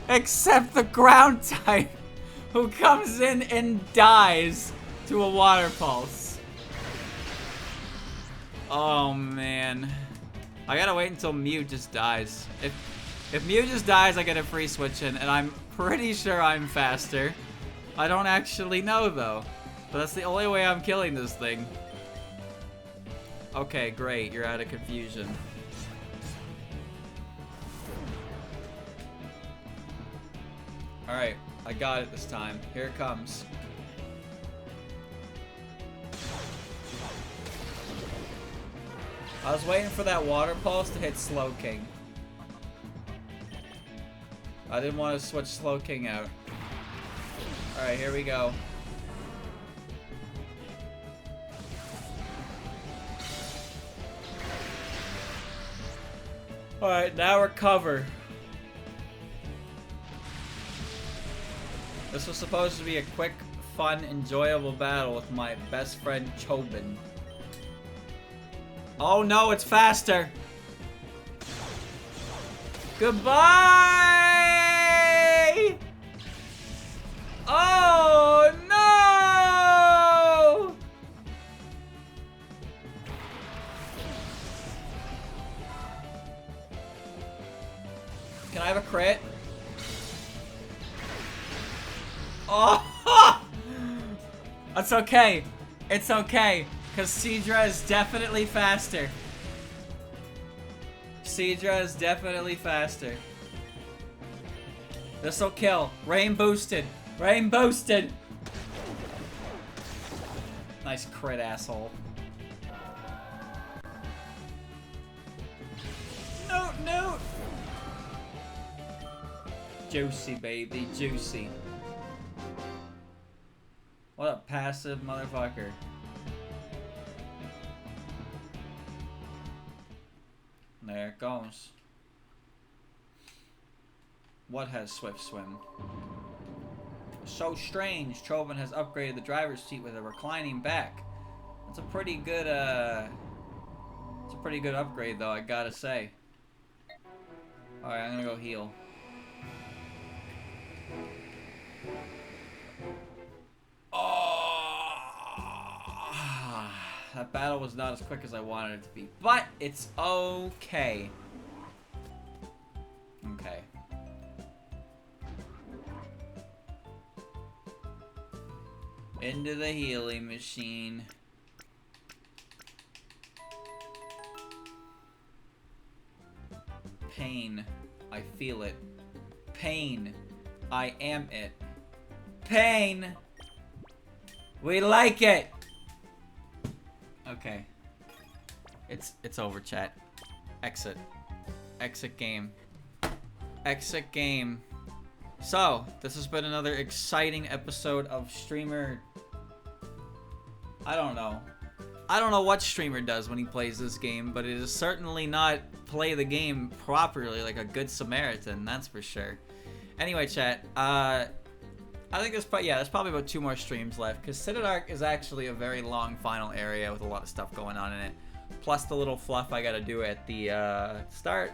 Speaker 1: Except the ground type, who comes in and dies to a water pulse. Oh man. I gotta wait until Mew just dies. If Mew just dies, I get a free switch in, and I'm pretty sure I'm faster. I don't actually know though. But that's the only way I'm killing this thing. Okay, great. You're out of confusion. Alright, I got it this time. Here it comes. I was waiting for that water pulse to hit Slow King. I didn't want to switch Slow King out. Alright, here we go. Alright, now we're covered. This was supposed to be a quick, fun, enjoyable battle with my best friend Chobin. Oh no, it's faster! Goodbye! Oh no! Can I have a crit? Oh! That's okay. It's okay. Because Seadra is definitely faster. Seadra is definitely faster. This'll kill. Rain boosted. Rain boosted. Nice crit, asshole. No, no. Juicy, baby. Juicy. What a passive motherfucker. There it goes. What has Swift Swim? So strange. Chobin has upgraded the driver's seat with a reclining back. That's a pretty good, it's a pretty good upgrade, though, I gotta say. Alright, I'm gonna go heal. That battle was not as quick as I wanted it to be, but it's okay. Okay. Into the healing machine. Pain. I feel it. Pain. I am it. Pain. We like it. Okay. It's over, chat. Exit. Exit game. Exit game. So, this has been another exciting episode of Streamer... I don't know. I don't know what Streamer does when he plays this game, but it is certainly not play the game properly like a good Samaritan, that's for sure. Anyway, chat, I think there's probably about 2 more streams left, because Citadark is actually a very long final area with a lot of stuff going on in it, plus the little fluff I gotta do at the start.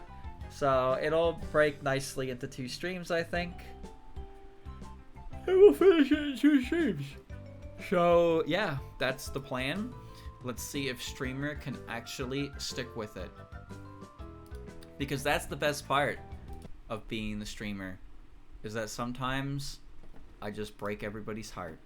Speaker 1: So it'll break nicely into 2 streams, I think. And we'll finish it in 2 streams. So yeah, that's the plan. Let's see if Streamer can actually stick with it. Because that's the best part of being the streamer, is that sometimes I just break everybody's heart.